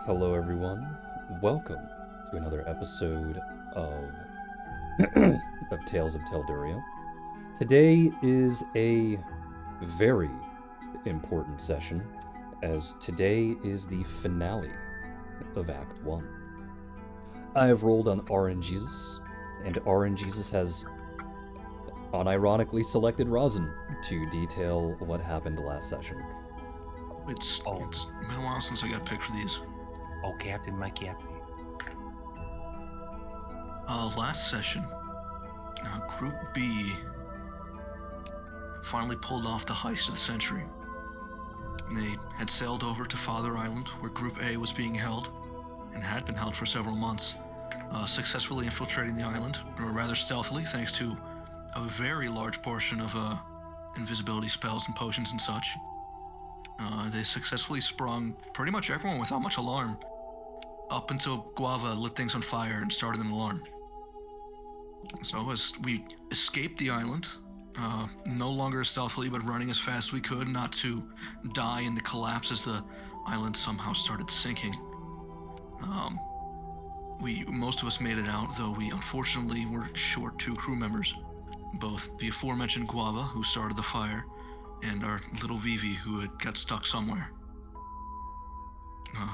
Hello, everyone. Welcome to another episode of of Tales of Telduria. Today is a very important session, as today is the finale of Act 1. I have rolled on RNGesus, and RNGesus has unironically selected Rosin to detail what happened last session. It's been a while since I got picked for these. Oh, Captain, my Captain. Last session, Group B finally pulled off the heist of the century. They had sailed over to Father Island, where Group A was being held, and had been held for several months, successfully infiltrating the island, or rather stealthily, thanks to a very large portion of invisibility spells and potions and such. They successfully sprung pretty much everyone without much alarm, up until Guava lit things on fire and started an alarm. So as we escaped the island, no longer stealthily but running as fast as we could, not to die in the collapse as the island somehow started sinking. Most of us made it out, though we unfortunately were short 2 crew members, both the aforementioned Guava, who started the fire, and our little Vivi, who had got stuck somewhere.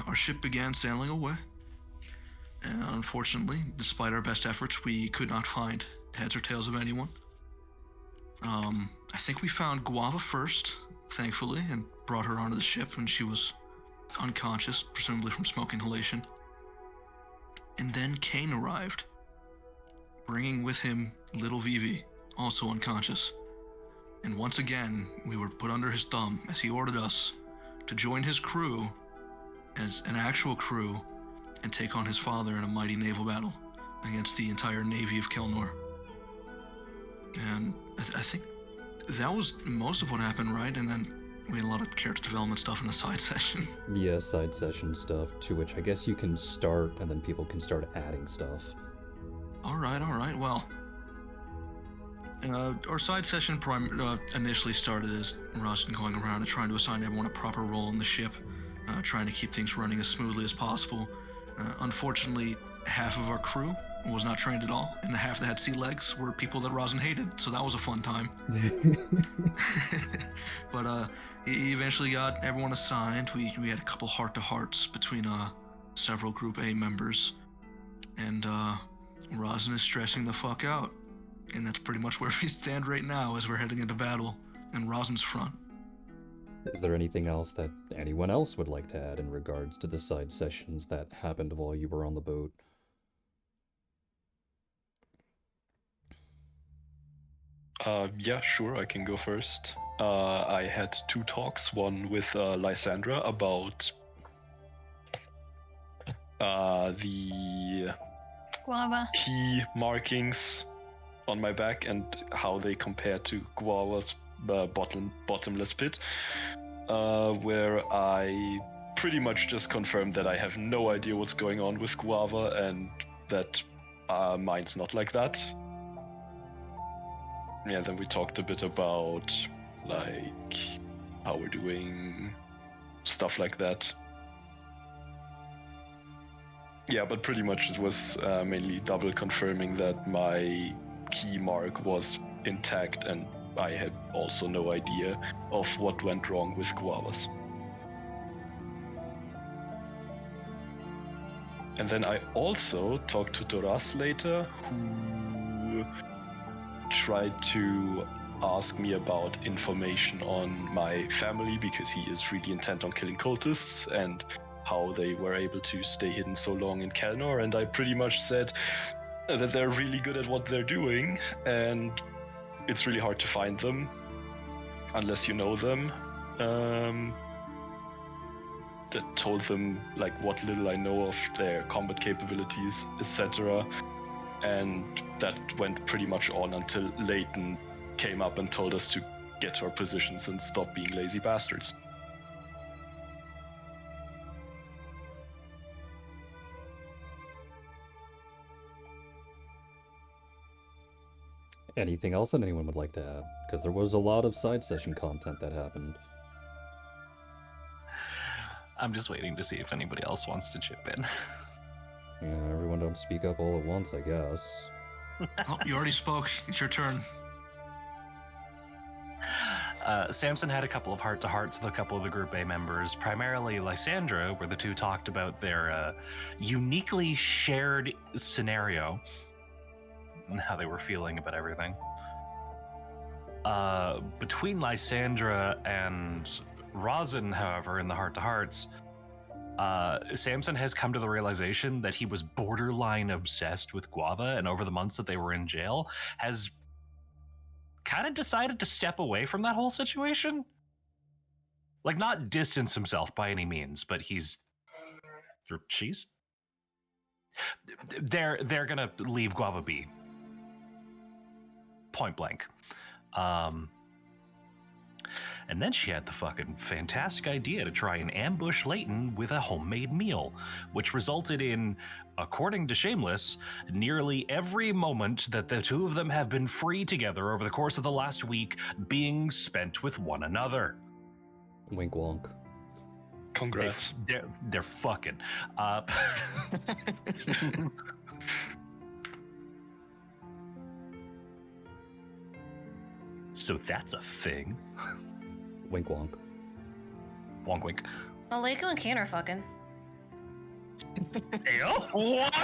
Our ship began sailing away, and unfortunately, despite our best efforts, we could not find heads or tails of anyone. I think we found Guava first, thankfully, and brought her onto the ship when she was unconscious, presumably from smoke inhalation. And then Kane arrived, bringing with him little Vivi, also unconscious. And once again, we were put under his thumb as he ordered us to join his crew as an actual crew and take on his father in a mighty naval battle against the entire navy of Kelnor. And I think that was most of what happened, right? And then we had a lot of character development stuff in the side session. Yeah, side session stuff, to which I guess you can start, and then people can start adding stuff. All right. Well, our side session initially started as Rosin going around and trying to assign everyone a proper role in the ship, trying to keep things running as smoothly as possible. Unfortunately, half of our crew was not trained at all, and the half that had sea legs were people that Rosin hated, so that was a fun time. But he eventually got everyone assigned. We had a couple heart-to-hearts between several Group A members, and Rosin is stressing the fuck out. And that's pretty much where we stand right now as we're heading into battle in Rosin's front. Is there anything else that anyone else would like to add in regards to the side sessions that happened while you were on the boat? Yeah, sure, I can go first. I had 2 talks, one with Lysandra about the Guava. key markings on my back and how they compare to Guava's bottomless pit, where I pretty much just confirmed that I have no idea what's going on with Guava and that mine's not like that. Yeah, then we talked a bit about like how we're doing, stuff like that. Yeah, but pretty much it was mainly double confirming that my key mark was intact, and I had also no idea of what went wrong with Guavas. And then I also talked to Doras later, who tried to ask me about information on my family, because he is really intent on killing cultists and how they were able to stay hidden so long in Kelnor, and I pretty much said that they're really good at what they're doing, and it's really hard to find them unless you know them. That told them like what little I know of their combat capabilities, etc. And that went pretty much on until Leighton came up and told us to get to our positions and stop being lazy bastards. Anything else that anyone would like to add? Because there was a lot of side session content that happened. I'm just waiting to see if anybody else wants to chip in. Yeah, everyone don't speak up all at once, I guess. Oh, you already spoke. It's your turn. Samson had a couple of heart-to-hearts with a couple of the Group A members, primarily Lysandra, where the two talked about their uniquely shared scenario and how they were feeling about everything. Between Lysandra and Rosin, however, in the heart-to-hearts, Samson has come to the realization that he was borderline obsessed with Guava, and over the months that they were in jail, has kind of decided to step away from that whole situation. Like, not distance himself by any means, but they're gonna leave Guava be. Point blank. And then she had the fucking fantastic idea to try and ambush Leighton with a homemade meal, which resulted in, according to Shameless, nearly every moment that the two of them have been free together over the course of the last week being spent with one another. Wink wonk. Congrats. They're fucking. So that's a thing. Wink wonk. Wonk wink. Well, Leiko and Kane are fucking. Ayo? What?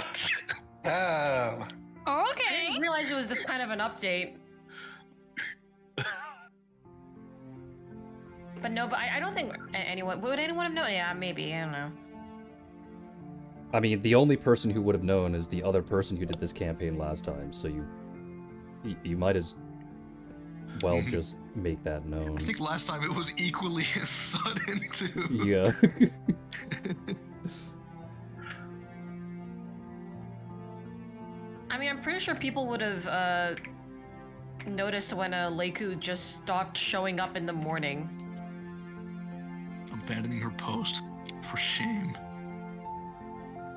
Oh. Oh, okay. I didn't realize it was this kind of an update. But no, but I don't think anyone... Would anyone have known? Yeah, maybe. I don't know. I mean, the only person who would have known is the other person who did this campaign last time, so you might as well just make that known. I think last time it was equally as sudden, too. Yeah. I mean, I'm pretty sure people would have noticed when Leiku just stopped showing up in the morning. Abandoning her post? For shame.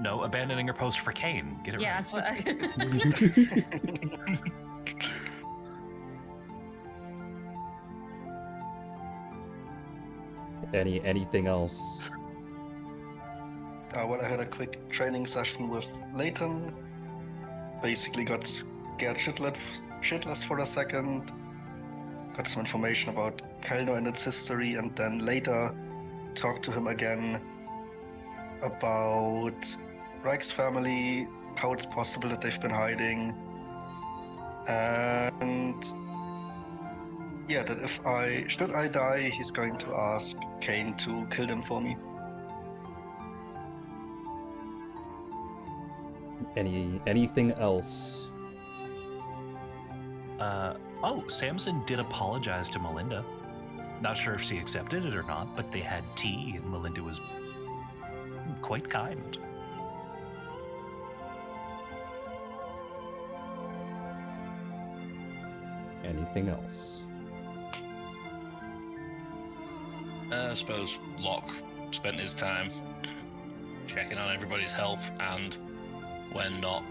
No, abandoning her post for Kane. Get it Yeah, right. that's what Anything else? Well, I had a quick training session with Leighton. Basically got scared shitless for a second. Got some information about Kelno and its history, and then later talked to him again about Reich's family, how it's possible that they've been hiding, and yeah, that if should I die, he's going to ask Kane to kill them for me. Anything else? Samson did apologize to Melinda. Not sure if she accepted it or not, but they had tea and Melinda was quite kind. Anything else? I suppose Locke spent his time checking on everybody's health, and when not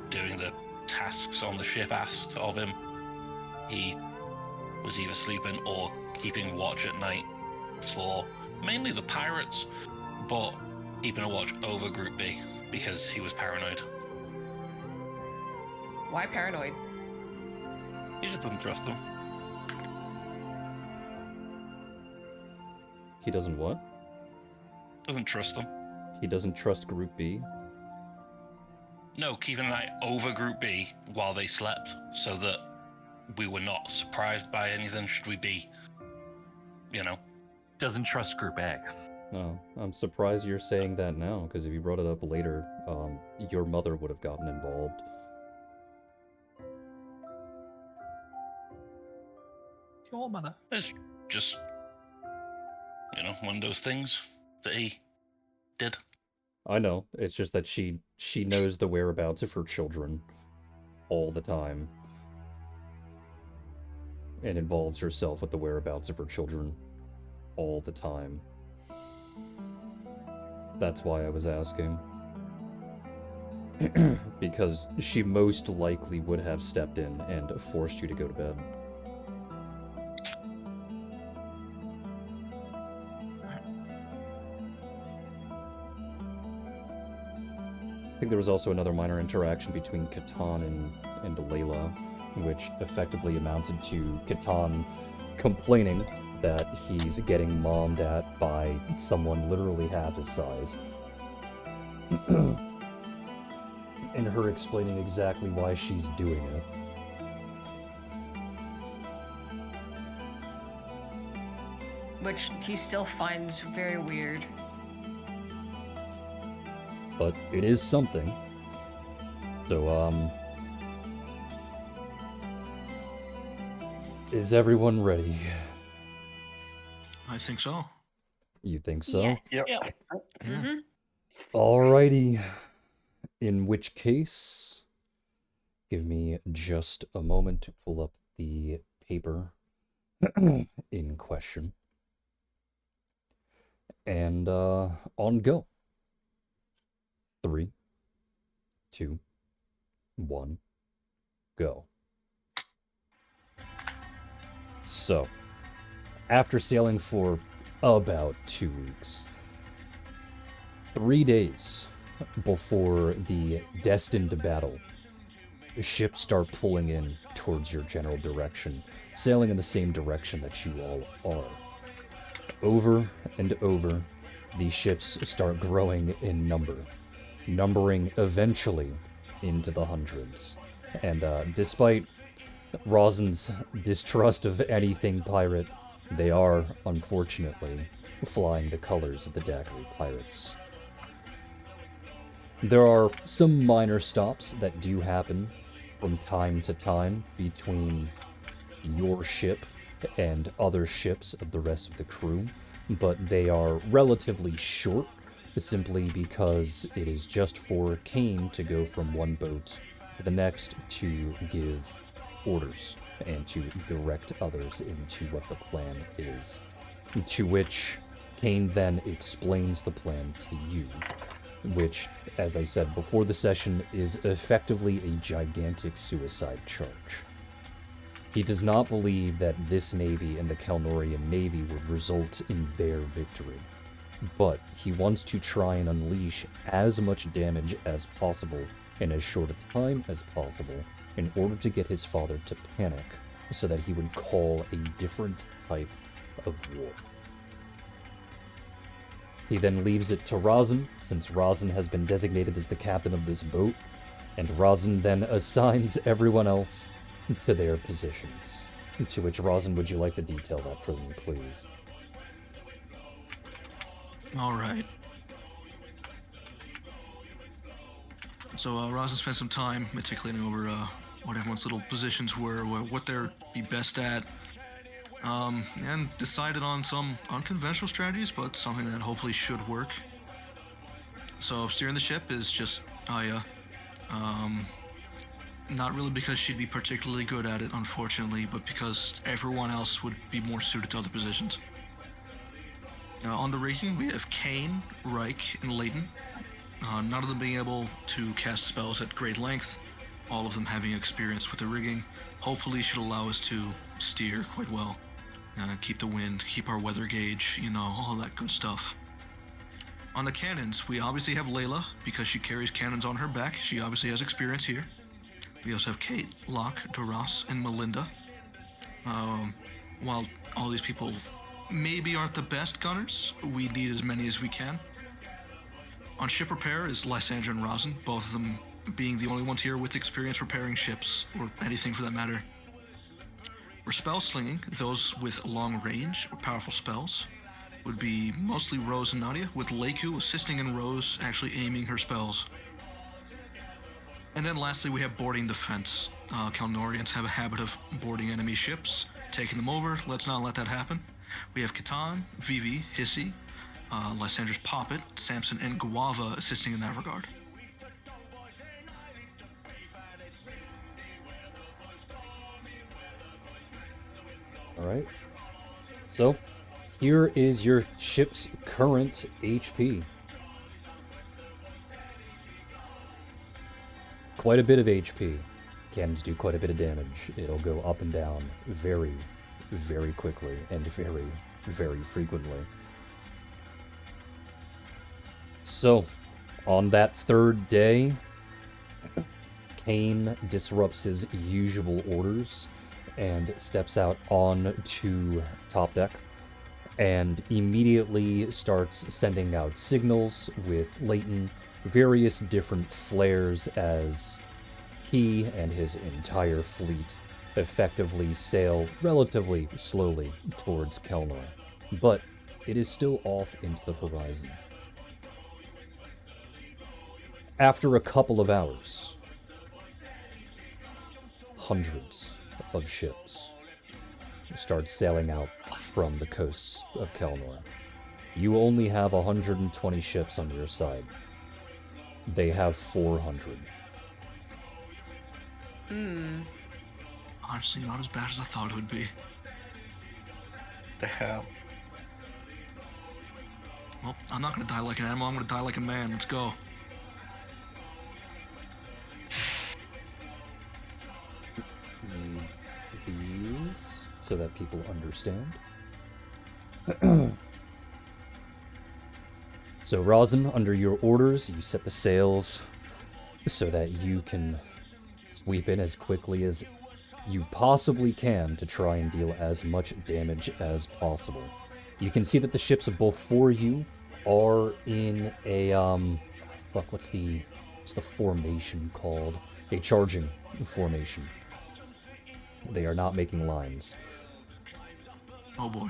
doing the tasks on the ship asked of him, he was either sleeping or keeping watch at night for mainly the pirates, but keeping a watch over Group B because he was paranoid. Why paranoid? He just doesn't trust them. He doesn't what? Doesn't trust them. He doesn't trust Group B? No, keeping an eye over Group B while they slept so that we were not surprised by anything should we be, Doesn't trust Group A. No, I'm surprised you're saying that now, because if you brought it up later, your mother would have gotten involved. Your mother. It's just, one of those things that he did. I know, it's just that she knows the whereabouts of her children all the time. And involves herself with the whereabouts of her children all the time. That's why I was asking. Because she most likely would have stepped in and forced you to go to bed. think there was also another minor interaction between Catan and Layla, which effectively amounted to Catan complaining that he's getting mommed at by someone literally half his size. And her explaining exactly why she's doing it. Which he still finds very weird. But it is something. So, is everyone ready? I think so. You think so? Yeah. Yep. Yeah. Mm-hmm. Alrighty. In which case, give me just a moment to pull up the paper in question. And on go. 3, 2, 1, go. So, after sailing for about 2 weeks, 3 days before the destined battle, ships start pulling in towards your general direction, sailing in the same direction that you all are. Over and over, these ships start growing in number, numbering eventually into the hundreds. And despite Rosin's distrust of anything pirate, they are, unfortunately, flying the colors of the Daiquiri Pirates. There are some minor stops that do happen from time to time between your ship and other ships of the rest of the crew, but they are relatively short, simply because it is just for Kane to go from one boat to the next to give orders and to direct others into what the plan is, to which Kane then explains the plan to you, which, as I said before the session, is effectively a gigantic suicide charge. He does not believe that this navy and the Kalnorian navy would result in their victory, but he wants to try and unleash as much damage as possible in as short a time as possible in order to get his father to panic so that he would call a different type of war. He then leaves it to Rosin, since Rosin has been designated as the captain of this boat, and Rosin then assigns everyone else to their positions. To which, Rosin, would you like to detail that for me, please? All right. So Rosin spent some time meticulating over what everyone's little positions were, what they'd be best at, and decided on some unconventional strategies, but something that hopefully should work. So steering the ship is just Aya. Not really because she'd be particularly good at it, unfortunately, but because everyone else would be more suited to other positions. On the rigging, we have Kane, Reich, and Leighton. None of them being able to cast spells at great length, all of them having experience with the rigging, hopefully should allow us to steer quite well. Keep the wind, keep our weather gauge, all that good stuff. On the cannons, we obviously have Layla, because she carries cannons on her back. She obviously has experience here. We also have Kate, Locke, Duras, and Melinda. While all these people maybe aren't the best gunners, we need as many as we can. On ship repair is Lysandra and Rosin, both of them being the only ones here with experience repairing ships, or anything for that matter. For spell slinging, those with long range or powerful spells would be mostly Rose and Nadia, with Leiku assisting in Rose actually aiming her spells. And then lastly, we have boarding defense. Kalnorians have a habit of boarding enemy ships, taking them over. Let's not let that happen. We have Catan, Vivi, Hissy, Lysandra's Poppet, Samson, and Guava assisting in that regard. Alright. So, here is your ship's current HP. Quite a bit of HP. Cannons do quite a bit of damage. It'll go up and down very, very quickly and very, very frequently. So, On that third day, Kane disrupts his usual orders and steps out on to top deck and immediately starts sending out signals with Leighton, various different flares as he and his entire fleet effectively sail relatively slowly towards Kelnor, but it is still off into the horizon. After a couple of hours, hundreds of ships start sailing out from the coasts of Kelnor. You only have 120 ships on your side. They have 400. Honestly, not as bad as I thought it would be. Damn. Well, I'm not gonna die like an animal, I'm gonna die like a man. Let's go. Need these so that people understand. So, Rosin, under your orders, you set the sails so that you can sweep in as quickly as you possibly can to try and deal as much damage as possible. You can see that the ships before you are in a what's the formation called? A charging formation. They are not making lines. Oh boy.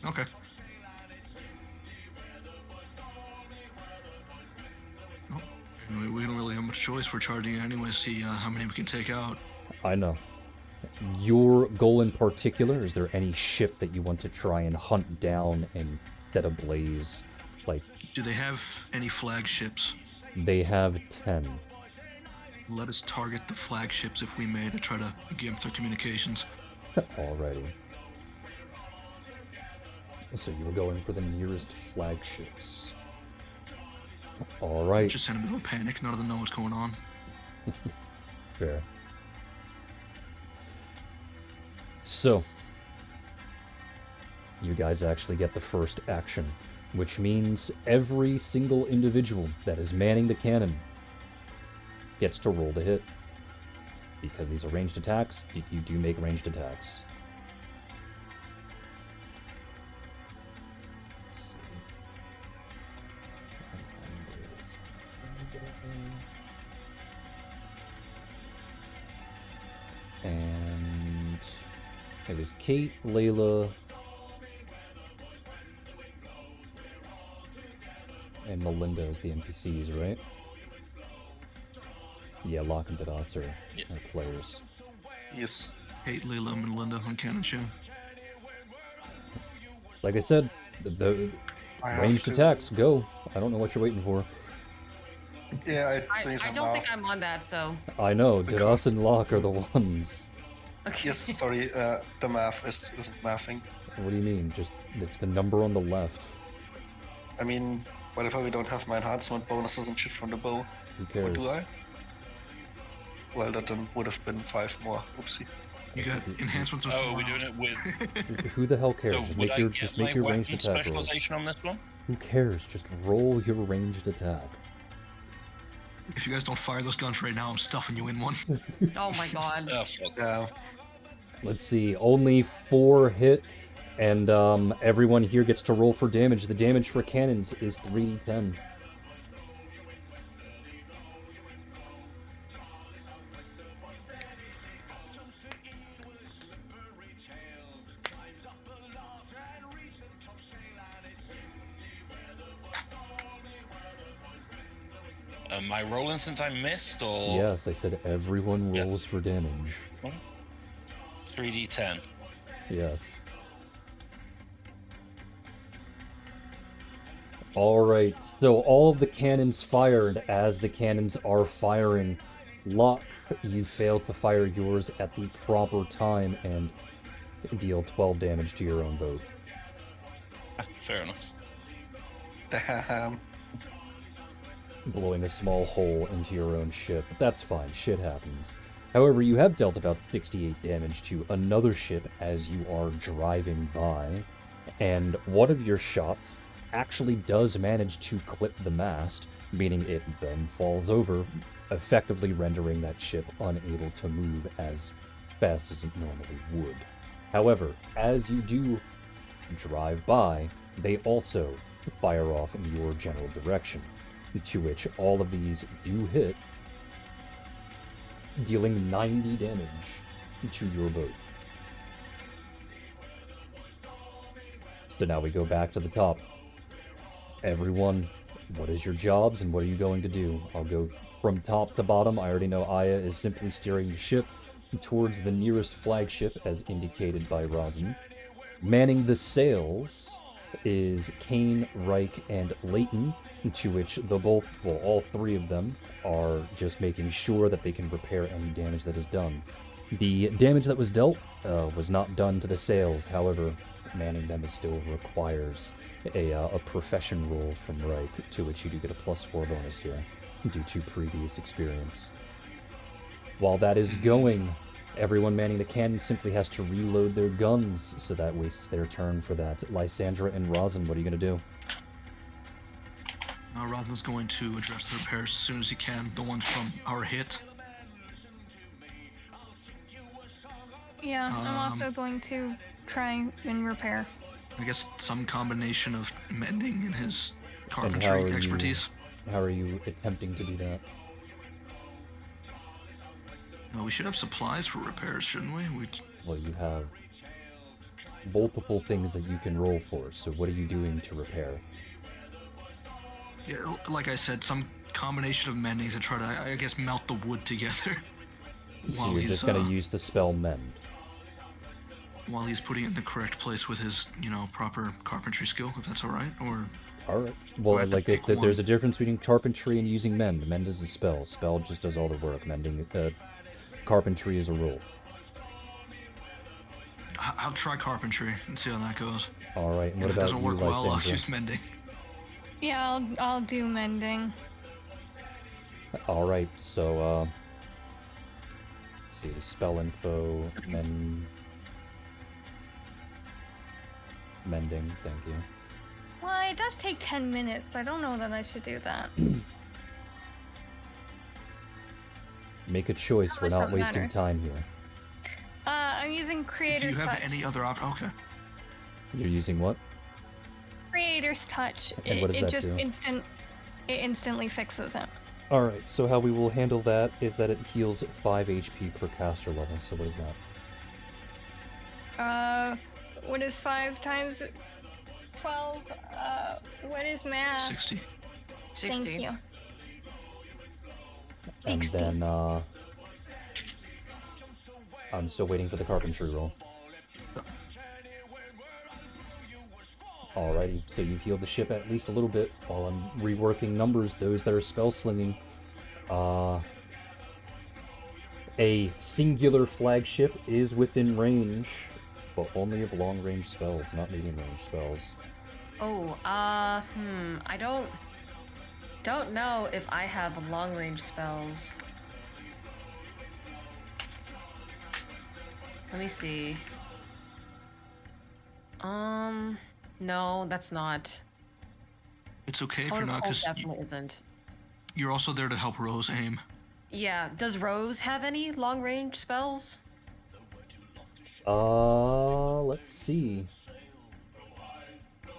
Okay. Well, anyway, we don't really have much choice. We're charging it anyway, see how many we can take out. I know. Your goal in particular, is there any ship that you want to try and hunt down and set ablaze? Like, Do they have any flagships? they have 10. Let us target the flagships if we may to try to gimp their communications. Alrighty. So you were going for the nearest flagships. Alright. Just send a bit of a panic, none of them know what's going on. Fair. So, you guys actually get the first action, which means every single individual that is manning the cannon gets to roll to hit. Because these are ranged attacks, you do make ranged attacks. Let's see. And it was Kate, Layla, and Melinda as the NPCs, right? Yeah, Locke and Dadas are players. Yes. Kate, Layla, and Linda on cannon show. Like I said, the I have ranged to- attacks, go. I don't know what you're waiting for. Yeah, I don't think I'm on that, so. I know, Dadas and Locke are the ones. Okay. Yes, sorry, the math isn't mathing. What do you mean? Just, it's the number on the left. I mean, well, if I don't have my enhancement bonuses and shit from the bow, Who or cares? do I? Well, that then would have been 5 more. Oopsie. You got enhancements of Oh, we're doing it with. Who the hell cares? So Just would make I your get just my make your weapon ranged attack rolls. specialization on this one? Who cares? Just roll your ranged attack. If you guys don't fire those guns right now, I'm stuffing you in one. Oh my god. Oh fuck. Yeah. Let's see, only 4 hit, and everyone here gets to roll for damage. The damage for cannons is 3d10. Am I rolling since I missed, or Yes, I said everyone Yeah. rolls for damage. 3d10? Yes. Alright, so all of the cannons fired. As the cannons are firing, Locke, you fail to fire yours at the proper time and deal 12 damage to your own boat. Fair enough. Damn. Blowing a small hole into your own ship. But that's fine, shit happens. However, you have dealt about 68 damage to another ship as you are driving by, and one of your shots actually does manage to clip the mast, meaning it then falls over, effectively rendering that ship unable to move as fast as it normally would. However, as you do drive by, they also fire off in your general direction, to which all of these do hit, dealing 90 damage to your boat. So now we go back to the top. Everyone, what is your jobs and what are you going to do? I'll go from top to bottom. I already know Aya is simply steering the ship towards the nearest flagship, as indicated by Rosin. Manning the sails is Kane, Reich, and Leighton, to which all three of them are just making sure that they can repair any damage that is done. The damage that was dealt was not done to the sails, however, manning them still requires a profession roll from Reich, to which you do get a +4 bonus here, due to previous experience. While that is going, everyone manning the cannon simply has to reload their guns, so that wastes their turn for that. Lysandra and Rosin, what are you going to do? Rosin's going to address the repairs as soon as he can, the ones from our hit. Yeah, I'm also going to try and repair. I guess some combination of mending and his And carpentry expertise. How are you attempting to do that? We should have supplies for repairs, shouldn't we? Well, you have multiple things that you can roll for, so what are you doing to repair? Yeah, like I said, some combination of mending to try to, I guess, melt the wood together. So you're just going to use the spell Mend. While he's putting it in the correct place with his, proper carpentry skill, if that's alright, or... Alright. Well, like, there's a difference between carpentry and using Mend. Mend is a spell. Spell just does all the work. Carpentry is a rule. I'll try carpentry and see how that goes. Alright, and what if it about doesn't you, work well, I'll Lysandra? use mending. Yeah, I'll do mending. Alright, so, let's see, spell info, mending, thank you. Well, it does take 10 minutes. I don't know that I should do that. Make a choice, we're not wasting time here. I'm using Creator's Touch. Do you have any other option? Okay. You're using what? Creator's Touch. And what does that do? It instantly fixes it. Alright, so how we will handle that is that it heals 5 HP per caster level, so what is that? What is 5 times 12? What is math? 60. Thank you. And 60. then, I'm still waiting for the carpentry roll. Alrighty, so you've healed the ship at least a little bit. While I'm reworking numbers, those that are spell slinging, a singular flagship is within range, but only of long-range spells, not medium-range spells. Oh, I don't know if I have long-range spells. Let me see. No, that's not. It's okay if Code you're of not, Old because definitely isn't. you're also there to help Rose aim. Yeah, does Rose have any long-range spells? Let's see.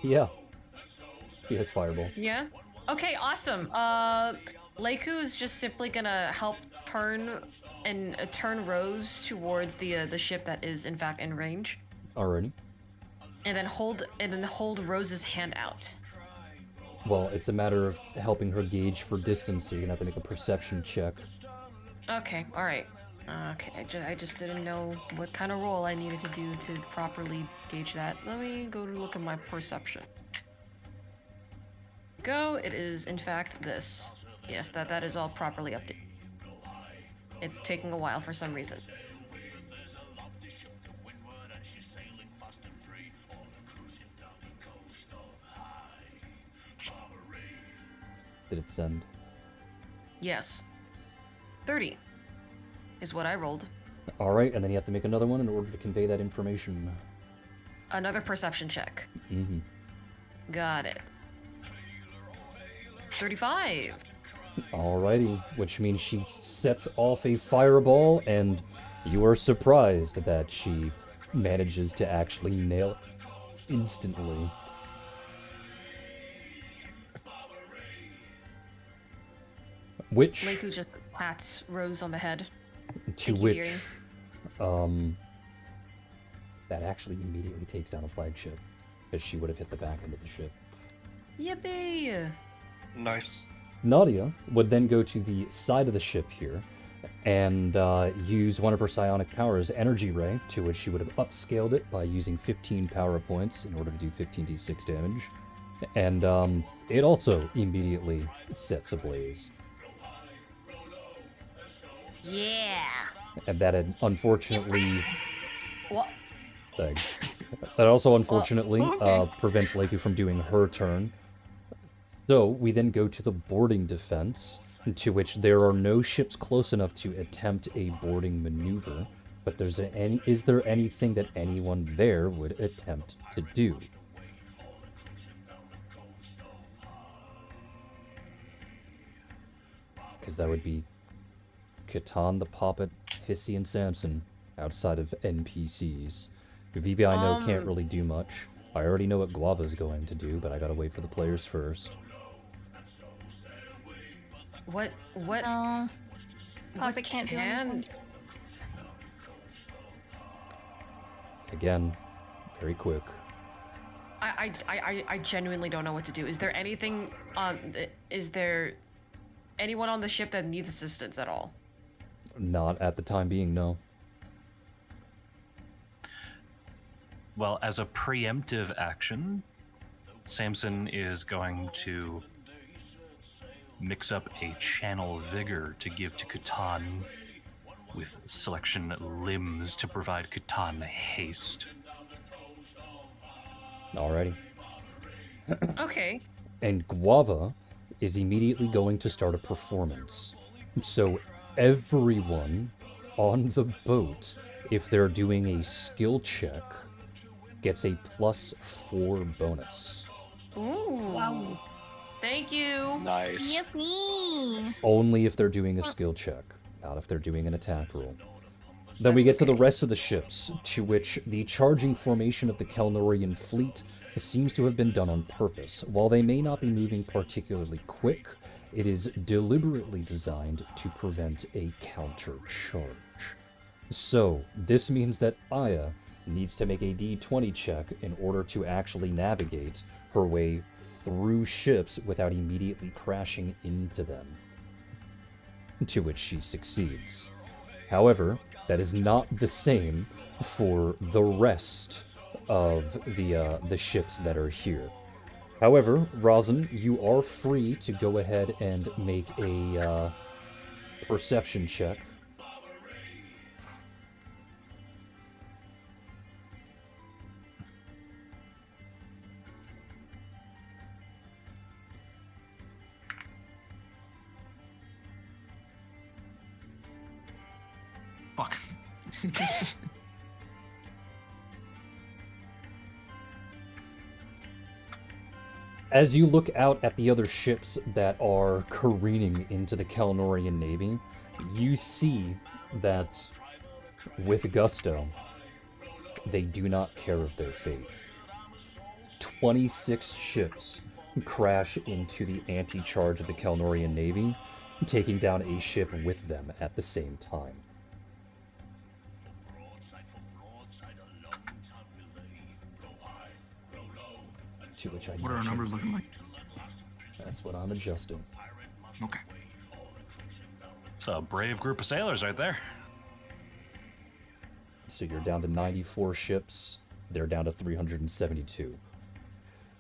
Yeah. He has Fireball. Yeah? Okay, awesome. Leiku is just simply gonna help turn Rose towards the ship that is in fact in range. Alrighty. And then hold Rose's hand out. Well, it's a matter of helping her gauge for distance, so you're gonna have to make a perception check. Okay, alright. Okay, I just didn't know what kind of roll I needed to do to properly gauge that. Let me go to look at my perception. Go, it is in fact this. Yes, that is all properly updated. It's taking a while for some reason. Did it send? Yes. 30 is what I rolled. Alright, and then you have to make another one in order to convey that information. Another perception check. Mm-hmm. Got it. 35. Alrighty, which means she sets off a fireball, and you are surprised that she manages to actually nail it instantly. Which, Leiku just pats Rose on the head. to Thank you, which, dearie. that actually immediately takes down a flagship, because she would have hit the back end of the ship. Yippee! Nice. Nadia would then go to the side of the ship here and use one of her psionic powers, Energy Ray, to which she would have upscaled it by using 15 power points in order to do 15d6 damage. And it also immediately sets ablaze. Yeah! And that had unfortunately... What? Thanks. That also unfortunately okay. prevents Leiku from doing her turn. So we then go to the boarding defense, to which there are no ships close enough to attempt a boarding maneuver, but is there anything that anyone there would attempt to do? Because that would be Catan, the Poppet, Hissy, and Samson, outside of NPCs. Vivi, I know, can't really do much. I already know what Guava's going to do, but I gotta wait for the players first. What? No. What Puppet can't do anything. Again, very quick. I genuinely don't know what to do. Is there anything is there anyone on the ship that needs assistance at all? Not at the time being, no. Well, as a preemptive action, Samson is going to mix up a channel vigor to give to Catan with selection limbs to provide Catan haste. Alrighty. Okay. And Guava is immediately going to start a performance. So everyone on the boat, if they're doing a skill check, gets a +4 bonus. Ooh. Wow. Thank you. Nice. Yippee! Only if they're doing a skill check, not if they're doing an attack roll. Then we get to the rest of the ships, to which the charging formation of the Kelnorian fleet seems to have been done on purpose. While they may not be moving particularly quick, it is deliberately designed to prevent a counter-charge. So, this means that Aya needs to make a d20 check in order to actually navigate her way through ships without immediately crashing into them, to which she succeeds. However, that is not the same for the rest of the ships that are here. However, Rosin, you are free to go ahead and make a perception check. Fuck. As you look out at the other ships that are careening into the Kelnorian Navy, you see that, with gusto, they do not care of their fate. 26 ships crash into the anti-charge of the Kelnorian Navy, taking down a ship with them at the same time. To which I What are our numbers looking like? That's what I'm adjusting. Okay. It's a brave group of sailors right there. So you're down to 94 ships. They're down to 372.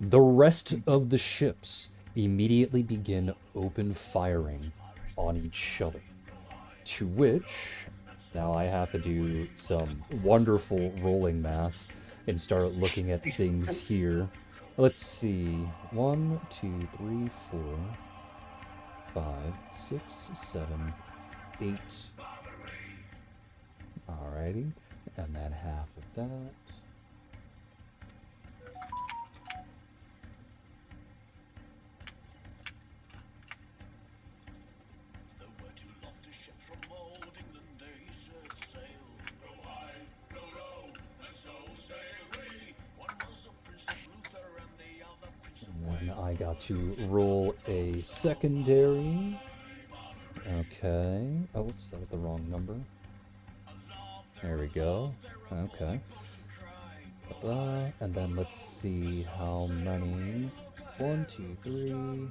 The rest of the ships immediately begin open firing on each other. To which, now I have to do some wonderful rolling math and start looking at things here. Let's see. 1, 2, 3, 4, 5, 6, 7, 8. Alrighty. And then half of that. I got to roll a secondary. Okay. Oh, whoops, that was the wrong number. There we go. Okay. And then let's see how many. 1, 2, 3,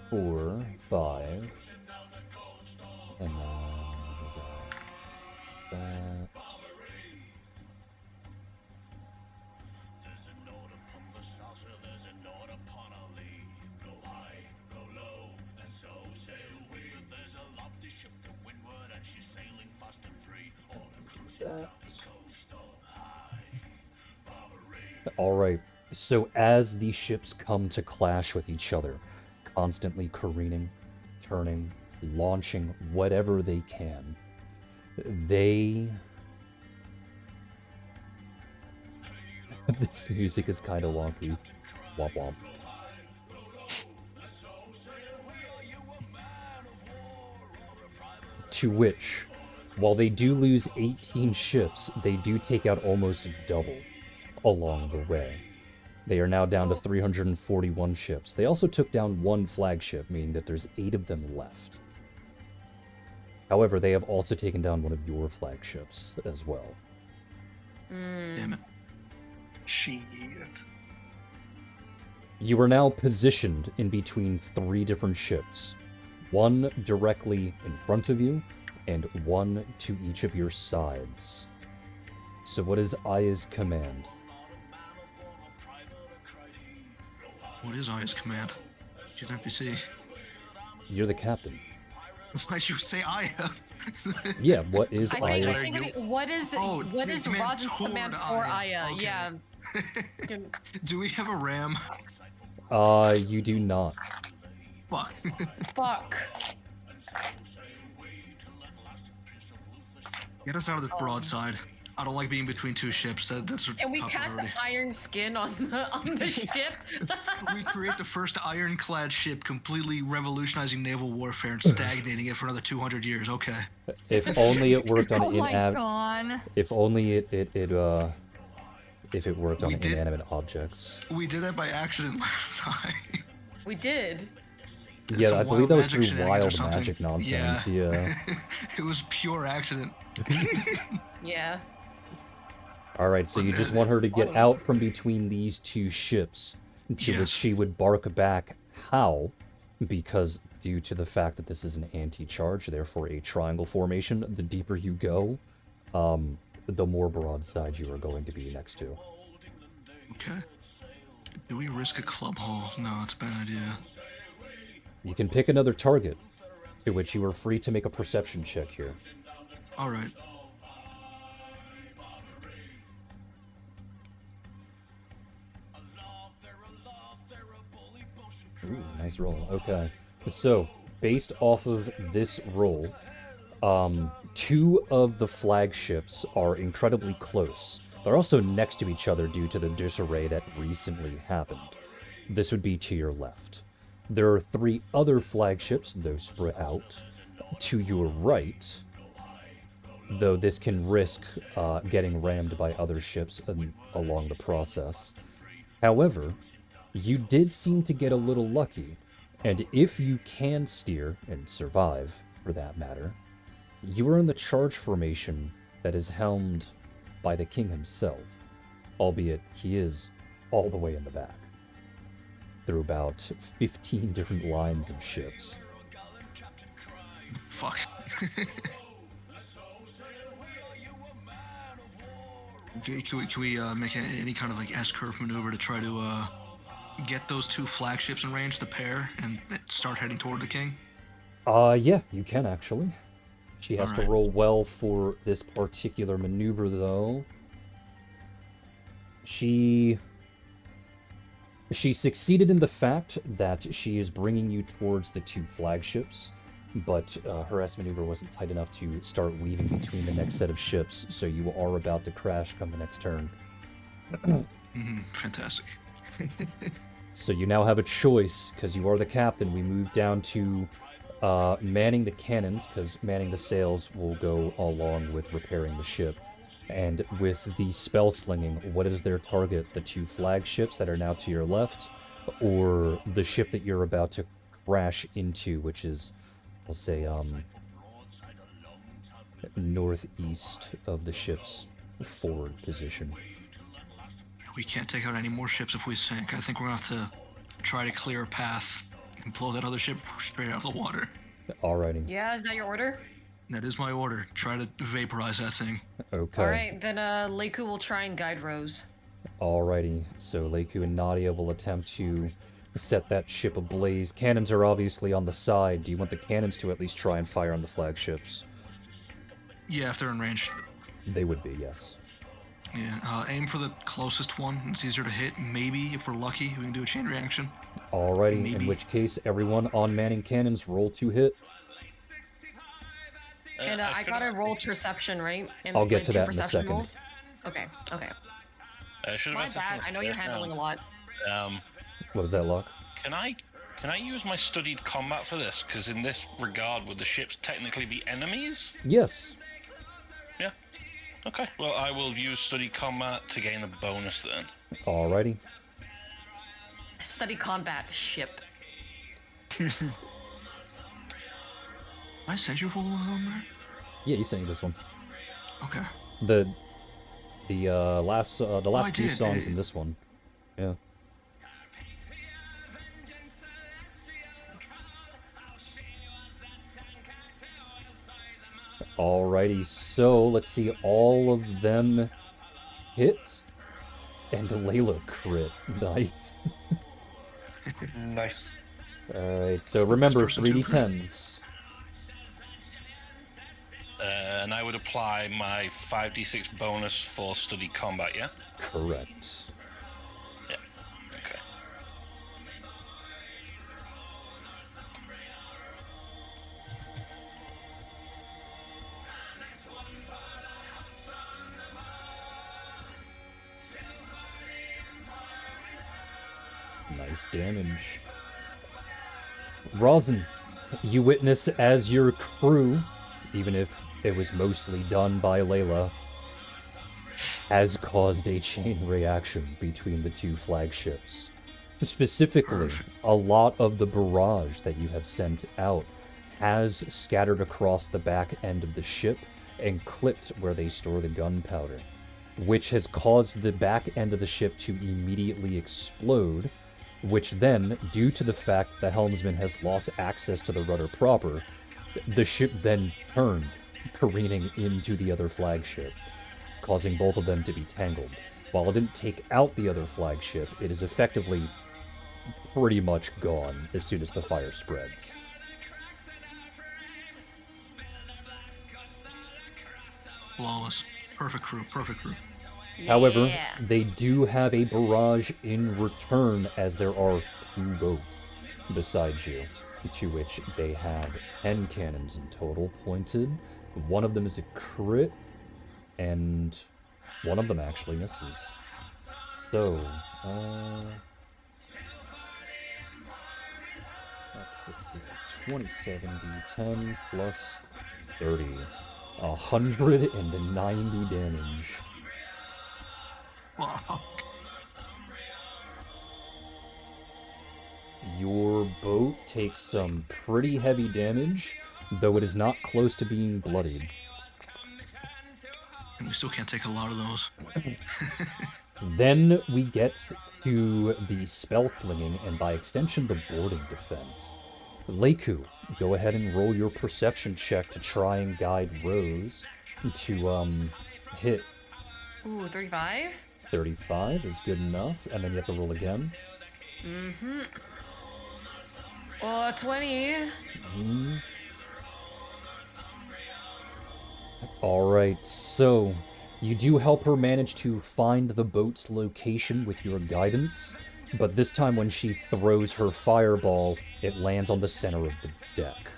4, 5. And then we got that. Alright, so as these ships come to clash with each other, constantly careening, turning, launching whatever they can, they... This music is kind of wonky. Womp womp. To which, while they do lose 18 ships, they do take out almost double along the way. They are now down to 341 ships. They also took down one flagship, meaning that there's 8 of them left. However, they have also taken down one of your flagships as well. Damn it. Shit. You are now positioned in between 3 different ships. One directly in front of you, and one to each of your sides. So what is Aya's command? What is Aya's command? She's an NPC. You're the captain. Why'd you say Aya? Yeah, what is I Aya's... think what is meant Rosin's toward command for Aya? Okay. Yeah. Do we have a ram? You do not. Fuck. Fuck. Get us out of this broadside. I don't like being between 2 ships. That's a And we top cast priority. iron skin on the ship. We create the first ironclad ship, completely revolutionizing naval warfare and stagnating it for another 200 years. Okay. If only it worked on Oh my inanimate... god. If only if it worked on We did- inanimate objects. We did that by accident last time. We did. Yeah, Some I believe wild that was magic through shenanigans or wild something. magic nonsense, yeah. It was pure accident. Yeah. Alright, so you just want her to get out from between these 2 ships, to which Yes. she would bark back, how? Because due to the fact that this is an anti-charge, therefore a triangle formation, the deeper you go, the more broadside you are going to be next to. Okay. Do we risk a club hole? No, it's a bad idea. You can pick another target, to which you are free to make a perception check here. Alright. Ooh, nice roll. Okay. So, based off of this roll, 2 of the flagships are incredibly close. They're also next to each other due to the disarray that recently happened. This would be to your left. There are 3 other flagships, though spread out, to your right, though this can risk getting rammed by other ships along the process. However, you did seem to get a little lucky, and if you can steer, and survive, for that matter, you are in the charge formation that is helmed by the king himself, albeit he is all the way in the back, through about 15 different lines of ships. Fuck. Can we make any kind of like S-curve maneuver to try to get those 2 flagships in range, the pair, and start heading toward the king? Yeah, you can actually. She has to Alright. roll well for this particular maneuver, though. She succeeded in the fact that she is bringing you towards the 2 flagships, but her S maneuver wasn't tight enough to start weaving between the next set of ships, so you are about to crash come the next turn. Fantastic. So you now have a choice, because you are the captain. We move down to manning the cannons, because manning the sails will go along with repairing the ship. And with the spell slinging, what is their target? The 2 flagships that are now to your left, or the ship that you're about to crash into, which is, I'll say, northeast of the ship's forward position. We can't take out any more ships if we sink. I think we're gonna have to try to clear a path and blow that other ship straight out of the water. Alrighty. Yeah, is that your order? That is my order. Try to vaporize that thing. Okay. Alright, then Leiku will try and guide Rose. Alrighty. So Leiku and Nadia will attempt to set that ship ablaze. Cannons are obviously on the side. Do you want the cannons to at least try and fire on the flagships? Yeah, if they're in range. They would be, yes. Yeah, aim for the closest one. It's easier to hit. Maybe, if we're lucky, we can do a chain reaction. Alrighty, Maybe. in which case, everyone on manning cannons, roll to hit. And I gotta roll perception, right? And, I'll get like, to two that in a perception second. rolls? Okay, okay. My bad, I know you're handling a lot. What was that, Locke? Can I use my studied combat for this? Because in this regard, would the ships technically be enemies? Yes. Yeah. Okay. Well, I will use studied combat to gain a bonus then. Alrighty. Study combat ship. I sent you for the one on there? Yeah, you sent me this one. Okay. The last I two did, songs in this one. Yeah. Alrighty, so let's see, all of them hit, and Layla crit. Nice. Nice. Alright, so remember, First person to 3d10s. And I would apply my 5d6 bonus for studied combat, yeah? Correct. Yeah. Okay. Nice damage. Rosin, you witness as your crew, even if it was mostly done by Layla, has caused a chain reaction between the two flagships. Specifically, a lot of the barrage that you have sent out has scattered across the back end of the ship and clipped where they store the gunpowder, which has caused the back end of the ship to immediately explode, which then, due to the fact the helmsman has lost access to the rudder proper, the ship then turned, careening into the other flagship, causing both of them to be tangled. While it didn't take out the other flagship, it is effectively pretty much gone as soon as the fire spreads. Flawless. Perfect crew, perfect crew. However, Yeah. they do have a barrage in return, as there are 2 boats besides you, to which they have 10 cannons in total pointed. One of them is a crit, and one of them actually misses. So, let's see, 27d10 plus 30. 190 damage. Fuck. Your boat takes some pretty heavy damage, though it is not close to being bloodied. And we still can't take a lot of those. Then we get to the spell slinging, and by extension, the boarding defense. Leiku, go ahead and roll your perception check to try and guide Rose to hit. Ooh, 35? 35 is good enough, and then you have to roll again. Mm-hmm. Oh, 20. Alright, so you do help her manage to find the boat's location with your guidance, but this time when she throws her fireball, it lands on the center of the deck.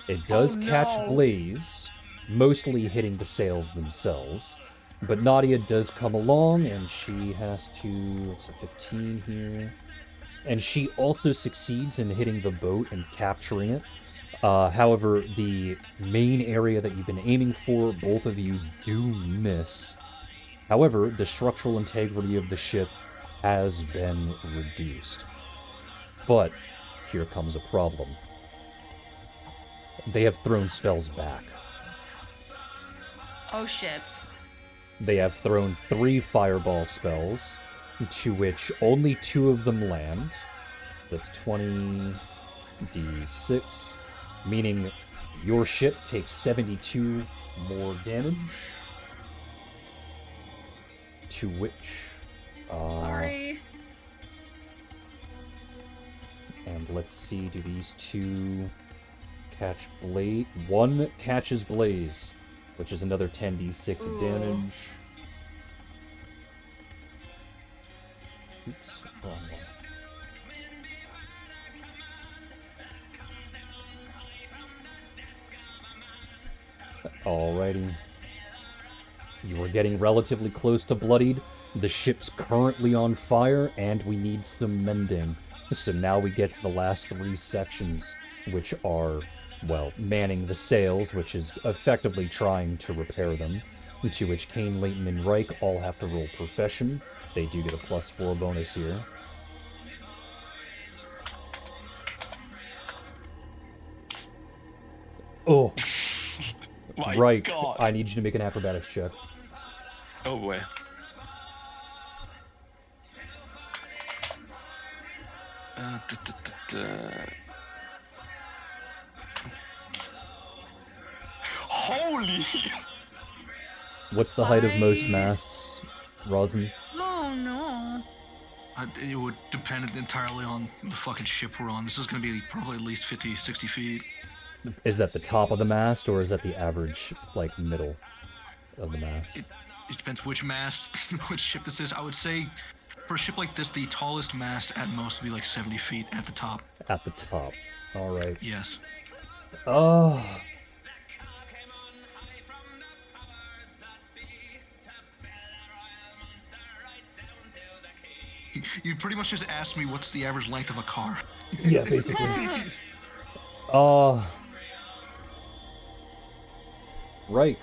It does catch no. blaze, mostly hitting the sails themselves, but Nadia does come along, and she has to, it's a 15 here, and she also succeeds in hitting the boat and capturing it. However, the main area that you've been aiming for, both of you do miss. However, the structural integrity of the ship has been reduced. But here comes a problem. They have thrown spells back. Oh shit. They have thrown 3 fireball spells, to which only 2 of them land. That's 20d6, meaning your ship takes 72 more damage. To which... Sorry. And let's see, do these 2 catch Blaze? 1 catches Blaze, which is another 10d6 of damage. Oops, wrong one. Alrighty. You are getting relatively close to bloodied. The ship's currently on fire, and we need some mending. So now we get to the last 3 sections, which are, well, manning the sails, which is effectively trying to repair them, to which Kane, Leighton, and Reich all have to roll Profession. They do get a +4 bonus here. Oh! My Reich, God. I need you to make an acrobatics check. Oh boy. Holy! What's the height of most masts, Rosin? Oh no. It would depend entirely on the fucking ship we're on. This is going to be probably at least 50, 60 feet. Is that the top of the mast, or is that the average, like, middle of the mast? It depends which mast, which ship this is. I would say, for a ship like this, the tallest mast at most would be like 70 feet at the top. At the top. Alright. Yes. Oh. You pretty much just asked me what's the average length of a car. Yeah, basically. Reich.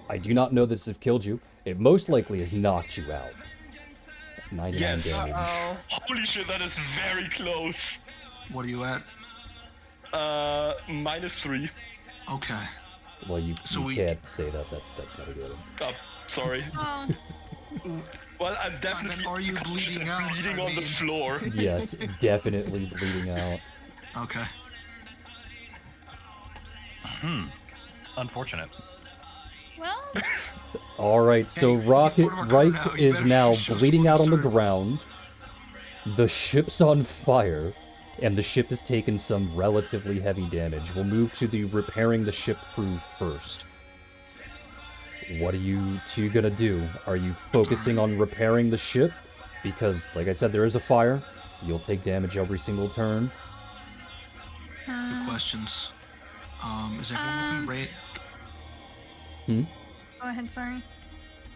I do not know this has killed you. It most likely has knocked you out. 99 Yes. damage. Uh-oh. Holy shit, that is very close. What are you at? -3. Okay. Well, you So can't say that. That's not good. Oh, sorry. Oh. Well, I'm definitely Are you bleeding out? bleeding I on the mean- floor. Yes, definitely bleeding out. Okay. Unfortunate. Well, Alright, so Hey, he's part of our crew Reich now. You is better now show us bleeding what out on the served. ground. The ship's on fire, and the ship has taken some relatively heavy damage. We'll move to the repairing the ship crew first. What are you 2 gonna do? Are you focusing on repairing the ship? Because, like I said, there is a fire. You'll take damage every single turn. Good questions. Is everyone within range? go ahead, sorry.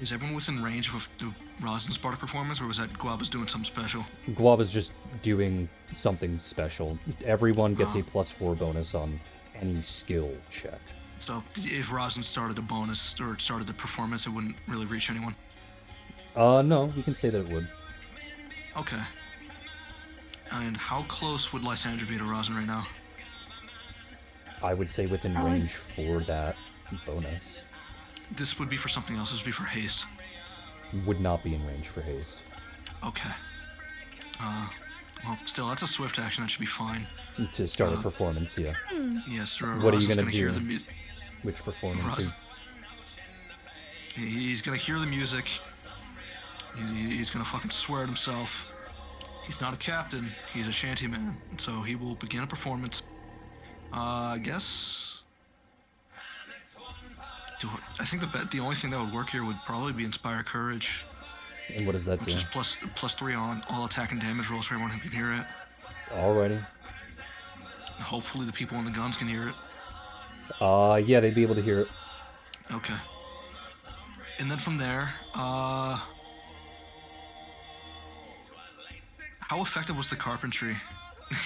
Is everyone within range of the Rosin Sparta performance, or was that Guava's doing something special? Guava's just doing something special. Everyone gets a +4 bonus on any skill check. So if Rosin started a bonus or started the performance, it wouldn't really reach anyone. No, you can say that it would. Okay. And how close would Lysandra be to Rosin right now? I would say within I would- range for that bonus. This would be for something else. This would be for haste. Would not be in range for haste. Okay. Well, still, that's a swift action. That should be fine. To start a performance, yeah. Yes. What are you Rosin's gonna hear do? the Which performance? Ros- He's gonna hear the music. He's gonna fucking swear at himself. He's not a captain. He's a shantyman. And so he will begin a performance. I guess. I think the only thing that would work here would probably be Inspire Courage, And what does that which do? is +3 on all attack and damage rolls for everyone who can hear it. Alrighty. Hopefully the people on the guns can hear it. Yeah, they'd be able to hear it. Okay. And then from there, how effective was the carpentry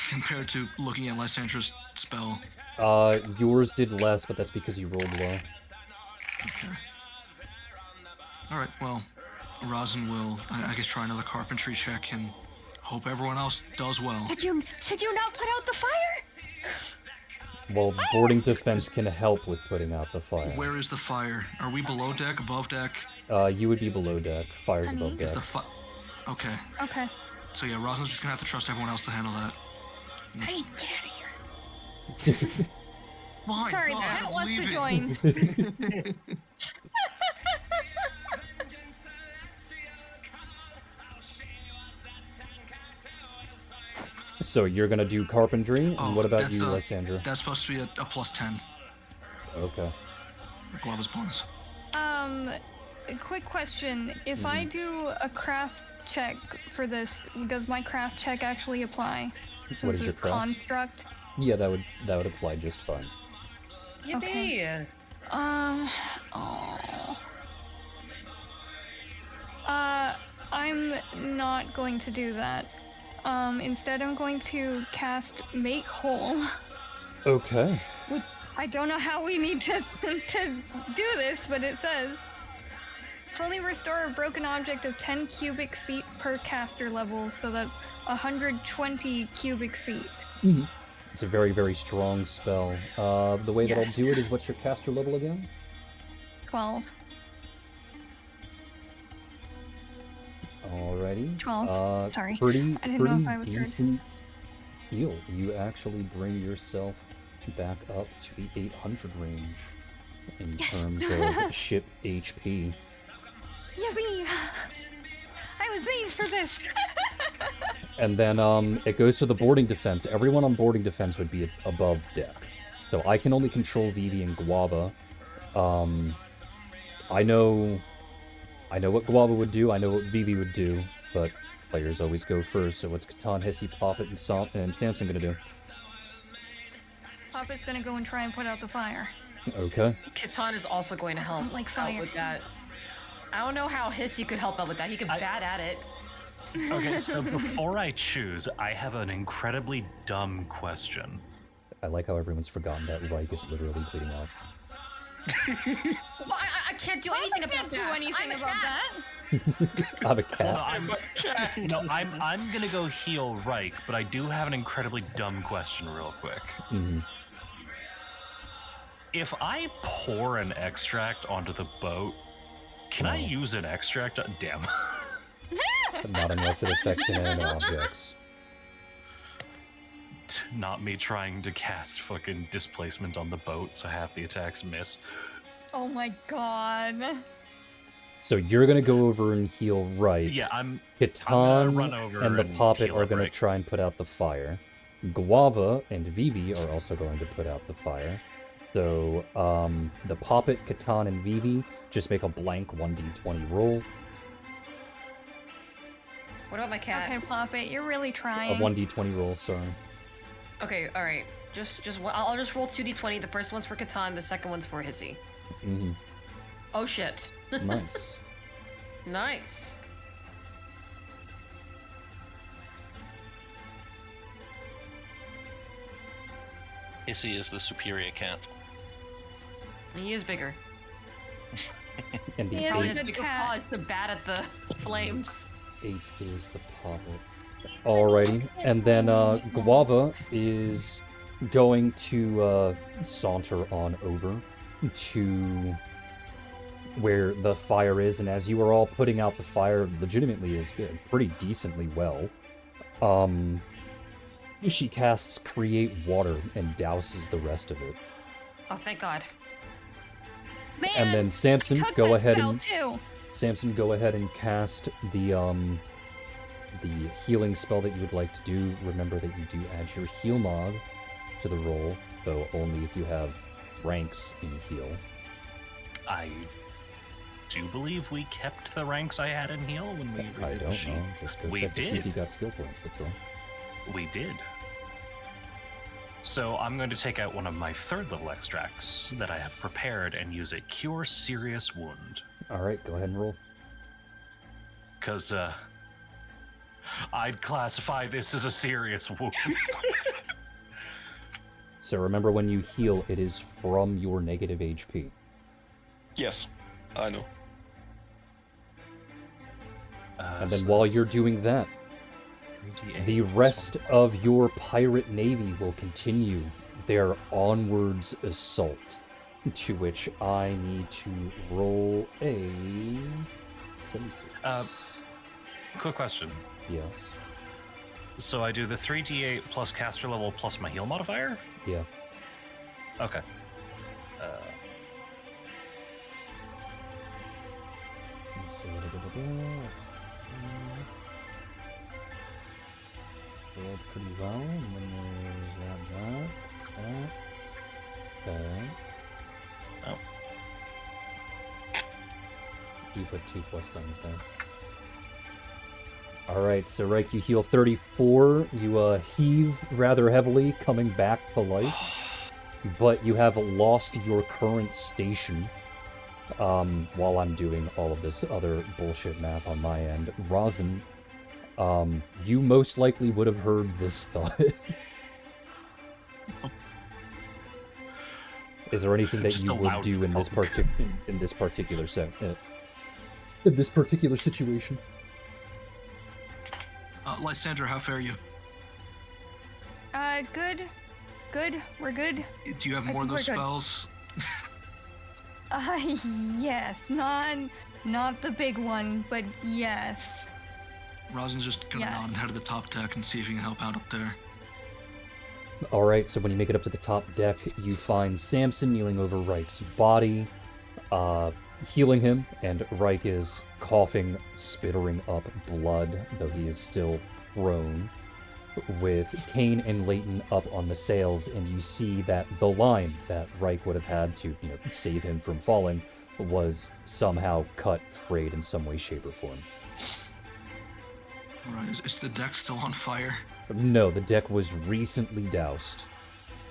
compared to looking at Lysandra's spell? Yours did less, but that's because you rolled low. Okay. Alright, well, Rosin will, I guess, try another carpentry check and Hope everyone else does well. Should you not put out the fire? Well, boarding defense can help with putting out the fire. Where is the fire? Are we below deck, above deck? You would be below deck. Fire's Honey? above Is deck. the Okay. Okay. So yeah, Rosalind's just gonna have to trust everyone else to handle that. Honey, get out of here. My Sorry, God, Pat I'm wants to leaving. join. So you're gonna do carpentry, Oh, and what about that's, you, uh, Lysandra? That's supposed to be a plus 10. Okay. Guava's bonus. A quick question. If I do a craft check for this, does my craft check actually apply? What is Since your it's craft? Construct. Yeah, that would apply just fine. Yippee! Okay. I'm not going to do that. Instead I'm going to cast Make Whole. Okay. I don't know how we need to do this, but it says fully restore a broken object of 10 cubic feet per caster level, so that's 120 cubic feet. Mm-hmm. It's a very, very strong spell. The way that Yes. I'll do it is, what's your caster level again? 12. Alrighty. 12. Sorry. Pretty, I didn't know if I was decent heal. You actually bring yourself back up to the 800 range in terms of ship HP. Yippee! I was made for this! And then it goes to the boarding defense. Everyone on boarding defense would be above deck. So I can only control Vivi and Guava. I know what Guava would do, I know what Vivi would do, but players always go first, so what's Catan, Hissy, Poppet, and Samson gonna do? Poppet's gonna go and try and put out the fire. Okay. Catan is also going to help don't like out fire. with that. I don't know how Hissy could help out with that. He could bat at it. Okay, so before I choose, I have an incredibly dumb question. I like how everyone's forgotten that Reich is literally bleeding out. Well, I can't do anything I about can't do that. anything I'm a about cat. that. I have a Well, cat. I'm gonna go heal Reich, but I do have an incredibly dumb question real quick. Mm-hmm. If I pour an extract onto the boat, can I No. use an extract? Damn. Not unless it affects inanimate objects. Not me trying to cast fucking displacement on the boat so half the attacks miss. Oh my god. So you're gonna go over and heal Reich. Yeah, I'm Catan gonna run over and the and Poppet heal are up gonna Reich. try and put out the fire. Guava and Vivi are also going to put out the fire. So, the Poppet, Catan, and Vivi just make a blank 1d20 roll. What about my cat? Okay, Poppet, you're really A trying. 1d20 roll, sorry. Okay, all right. I'll just roll 2d20. The first one's for Catan. The second one's for Hissy. Mm-hmm. Oh shit. Nice. Nice. Hissy is the superior cat. He is bigger. And the Yeah, Probably he's has a bigger cat. paws to bat at the flames. 8 is the Poppet. Alrighty. And then Guava is going to saunter on over to where the fire is, and as you are all putting out the fire legitimately is pretty decently well, she casts Create Water and douses the rest of it. Oh, thank God. Man, And then Samson, took go that ahead spell and too. Samson, go ahead and cast the healing spell that you would like to do. Remember that you do add your heal mod to the roll, though only if you have ranks in heal. I do believe we kept the ranks I had in heal when we I redid the don't sheet. know. Just go We check to see if did. you got skill points, that's all. We did. So I'm going to take out one of my third level extracts that I have prepared and use it. Cure Serious Wound. Alright, go ahead and roll. Because, I'd classify this as a serious wound. So remember, when you heal, it is from your negative HP. Yes, I know. And then while you're doing that, 3d8 The plus rest 1. of your pirate navy will continue their onwards assault, to which I need to roll a 76. Quick question. Yes. So I do the 3d8 plus caster level plus my heal modifier? Yeah. Okay. Let's see. Rolled pretty well, and then there's that. Okay. Oh. You put 2 plus signs there. Alright, so Reik, you heal 34. You heave rather heavily, coming back to life. But you have lost your current station. While I'm doing all of this other bullshit math on my end. Rosin, you most likely would have heard this thought. Is there anything that Just you a would loud do in this thunk. in this particular situation? Lysandra, how fare you? Good. Good. We're good. Do you have I more of think those we're good. spells? Yes. Not the big one, but yes. Rosin's just gonna Yes. nod and head to the top deck and see if he can help out up there. Alright, so when you make it up to the top deck, you find Samson kneeling over Reik's body, healing him, and Reik is coughing, spittering up blood, though he is still prone, with Kane and Leighton up on the sails, and you see that the line that Reik would have had to, save him from falling was somehow cut, frayed in some way, shape, or form. Alright, is the deck still on fire? No, the deck was recently doused.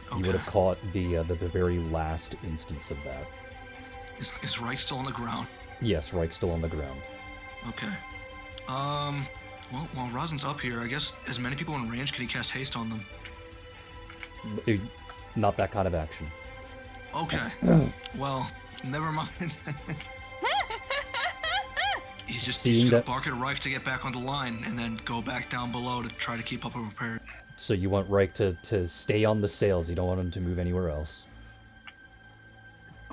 Okay. You would have caught the very last instance of that. Is Reich still on the ground? Yes, Reik's still on the ground. Okay. Well, while Rosin's up here, I guess as many people in range, can he cast haste on them? Not that kind of action. Okay. Well, never mind. He's just Seeing gonna that- bark at Reich to get back on the line and then go back down below to try to keep up a repair. So you want Reik to stay on the sails. You don't want him to move anywhere else.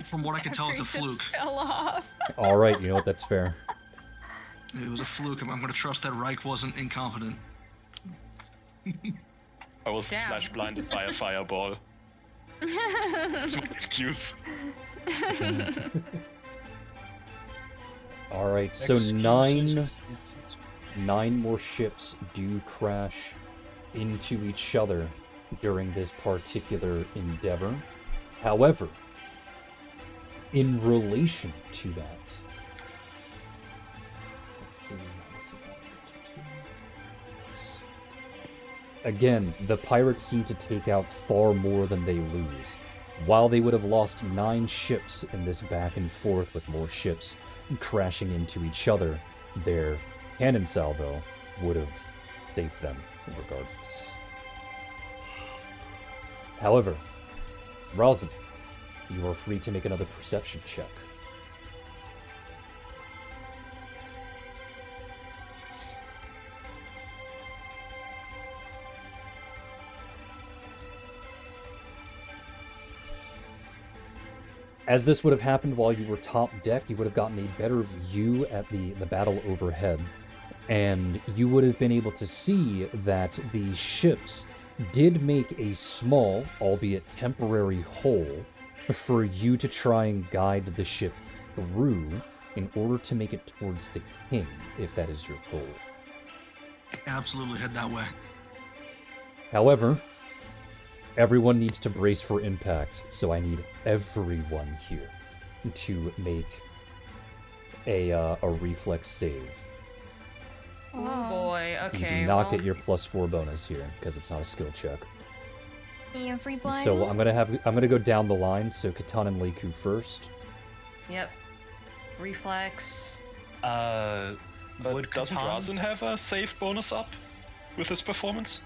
From what I can tell, it's a Every fluke. just fell off. All right, you know what? That's fair. It was a fluke. I'm gonna trust that Reich wasn't incompetent. I was Damn. flash blinded by a fireball. That's my excuse. All right, so nine more ships do crash into each other during this particular endeavor. However, in relation to that, let's see. Again, the pirates seem to take out far more than they lose. While they would have lost 9 ships in this back and forth with more ships crashing into each other, their cannon salvo would have saved them regardless. However, Rosin, you are free to make another perception check. As this would have happened while you were top deck, you would have gotten a better view at the battle overhead, and you would have been able to see that the ships did make a small, albeit temporary, hole for you to try and guide the ship through in order to make it towards the king, if that is your goal. Absolutely head that way. However, everyone needs to brace for impact, so I need everyone here to make a reflex save. Oh boy. You Okay. do not well, get your +4 bonus here because it's not a skill check. Everybody. So I'm gonna go down the line. So Catan and Leiku first. Yep. Reflex. But Would doesn't Catan- Razin have a save bonus up with his performance?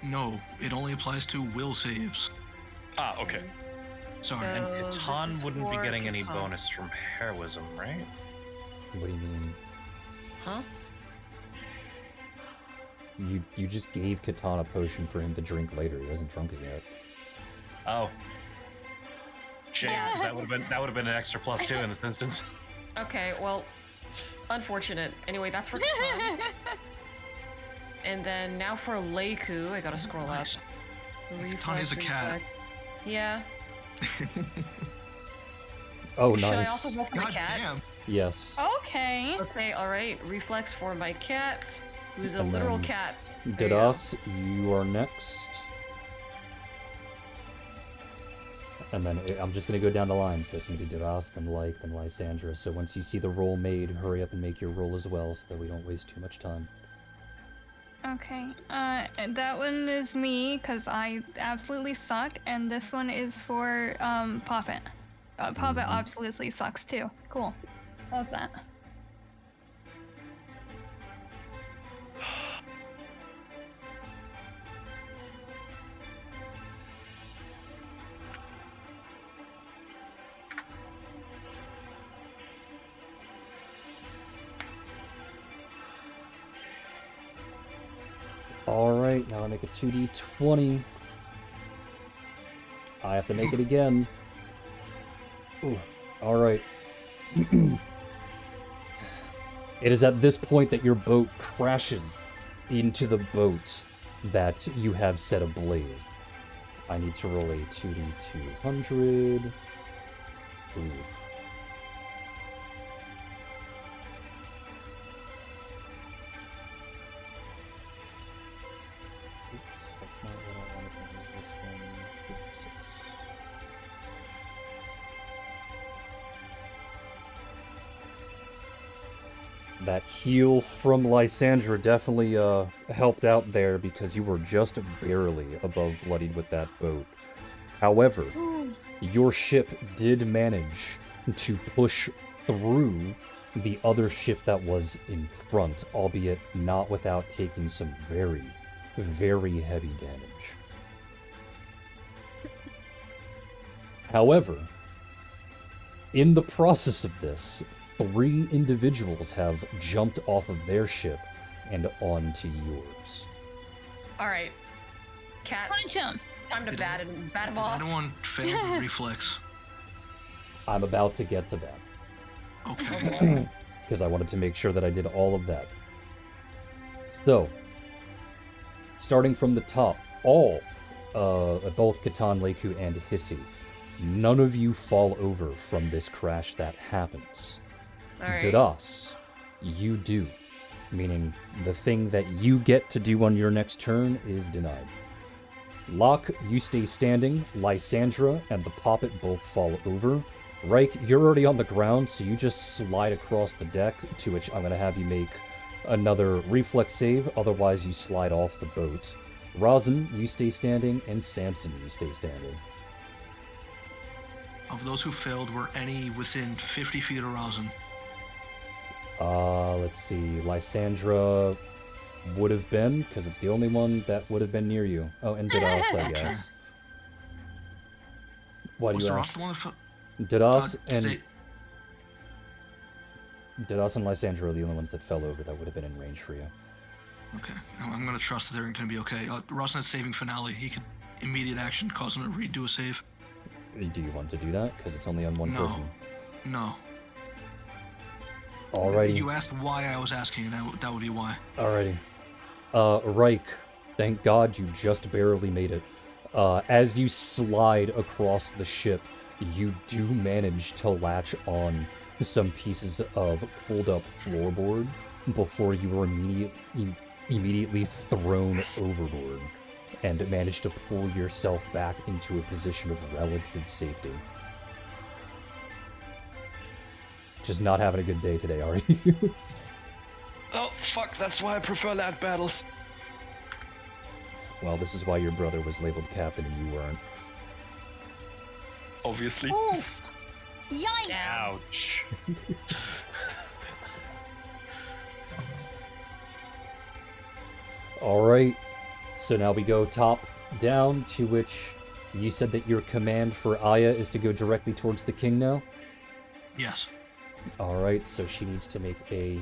No, it only applies to will saves. Ah, okay. Sorry. And So this Catan is wouldn't be for getting any Catan. bonus from heroism, right? What do you mean? Huh? You just gave Catan a potion for him to drink later. He hasn't drunk it yet. Oh. Shit, that would have been an extra +2 in this instance. Okay, well, unfortunate. Anyway, that's for Catan. And then now for Leiku, I gotta scroll up. Catan is a cat. Reflex. Yeah. Oh, Should I nice. also go for my God cat? damn. Yes. Okay. Okay, alright. Reflex for my cat, who's a And literal then cat. There you go. Didas, you are next. And then I'm just gonna go down the line. So it's gonna be Didas, then Lyke, then Lysandra. So once you see the roll made, hurry up and make your roll as well, so that we don't waste too much time. Okay. And that one is me, because I absolutely suck, and this one is for Poppet. Poppet absolutely sucks too. Cool. Love that. Alright, now I make a 2d20. I have to make it again. Ooh, alright. It is at this point that your boat crashes into the boat that you have set ablaze. I need to roll a 2d200. Ooh. Oops, that's not what I wanted to use this one. 56. That heal from Lysandra definitely helped out there because you were just barely above bloodied with that boat. However, your ship did manage to push through the other ship that was in front, albeit not without taking some very, very heavy damage. However, in the process of this, 3 individuals have jumped off of their ship and onto yours. Alright. Cat, Punch him. time to bat him Did off. anyone fail the reflex? I'm about to get to that, Okay. because I wanted to make sure that I did all of that. So, starting from the top, both Catan, Leiku, and Hissy, none of you fall over from this crash that happens. Alright. Didas, you do. Meaning, the thing that you get to do on your next turn is denied. Locke, you stay standing. Lysandra and the Poppet both fall over. Reich, you're already on the ground, so you just slide across the deck, to which I'm going to have you make another reflex save, otherwise you slide off the boat. Rosin, you stay standing, and Samson, you stay standing. Of those who failed, were any within 50 feet of Rosin? Let's see. Lysandra would have been, because it's the only one that would have been near you. Oh, and Didas, I guess. Why do Was you the ask? Ross the one that fell? Didas and Stay- Didas and Lysandra are the only ones that fell over that would have been in range for you. Okay, I'm gonna trust that they're gonna be okay. Rosin has saving finale. He can immediate action cause him to redo a save. Do you want to do that? Because it's only on one No. person. No. Alrighty. You asked why I was asking, and that would be why. Alrighty. Reich, thank God you just barely made it. As you slide across the ship, you do manage to latch on some pieces of pulled up floorboard before you were immediately thrown overboard and manage to pull yourself back into a position of relative safety. Just not having a good day today, are you? Oh, fuck, that's why I prefer land battles. Well, this is why your brother was labeled captain and you weren't. Obviously. Oof. Yikes. Ouch. Alright, so now we go top down, to which you said that your command for Aya is to go directly towards the king now? Yes. Alright, so she needs to make a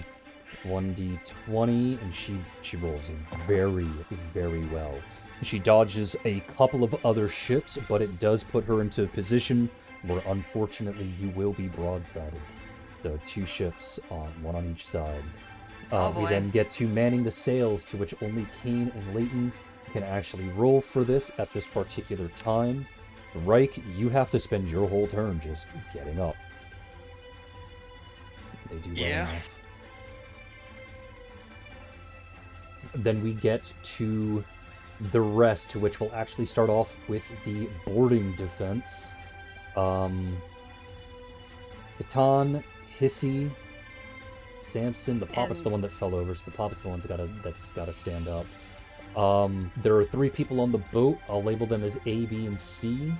1d20, and she rolls very, very well. She dodges a couple of other ships, but it does put her into a position where, unfortunately, you will be broadsided. So 2 ships, one on each side. We then get to manning the sails, to which only Kane and Leighton can actually roll for this at this particular time. Reich, you have to spend your whole turn just getting up. They do well enough. Then we get to the rest, to which we'll actually start off with the boarding defense. Catan, Hissy, Samson, the Papa's the one that fell over, so the Papa's the one that's gotta stand up. There are 3 people on the boat. I'll label them as A, B, and C.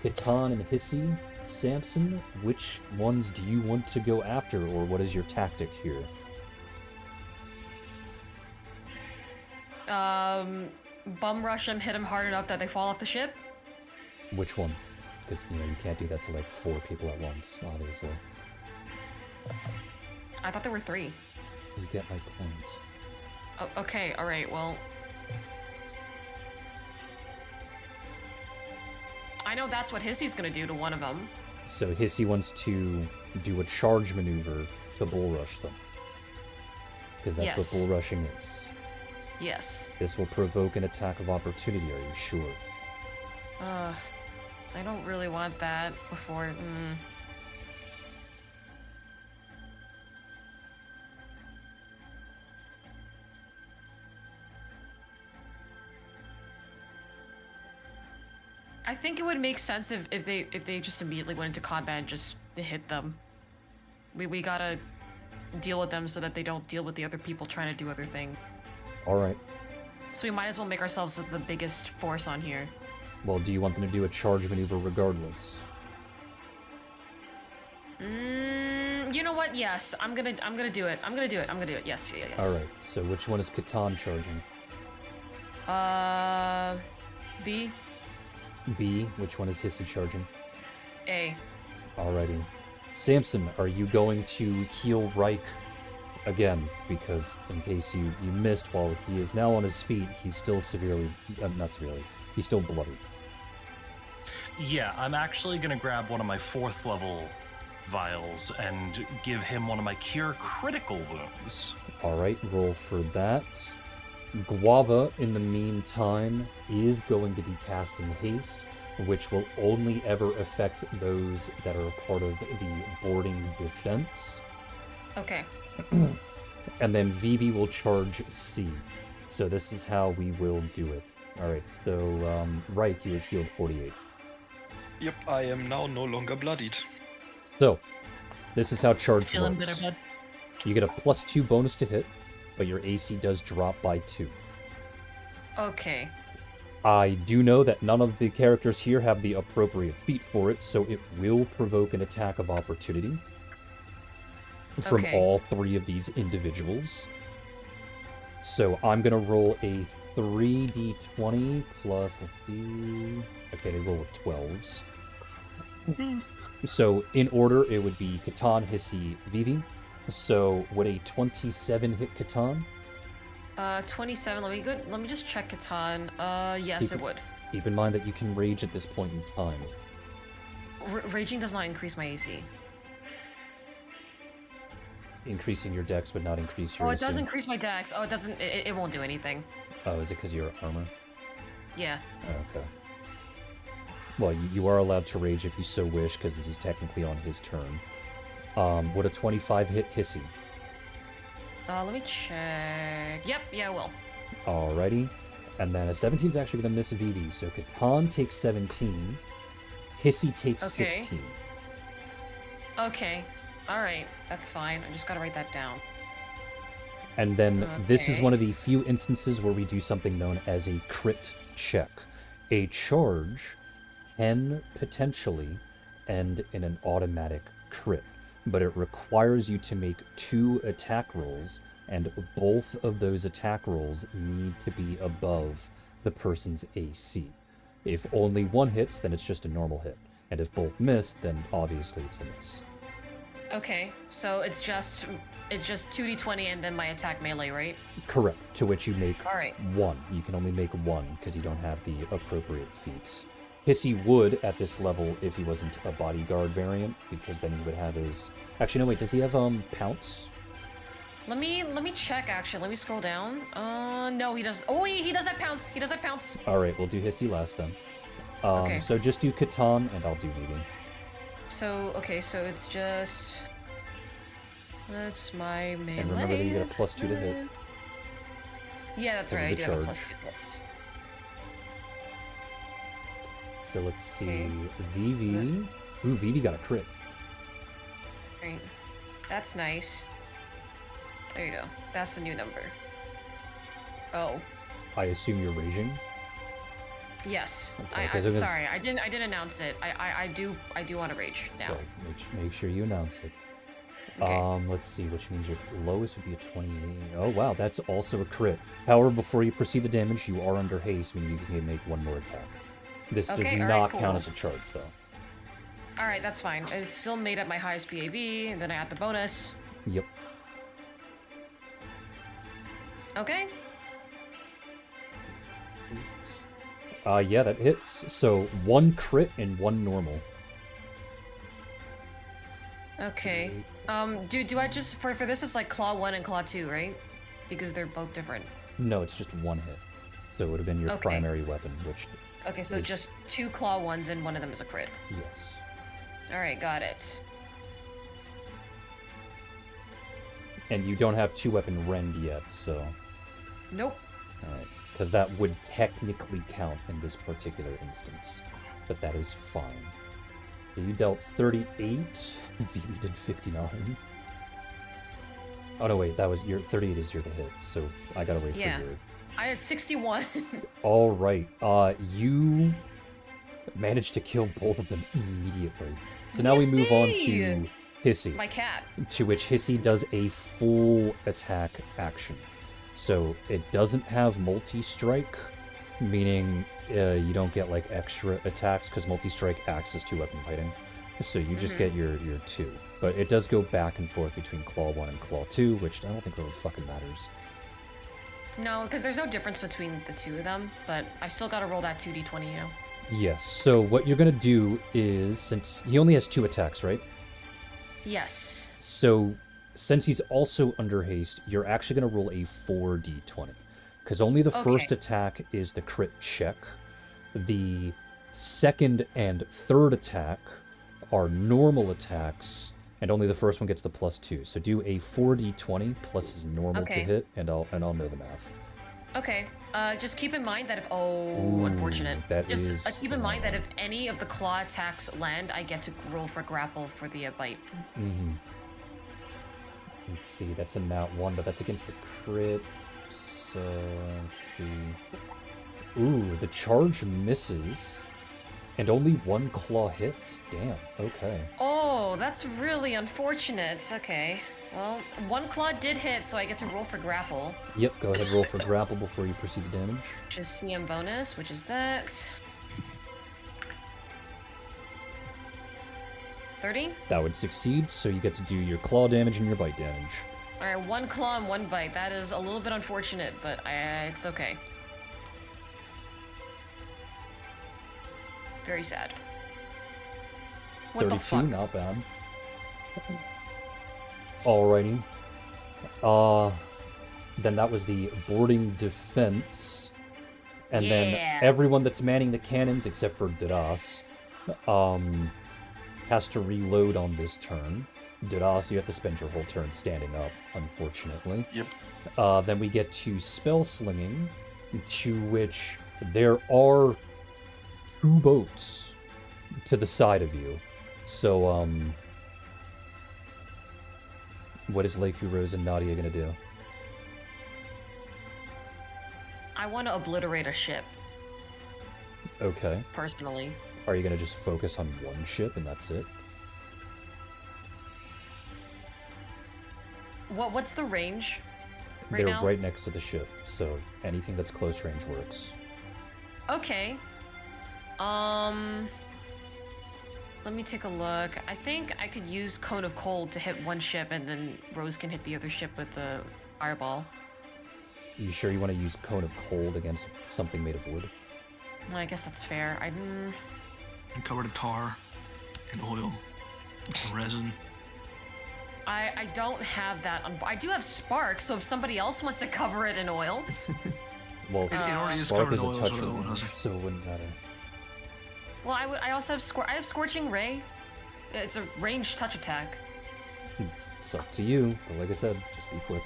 Catan and Hissy. Samson, which ones do you want to go after, or what is your tactic here? Bum rush them, hit them hard enough that they fall off the ship. Which one? Because, you can't do that to, like, 4 people at once, obviously. I thought there were 3. You get my point. Oh, okay, alright, well... I know that's what Hissy's gonna do to one of them. So Hissy wants to do a charge maneuver to bull rush them. Because that's what bull rushing is. Yes. This will provoke an attack of opportunity, are you sure? I don't really want that before... I think it would make sense if they just immediately went into combat and just hit them. We gotta deal with them so that they don't deal with the other people trying to do other things. Alright. So we might as well make ourselves the biggest force on here. Well, do you want them to do a charge maneuver regardless? You know what? Yes, I'm gonna do it. I'm gonna do it. Yes. Alright, so which one is Catan charging? B. B. Which one is Hissy charging? A. Alrighty. Samson, are you going to heal Reich again? Because in case you missed, while he is now on his feet, he's still severely... not severely. He's still bloody. Yeah, I'm actually going to grab one of my 4th level vials and give him one of my cure critical wounds. Alright, roll for that. Guava, in the meantime, is going to be casting haste, which will only ever affect those that are a part of the boarding defense. Okay. And then Vivi will charge C. So this is how we will do it. Alright, so, Reich, you have healed 48. Yep, I am now no longer bloodied. So, this is how charge Feeling works. better, bud. You get a +2 bonus to hit, but your AC does drop by 2. Okay. I do know that none of the characters here have the appropriate feat for it, so it will provoke an attack of opportunity from all 3 of these individuals. So I'm going to roll a 3d20 plus, let's see... Okay, they roll with 12s. So in order, it would be Catan, Hissy, Vivi. So would a 27 hit Catan? 27. Let me just check Catan. Yes, it would. Keep in mind that you can rage at this point in time. Raging does not increase my AC. Increasing your dex would not increase your AC. Oh, it does increase my dex. Oh, it doesn't. It won't do anything. Oh, is it because you're armor? Yeah. Oh, okay. Well, you are allowed to rage if you so wish, because this is technically on his turn. Would a 25 hit Hissy? Let me check. Yep, yeah, it will. Alrighty. And then a 17 is actually going to miss Vivi. So Catan takes 17. Hissy takes 16. Okay. Alright, that's fine. I just gotta write that down. And then this is one of the few instances where we do something known as a crit check. A charge can potentially end in an automatic crit, but it requires you to make 2 attack rolls, and both of those attack rolls need to be above the person's AC. If only one hits, then it's just a normal hit, and if both miss, then obviously it's a miss. Okay, so it's just 2d20 and then my attack melee, right? Correct. To which you make All right. 1. You can only make 1 because you don't have the appropriate feats. Hissy would at this level if he wasn't a bodyguard variant, because then he would have his. Actually, no, wait. Does he have pounce? Let me check. Actually, let me scroll down. No, he does. Oh, he does have pounce. He does have pounce. All right, we'll do Hissy last then. Okay. So just do Catan, and I'll do Needy. So okay, so it's just. That's my melee. And remember that you get a +2 to hit. Yeah, that's Because of right. I the do have a charge. +2 hit. So let's see. Okay. Vivi. Ooh, Vivi got a crit. Right. That's nice. There you go. That's the new number. Oh. I assume you're raging. Yes. Okay, I'm 'cause it was- sorry. I didn't announce it. I do want to rage now. Okay, make sure you announce it. Okay. Let's see, which means your lowest would be a 28. Oh wow, that's also a crit. However, before you proceed the damage, you are under haste, meaning you can make one more attack. This does Okay, not alright, cool. count as a charge, though. All right, that's fine. I still made up my highest BAB, and then I got the bonus. Yep. Okay. Yeah, that hits. So 1 crit and 1 normal. Okay. Do I just for this is like claw 1 and claw 2, right? Because they're both different. No, it's just 1 hit. So it would have been your Okay. primary weapon, which Okay, so is- just 2 claw 1s and one of them is a crit. yes. All right, got it. And you don't have 2-weapon rend yet, so Nope. alright. Because that would technically count in this particular instance. But that is fine. So you dealt 38. Vivi did 59. Oh no, wait, that was your 38 is your to hit, so I gotta wait Yeah. for your. I had 61. Alright, you managed to kill both of them immediately. So now we move on to Yippee! Hissy. My cat. To which Hissy does a full attack action. So it doesn't have multi-strike, meaning you don't get like extra attacks because multi-strike acts as 2-weapon fighting. So you just get your 2. But it does go back and forth between Claw 1 and Claw 2, which I don't think really fucking matters. No, because there's no difference between the two of them, but I still gotta roll that 2d20, you know? Yes, so what you're gonna do is, since he only has 2 attacks, right? Yes. So, since he's also under haste, you're actually going to roll a 4d20. Because only the first attack is the crit check. The second and third attack are normal attacks, and only the first one gets the +2. So do a 4d20 plus his normal to Okay. hit, and I'll know the math. Okay. Just keep in mind that if Ooh, unfortunate. that Just is, keep in mind that if any of the claw attacks land, I get to roll for grapple for the bite. Mm-hmm. Let's see, that's a nat 1, but that's against the crit. So, let's see. Ooh, the charge misses. And only 1 claw hits? Damn, okay. Oh, that's really unfortunate. Okay. Well, 1 claw did hit, so I get to roll for grapple. Yep, go ahead, roll for grapple before you proceed to damage. Which is CM bonus, which is that. 30? That would succeed, so you get to do your claw damage and your bite damage. Alright, 1 claw and 1 bite. That is a little bit unfortunate, but it's okay. Very sad. What the 32, fuck? not bad. Alrighty. Then that was the boarding defense. And Yeah. then everyone that's manning the cannons, except for Duras, has to reload on this turn. Duras, you have to spend your whole turn standing up, unfortunately. Yep. Then we get to spell slinging, to which there are 2 boats to the side of you. So, what is Leiku, Rose, and Nadia gonna do? I want to obliterate a ship, Okay. personally. Are you gonna just focus on one ship and that's it? What's the range right They're now? right next to the ship, so anything that's close range works. Okay. Let me take a look. I think I could use Cone of Cold to hit one ship, and then Rose can hit the other ship with the fireball. You sure you want to use Cone of Cold against something made of wood? I guess that's fair. And covered in tar and oil and resin. I don't have that. I do have Spark, so if somebody else wants to cover it in oil. Well, It already is Spark covered is in a oil, touch so it range, doesn't- so it wouldn't matter. Well, I also have I have Scorching Ray. It's a ranged touch attack. It's up to you, but like I said, just be quick.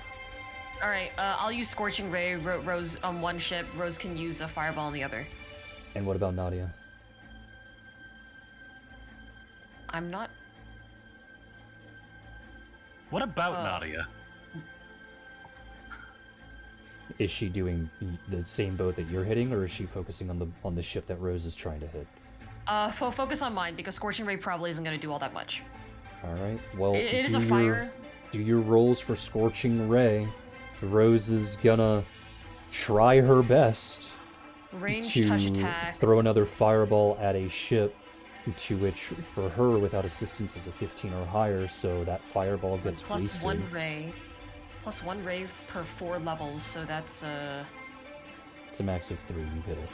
All right, I'll use Scorching Ray. Rose on one ship. Rose can use a fireball on the other. And what about Nadia? I'm not. What about Nadia? Is she doing the same boat that you're hitting, or is she focusing on the ship that Rose is trying to hit? Focus on mine because Scorching Ray probably isn't going to do all that much. All right. Well, It is a fire. Do your rolls for Scorching Ray. Rose is gonna try her best Ranged to touch attack. throw another fireball at a ship, to which for her without assistance is a 15 or higher, so that fireball gets Plus wasted. one ray. Plus one ray per 4 levels, so that's It's a max of 3. You've hit it.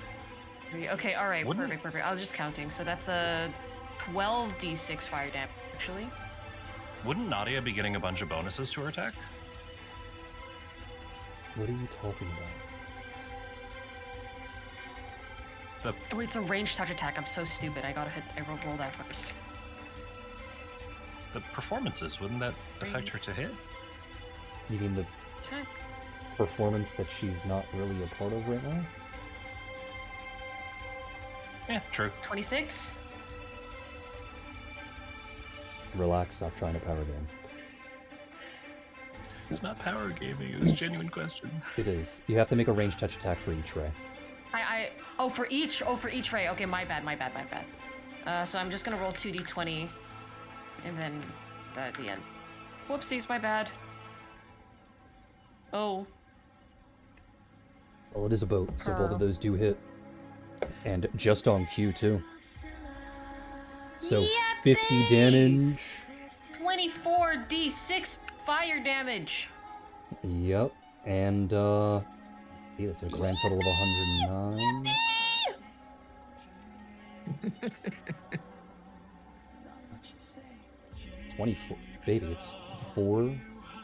3. Okay, all right, Wouldn't- perfect. I was just counting, so that's a 12d6 fire damage actually. Wouldn't Nadia be getting a bunch of bonuses to her attack? What are you talking about? Oh, it's a ranged touch attack. I'm so stupid. I roll that first. The performances, wouldn't that affect her to hit? You mean the Check. performance that she's not really a part of right now? Yeah, true. 26. Relax, stop trying to power game. It's not power gaming, it was a genuine question. It is. You have to make a ranged touch attack for each ray. For each ray. Okay, my bad. So I'm just gonna roll 2d20, and then at the end. Whoopsies, my bad. Oh. Well, it is a boat, so both of those do hit. And just on cue, too. So 50 damage. 24d6 fire damage. Yep. And, yeah, that's a grand total of 109. 24. Baby, it's 4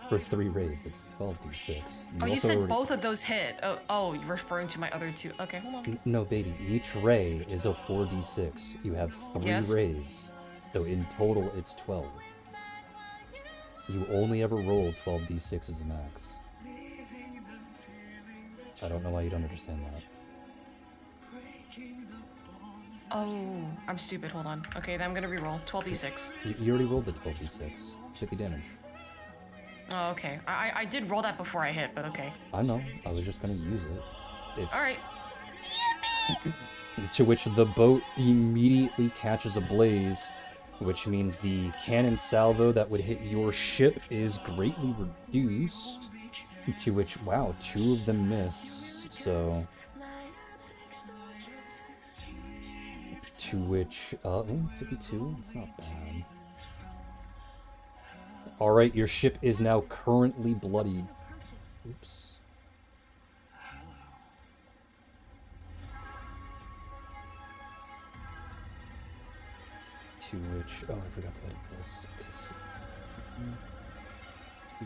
for 3 rays. It's 12d6. You said both of those hit. Oh, you're referring to my other two. Okay, hold on. No, baby. Each ray is a 4d6. You have 3 Yes. rays. So in total, it's 12. You only ever roll 12d6 as a max. I don't know why you don't understand that. Oh, I'm stupid. Hold on. Okay, then I'm gonna reroll. 12d6. You already rolled the 12d6. It's 50 damage. Oh, okay. I did roll that before I hit, but okay. I know. I was just gonna use it. Alright. To which the boat immediately catches a blaze, which means the cannon salvo that would hit your ship is greatly reduced. To which, wow, 2 of them missed, so... To which, 52? It's not bad. Alright, your ship is now currently bloodied. Oops. To which, oh, I forgot to edit this. Okay, 2,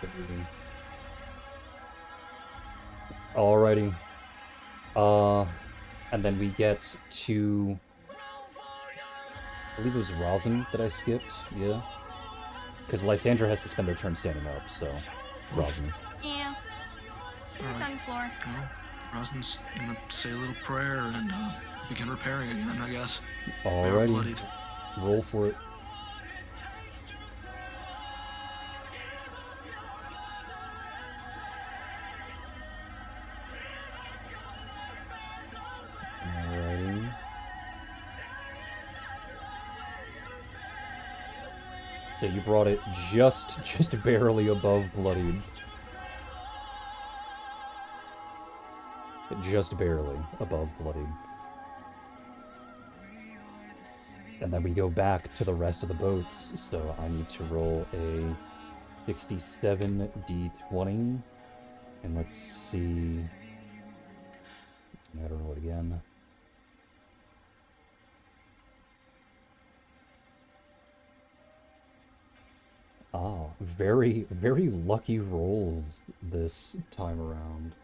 3. Alrighty. And then we get to... I believe it was Rosin that I skipped, yeah? Because Lysandra has to spend their turn standing up, so... Rosin. Yeah. It's Alright. on the floor. Well, Rosin's gonna say a little prayer and begin repairing again, I guess. They were Alrighty. bloodied. Roll for it. Alrighty. So you brought it just barely above bloodied. Just barely above bloodied. And then we go back to the rest of the boats. So I need to roll a 67 d20. And let's see. I gotta roll it again. Ah, very, very lucky rolls this time around.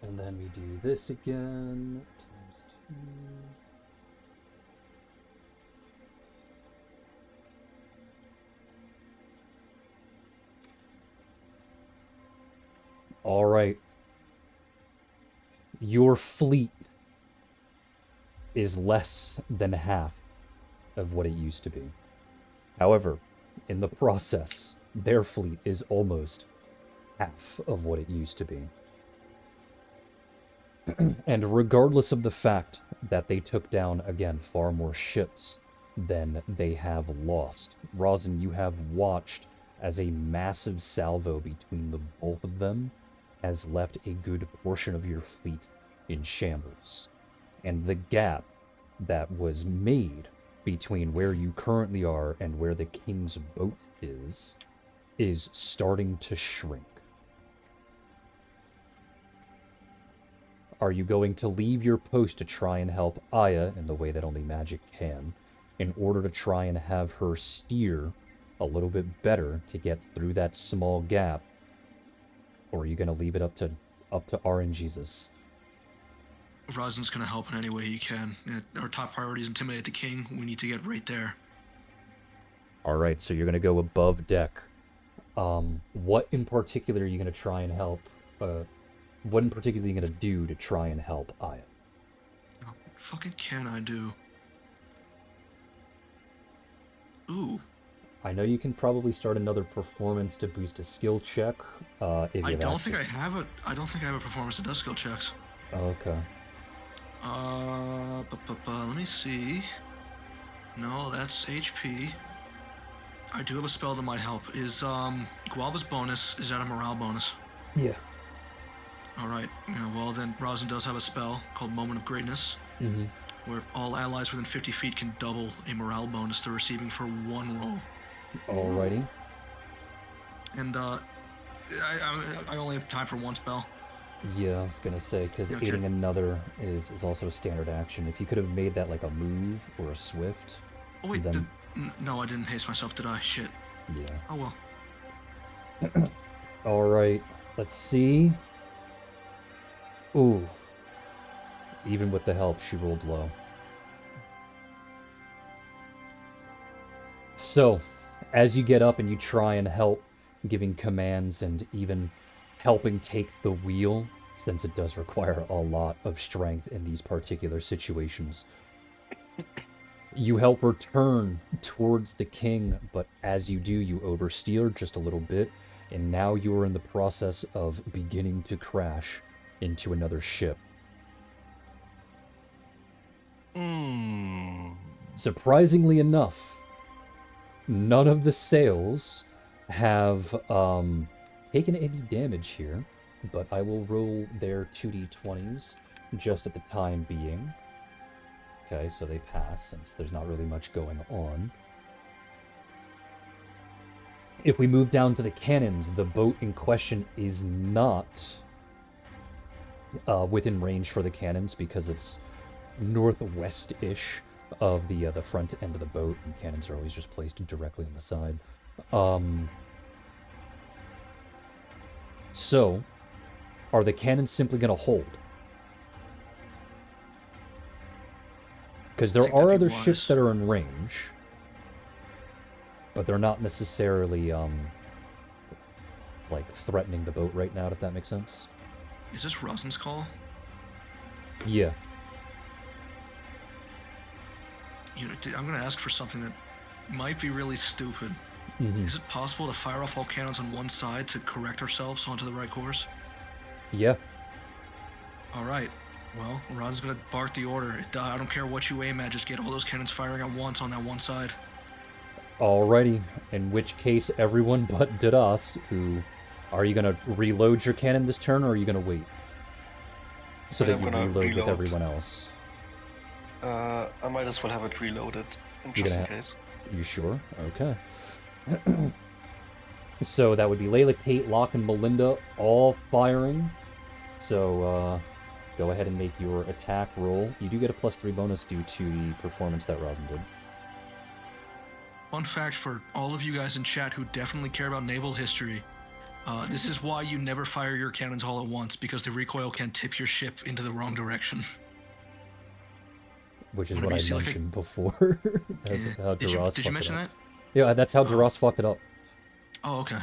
And then we do this again, times 2. All right. Your fleet is less than half of what it used to be. However, in the process, their fleet is almost half of what it used to be. And regardless of the fact that they took down, again, far more ships than they have lost, Rosin, you have watched as a massive salvo between the both of them has left a good portion of your fleet in shambles. And the gap that was made between where you currently are and where the king's boat is starting to shrink. Are you going to leave your post to try and help Aya in the way that only magic can, in order to try and have her steer a little bit better to get through that small gap? Or are you going to leave it up to RNGesus? Rosin's gonna help in any way he can. Our top priority is intimidate the king. We need to get right there. Alright, so you're going to go above deck. What in particular are you going to try and help? What in particular are you going to do to try and help Aya? What fucking can I do? Ooh. I know you can probably start another performance to boost a skill check. If you I have don't access. think I have a. I don't think I have a performance that does skill checks. Okay. Let me see. No, that's HP. I do have a spell that might help. Is Guava's bonus, is that a morale bonus? Yeah. Alright, well then Rosin does have a spell called Moment of Greatness, where all allies within 50 feet can double a morale bonus they're receiving for one roll. Alrighty. And I only have time for one spell. Yeah, I was gonna say, because Okay. aiding another is also a standard action. If you could have made that like a move or a swift, Oh wait, then... no, I didn't haste myself, did I? Shit. Yeah. Oh well. Alright, let's see. Ooh. Even with the help, she rolled low. So, as you get up and you try and help, giving commands and even helping take the wheel, since it does require a lot of strength in these particular situations, you help her turn towards the king, but as you do, you oversteer just a little bit, and now you are in the process of beginning to crash into another ship. Surprisingly enough, none of the sails have taken any damage here, but I will roll their 2d20s just at the time being. Okay, so they pass since there's not really much going on. If we move down to the cannons, the boat in question is not within range for the cannons because it's northwest-ish of the front end of the boat, and cannons are always just placed directly on the side. So, are the cannons simply going to hold? Because there are other ships that are in range, but they're not necessarily, like, threatening the boat right now, if that makes sense. Is this Rosin's call? Yeah. I'm gonna ask for something that might be really stupid. Mm-hmm. Is it possible to fire off all cannons on one side to correct ourselves onto the right course? Yeah. All right. Well, Rod's gonna bark the order. I don't care what you aim at. Just get all those cannons firing at once on that one side. Alrighty. In which case, everyone but Dadas, who... Are you gonna reload your cannon this turn, or are you gonna wait? So that I'm you gonna reload with reload. everyone else. I might as well have it reloaded, You're just in gonna case. You sure? Okay. So that would be Layla, Kate, Locke, and Melinda all firing. So, go ahead and make your attack roll. You do get a +3 bonus due to the performance that Rosin did. Fun fact for all of you guys in chat who definitely care about naval history. This is why you never fire your cannons all at once, because the recoil can tip your ship into the wrong direction. Which is Whenever what you I see, like, mentioned before. As Yeah. how Did you Duras fucked mention it up. that? Yeah, that's how Oh. Duras fucked it up. Oh, okay.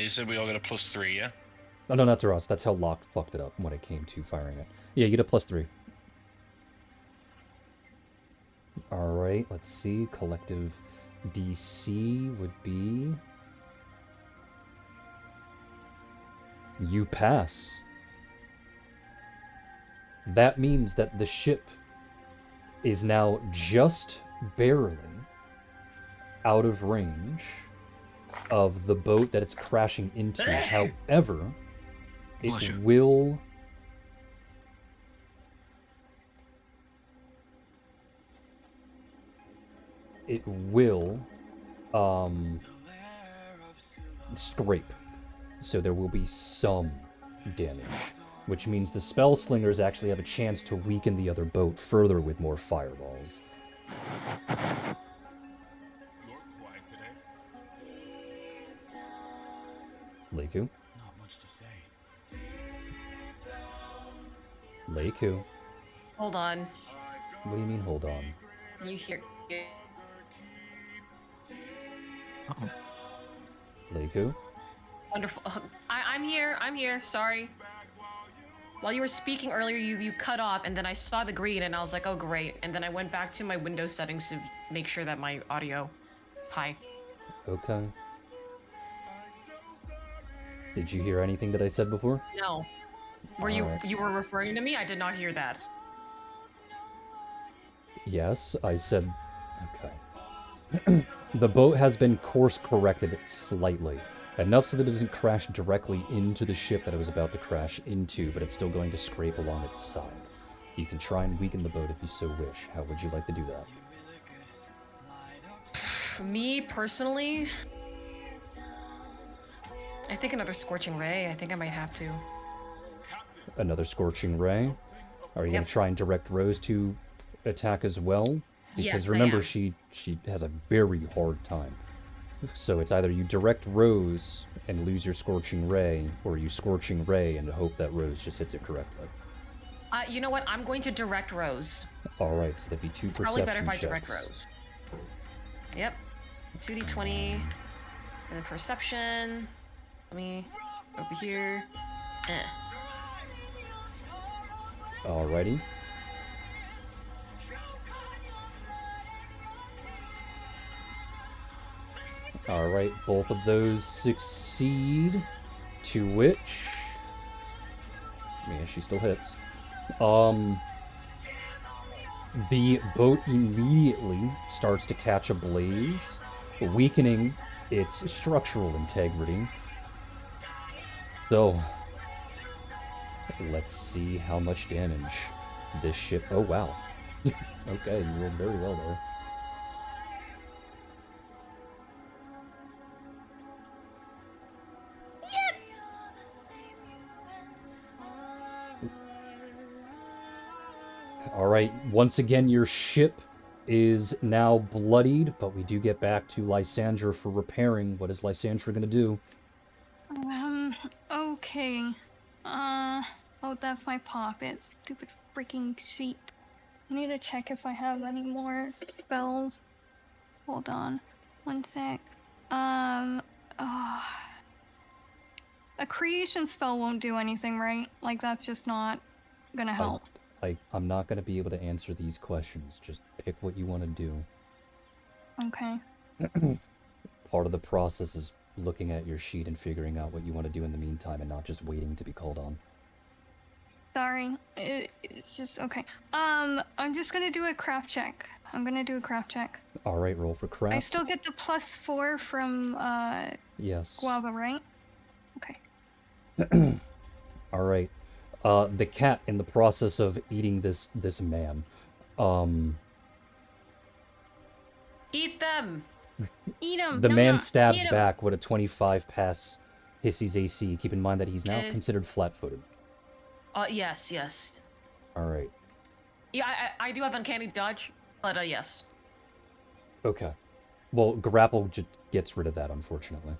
You said we all got a +3, yeah? Oh, no, not Duras. That's how Locke fucked it up when it came to firing it. Yeah, you get a +3. Alright, let's see. Collective DC would be... You pass. That means that the ship is now just barely out of range of the boat that it's crashing into. However, Bless it you. will... It will, scrape. So there will be some damage. Which means the spell slingers actually have a chance to weaken the other boat further with more fireballs. Leiku? Not much to say. Leiku? Hold on. What do you mean, hold on? You hear? Uh-oh. Leiku? Wonderful. I'm here. I'm here. Sorry. While you were speaking earlier, you cut off, and then I saw the green, and I was like, oh, great. And then I went back to my Windows settings to make sure that my audio... Hi. Okay. Did you hear anything that I said before? No. Alright. You were referring to me? I did not hear that. Yes, I said... Okay. The boat has been course corrected slightly. Enough so that it doesn't crash directly into the ship that it was about to crash into, but it's still going to scrape along its side. You can try and weaken the boat if you so wish. How would you like to do that? For me, personally... I think another Scorching Ray. I think I might have to. Another Scorching Ray? Are you going to try and direct Rose to attack as well? Because Yes, I remember, am. she has a very hard time. So it's either you direct Rose and lose your Scorching Ray, or you Scorching Ray and hope that Rose just hits it correctly. You know what? I'm going to direct Rose. Alright, so that'd be 2 It's perception probably better if checks. I direct Rose. Yep. 2d20. And then perception. Let me... Over here. Alrighty. Alright, both of those succeed. To which... Yeah, she still hits. The boat immediately starts to catch a blaze, weakening its structural integrity. So, let's see how much damage this ship... Oh, wow. Okay, you rolled very well there. Alright, once again, your ship is now bloodied, but we do get back to Lysandra for repairing. What is Lysandra gonna do? Okay. Oh, that's my pocket. Stupid freaking sheet. I need to check if I have any more spells. Hold on. One sec. A creation spell won't do anything, right? Like, that's just not gonna help. I'm not gonna be able to answer these questions. Just pick what you want to do. Okay. Part of the process is looking at your sheet and figuring out what you want to do in the meantime and not just waiting to be called on. Sorry, it's just okay. I'm just gonna do a craft check. All right, roll for craft. I still get the +4 from Yes. guava, right? Okay. All right. The cat, in the process of eating this man, Eat them. Eat 'em. the Nom man nom. stabs Eat 'em. back with a 25 pass Hissy's AC. Keep in mind that he's now Is- considered flat-footed. Yes. All right. Yeah, I do have uncanny dodge, but yes. Okay. Well, grapple just gets rid of that, unfortunately.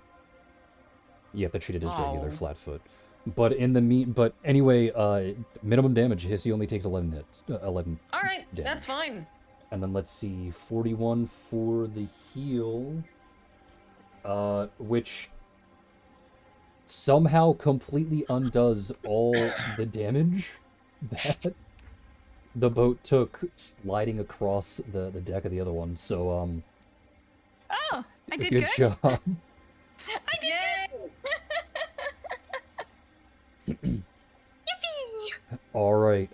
You have to treat it as regular Oh. flat foot. But anyway, minimum damage. Hissy only takes 11 hits. 11. All right, damage. that's fine. And then let's see, 41 for the heal, which somehow completely undoes all the damage that the boat took sliding across the deck of the other one. So, Oh, I did good good. job. I did good. Yippee! All right.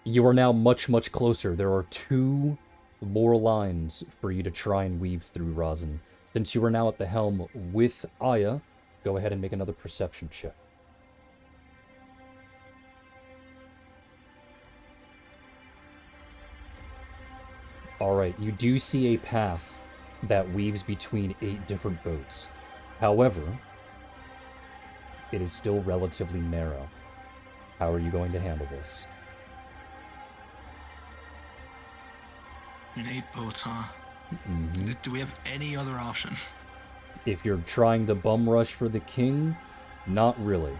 You are now much, much closer. There are 2 more lines for you to try and weave through, Rosin. Since you are now at the helm with Aya, go ahead and make another perception check. Alright, you do see a path that weaves between 8 different boats. However, it is still relatively narrow. How are you going to handle this? In 8 boats, huh? Mm-hmm. Do we have any other option? If you're trying to bum rush for the king, not really.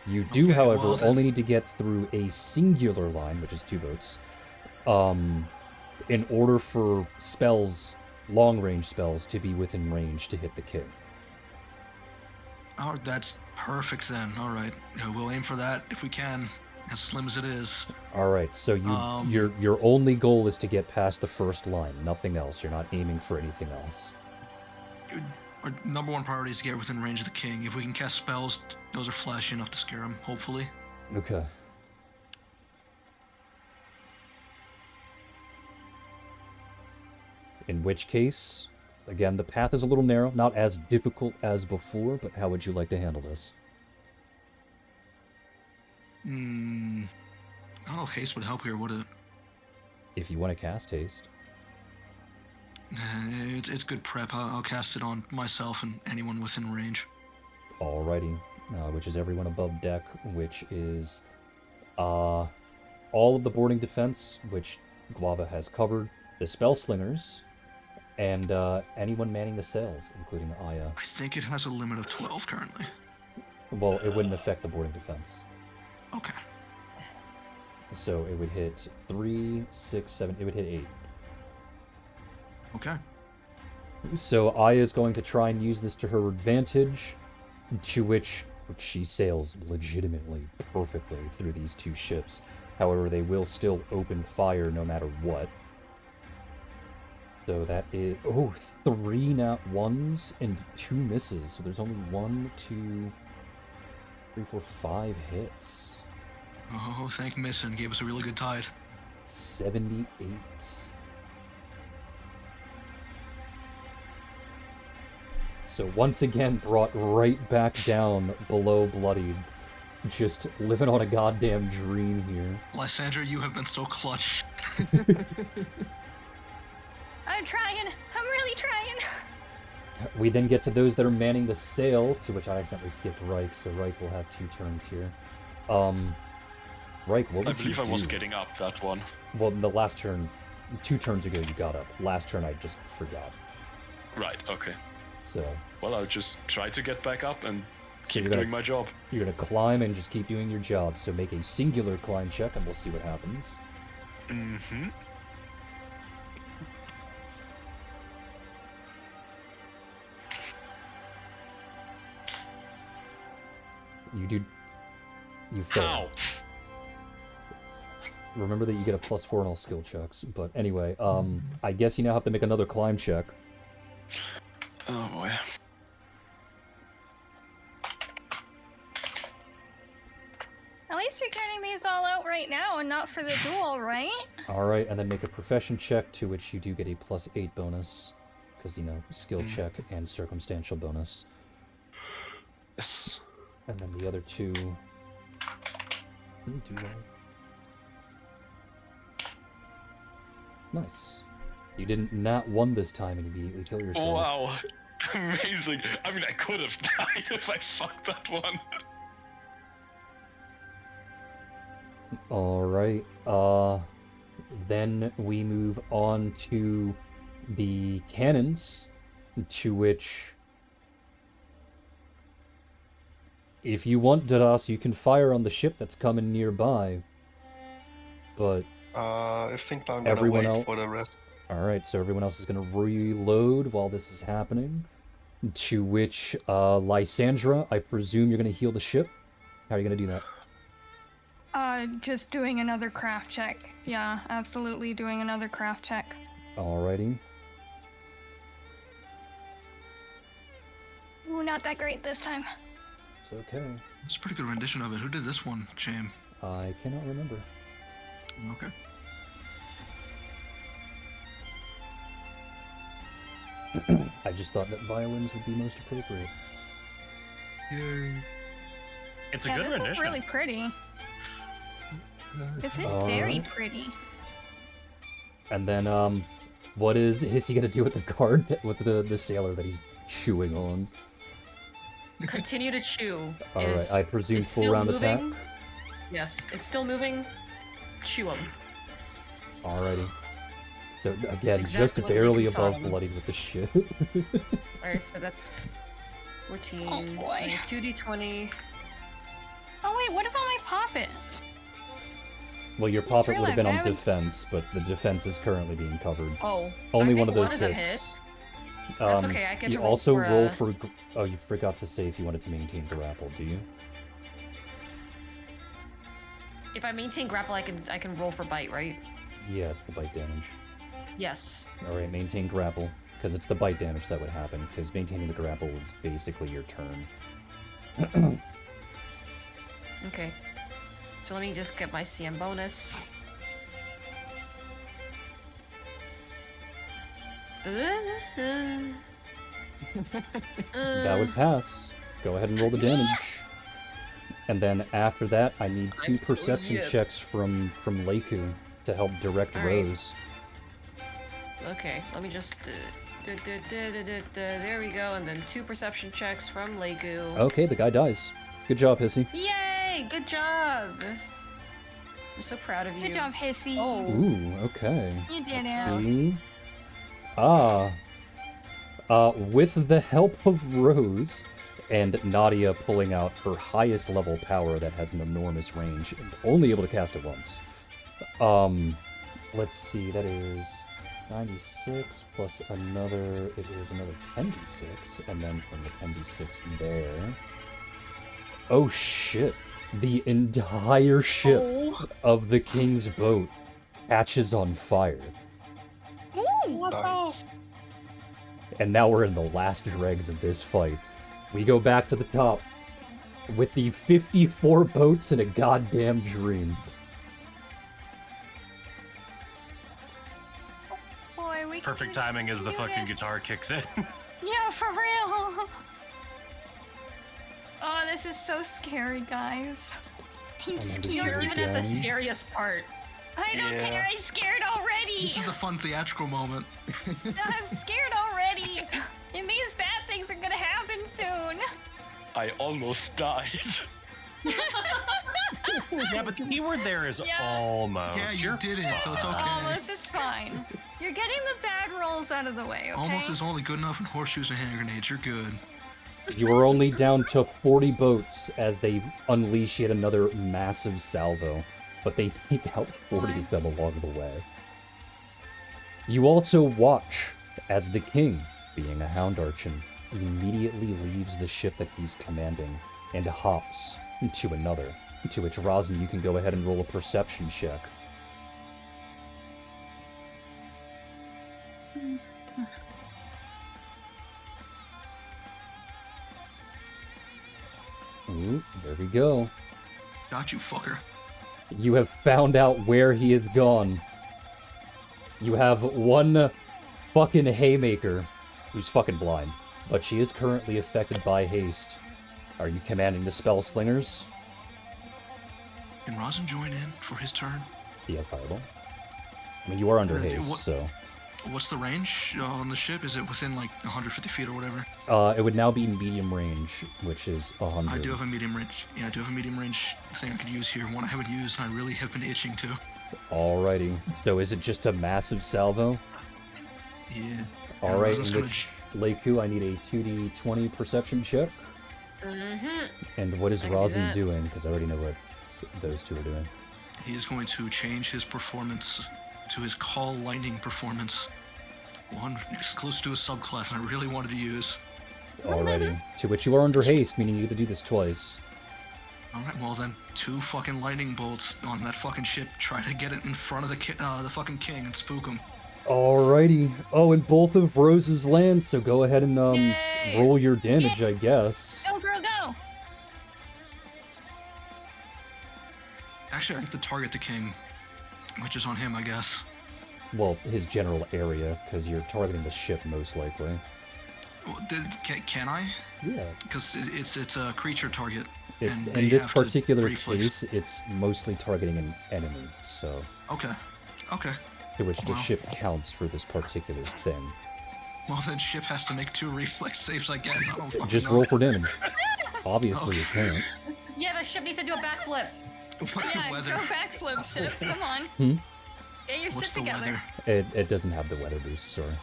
You do, Okay, however, well then. only need to get through a singular line, which is 2 boats, in order for spells, long-range spells, to be within range to hit the king. Oh, that's perfect then. All right, yeah, we'll aim for that if we can, as slim as it is. All right, so your only goal is to get past the first line, nothing else. You're not aiming for anything else. Our number 1 priority is to get within range of the king. If we can cast spells, those are flashy enough to scare him, hopefully. Okay. In which case, again, the path is a little narrow, not as difficult as before, but how would you like to handle this? I don't know if haste would help here, would it? If you want to cast haste. It's good prep. I'll cast it on myself and anyone within range. Alrighty, which is everyone above deck, which is all of the boarding defense, which Guava has covered, the spell slingers, and anyone manning the sails, including Aya. I think it has a limit of 12 currently. Well, it wouldn't affect the boarding defense. Okay. So it would hit 3, 6, 7, it would hit 8. Okay. So Aya is going to try and use this to her advantage, to which she sails legitimately perfectly through these 2 ships. However, they will still open fire no matter what. So that is, 3 nat 1s and 2 misses. So there's only 1, 2, 3, 4, 5 hits. Oh, thank Missin. Gave us a really good tide. 78. So once again brought right back down below bloodied. Just living on a goddamn dream here. Lysandra, you have been so clutch. I'm trying. I'm really trying. We then get to those that are manning the sail, to which I accidentally skipped Reich, so Reich will have 2 turns here. Reich, what would you do? I was getting up that one. Well, the last turn, 2 turns ago you got up. Last turn I just forgot. Right, okay. So... Well, I'll just try to get back up and So keep you're gonna- doing my job. You're gonna climb and just keep doing your job, so make a singular climb check and we'll see what happens. Mm-hmm. You fail. Ow! remember that you get a +4 in all skill checks. But anyway, I guess you now have to make another climb check. Oh boy. At least you're getting these all out right now and not for the duel, right? Alright, and then make a profession check, to which you do get a +8 bonus. Because, you know, skill check and circumstantial bonus. Yes. And then the other two... do well. Nice. You didn't nat 1 this time and immediately kill yourself. Wow. Amazing. I mean, I could have died if I fucked that one. Alright, then we move on to the cannons, to which, if you want, Dadas, you can fire on the ship that's coming nearby, but I think I'm gonna everyone wait else... for the rest. Alright, so everyone else is gonna reload while this is happening, to which, Lysandra, I presume you're gonna heal the ship? How are you gonna do that? Just doing another craft check. Yeah, absolutely doing another craft check. Alrighty. Ooh, not that great this time. It's okay. It's a pretty good rendition of it. Who did this one, Shame? I cannot remember. Okay. I just thought that violins would be most appropriate. Yay. It's a Yeah, good this rendition. is really pretty. This is very pretty. And then, what is he gonna do with the card, with the sailor that he's chewing on? Continue to chew. Alright, I presume it's full still round moving. attack? Yes, it's still moving. Chew him. Alrighty. So, again, That's just exactly what barely Lincoln taught above him. bloodied with the ship. Alright, so that's 14. Oh, boy. 2d20. Oh wait, what about my poppet? Well, your poppet Sure, would have been like, on I would- defense, but the defense is currently being covered. Oh. Only I one think of those them hits. hit. That's okay, I get you to roll also for, roll for... Oh, you forgot to say if you wanted to maintain grapple, do you? If I maintain grapple, I can roll for bite, right? Yeah, it's the bite damage. Yes. Alright, maintain grapple, because it's the bite damage that would happen, because maintaining the grapple is basically your turn. Okay. So let me just get my CM bonus. That would pass. Go ahead and roll the damage. And then after that, I need 2 I'm so perception legit. checks from Leiku to help direct Alright. Rose. Okay, let me just... there we go, and then 2 perception checks from Leiku. Okay, the guy dies. Good job, Hissy. Yay! Good job! I'm so proud of you. Good job, Hissy. Oh. Ooh, okay. You did Let's it. see. With the help of Rose and Nadia pulling out her highest level power that has an enormous range and only able to cast it once. Let's see, that is 96 plus another, it is another 10d6, and then from the 10d6 there. Oh shit. The entire ship of the king's boat catches on fire. Ooh, Nice. And now we're in the last dregs of this fight. We go back to the top with the 54 boats in a goddamn dream. boy, we can Perfect timing as the do fucking it. guitar kicks in. Yeah, for real. Oh, this is so scary, guys. I'm I'm gonna do You're scared. even at the again. scariest part. I don't Yeah. care. I'm scared already. This is the fun theatrical moment. I'm scared already. It means bad things are gonna happen soon. I almost died. Yeah, but the keyword there is Yeah. almost. Yeah, you You're didn't, so it's okay. Almost is fine. You're getting the bad rolls out of the way, okay? Almost is only good enough in horseshoes and hand grenades. You're good. You are only down to 40 boats as they unleash yet another massive salvo, but they take out 40 of them along the way. You also watch as the king, being a hound archon, immediately leaves the ship that he's commanding and hops to another, to which Rosin, you can go ahead and roll a perception check Ooh, there we go. Got you, fucker. You have found out where he is gone. You have one fucking haymaker who's fucking blind, but she is currently affected by haste. Are you commanding the spell slingers? Can Rosin join in for his turn? Yeah, fireball. I mean, you are under Uh, haste, what- so... What's the range on the ship? Is it within like 150 feet or whatever? It would now be medium range, which is 100. I do have a medium range. Yeah, I do have a medium range thing I could use here. One I haven't used, and I really have been itching to. Alrighty. So is it just a massive salvo? Yeah. Alright, Rosin's in gonna which, Leiku, I need a 2d20 perception check. Mm-hmm. And what is I can do Rosin that. doing? Because I already know what those two are doing. He is going to change his performance to his Call Lightning performance. One exclusive to a subclass, and I really wanted to use. Alrighty. To which you are under haste, meaning you get to do this twice. Alright, well then, 2 fucking lightning bolts on that fucking ship. Try to get it in front of the fucking king and spook him. Alrighty. Oh, and both of Rose's land, so go ahead and Yay! roll your damage, I guess. Go, girl, go! Actually, I have to target the king, which is on him, I guess. Well, his general area, because you're targeting the ship most likely. Well, can I? Yeah. Because it's a creature target. and they In this have to particular reflex. case, it's mostly targeting an enemy, so... Okay. Okay. To which the Wow. ship counts for this particular thing. Well, then ship has to make 2 reflex saves, I guess. I don't fucking Just know. roll for damage. Obviously, you can't. Yeah, the ship needs to do a backflip. What's Yeah, the weather? go backflip, ship. Come on. Hmm? Get your What's shit the together. weather? It doesn't have the weather boost, sorry.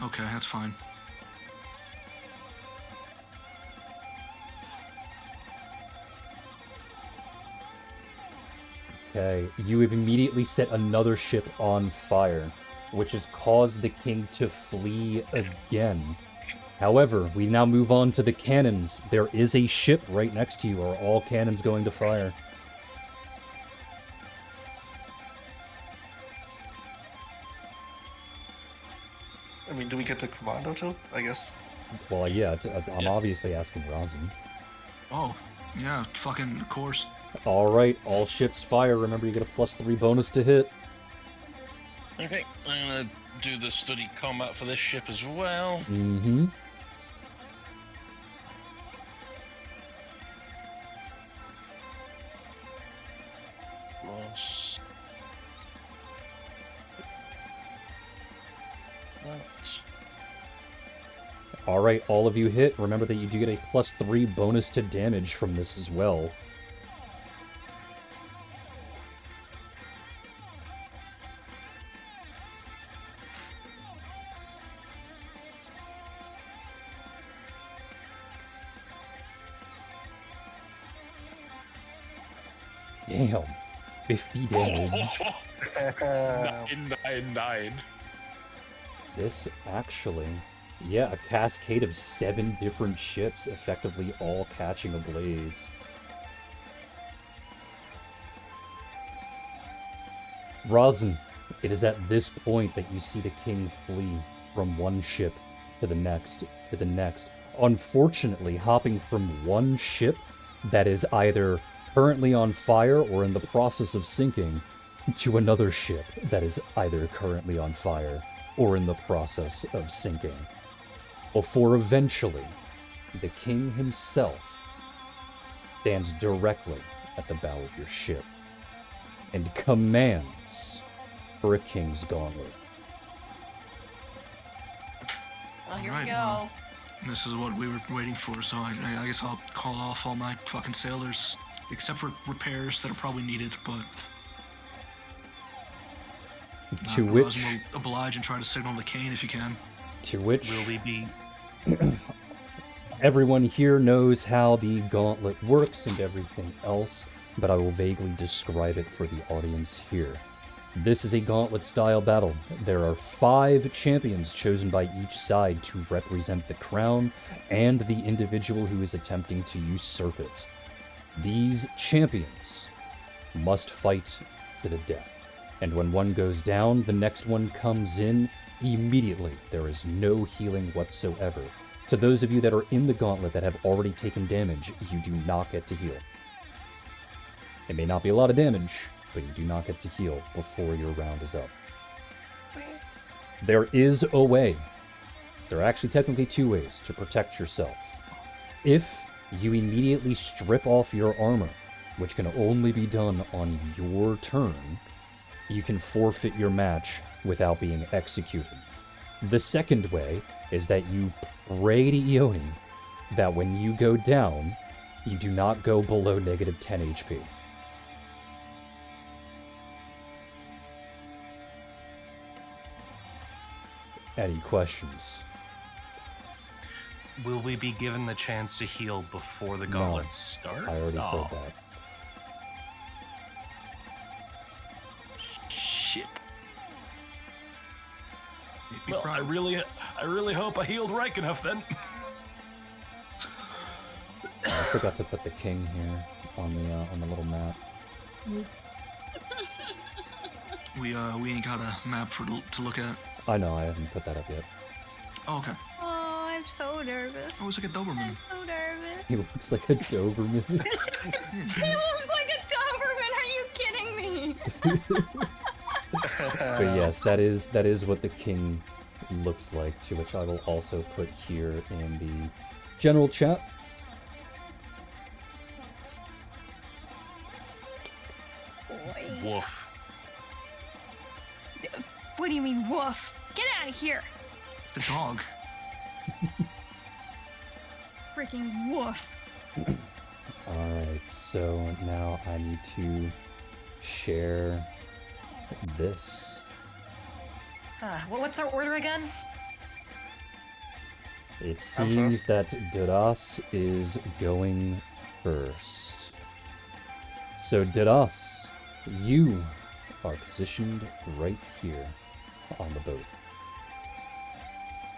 Okay, that's fine. Okay, you have immediately set another ship on fire, which has caused the king to flee again. However, we now move on to the cannons. There is a ship right next to you. Are all cannons going to fire? I mean, do we get the commando too? I guess. Well, yeah, I'm Yeah. obviously asking Rosin. Oh, yeah, fucking of course. Alright, all ships fire. Remember, you get a +3 bonus to hit. Okay, I'm gonna do the study combat for this ship as well. Mm-hmm. Plus that. Alright, all of you hit. Remember that you do get a +3 bonus to damage from this as well. Damn. 50 damage. 999. This actually... Yeah, a cascade of 7 different ships, effectively all catching ablaze. Rosin, it is at this point that you see the king flee from one ship to the next, to the next. Unfortunately, hopping from one ship that is either currently on fire or in the process of sinking to another ship that is either currently on fire or in the process of sinking. Before eventually, the king himself stands directly at the bow of your ship and commands for a king's gauntlet. Well, here we Alright, go. well. This is what we were waiting for, so I guess I'll call off all my fucking sailors, except for repairs that are probably needed, but... To Rosin which, will oblige and try to signal the cane if you can. to which, Will we be? everyone here knows how the gauntlet works and everything else, but I will vaguely describe it for the audience here. This is a gauntlet-style battle. There are 5 champions chosen by each side to represent the crown and the individual who is attempting to usurp it. These champions must fight to the death. And when one goes down, the next one comes in immediately. There is no healing whatsoever. To those of you that are in the gauntlet that have already taken damage, you do not get to heal. It may not be a lot of damage, but you do not get to heal before your round is up. There is a way. There are actually technically two ways to protect yourself. If you immediately strip off your armor, which can only be done on your turn, you can forfeit your match without being executed. The second way is that you pray to Ioni that when you go down, you do not go below negative 10 HP. Any questions? Will we be given the chance to heal before the gauntlets start? I already said that. Shit. Well, I really hope I healed right enough then. I forgot to put the king here on the little map. We ain't got a map to look at. I know, I haven't put that up yet. Oh, okay. Oh, I'm so nervous. Oh, it's like a Doberman. I'm so nervous. He looks like a Doberman. He looks like a Doberman. Are you kidding me? But yes, that is what the king looks like, to which I will also put here in the general chat. Boy. Woof. What do you mean, woof? Get out of here. The dog. Freaking woof. Alright, so now I need to share this. What's our order again? It seems that Duras is going first. So Duras, you are positioned right here on the boat.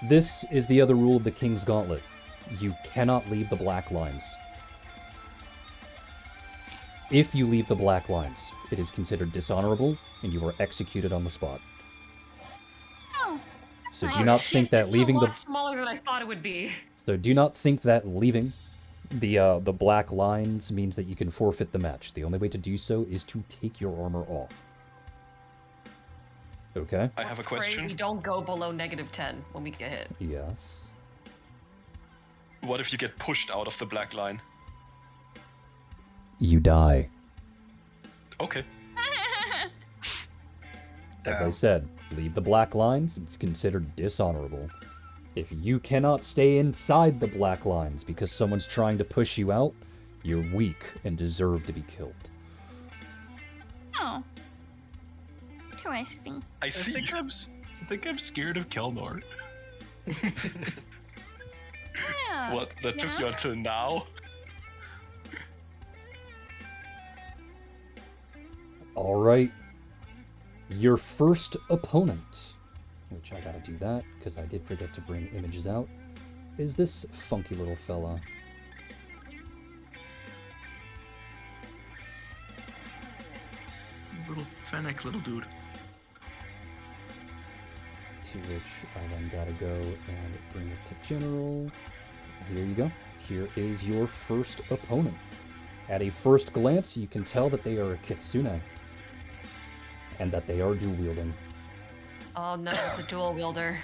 This is the other rule of the King's Gauntlet. You cannot leave the black lines. If you leave the black lines, it is considered dishonorable, and you are executed on the spot. Oh. So do not think that It's leaving a the lot smaller than I thought it would be. So do not think that leaving the black lines means that you can forfeit the match. The only way to do so is to take your armor off. Okay? I have a Pray question. we don't go below negative 10 when we get hit. Yes. What if you get pushed out of the black line? You die. Okay. As I said, leave the black lines, it's considered dishonorable. If you cannot stay inside the black lines because someone's trying to push you out, you're weak and deserve to be killed. Oh. Interesting. I see. I think I'm scared of Kelnor. Yeah. What? That took you until now? Alright. Your first opponent, which I gotta do that because I did forget to bring images out, is this funky little fella. Little fennec little dude. To which I then gotta go and bring it to general. Here you go. Here is your first opponent. At a first glance, you can tell that they are a kitsune. And that they are dual wielding. Oh no, it's a dual wielder.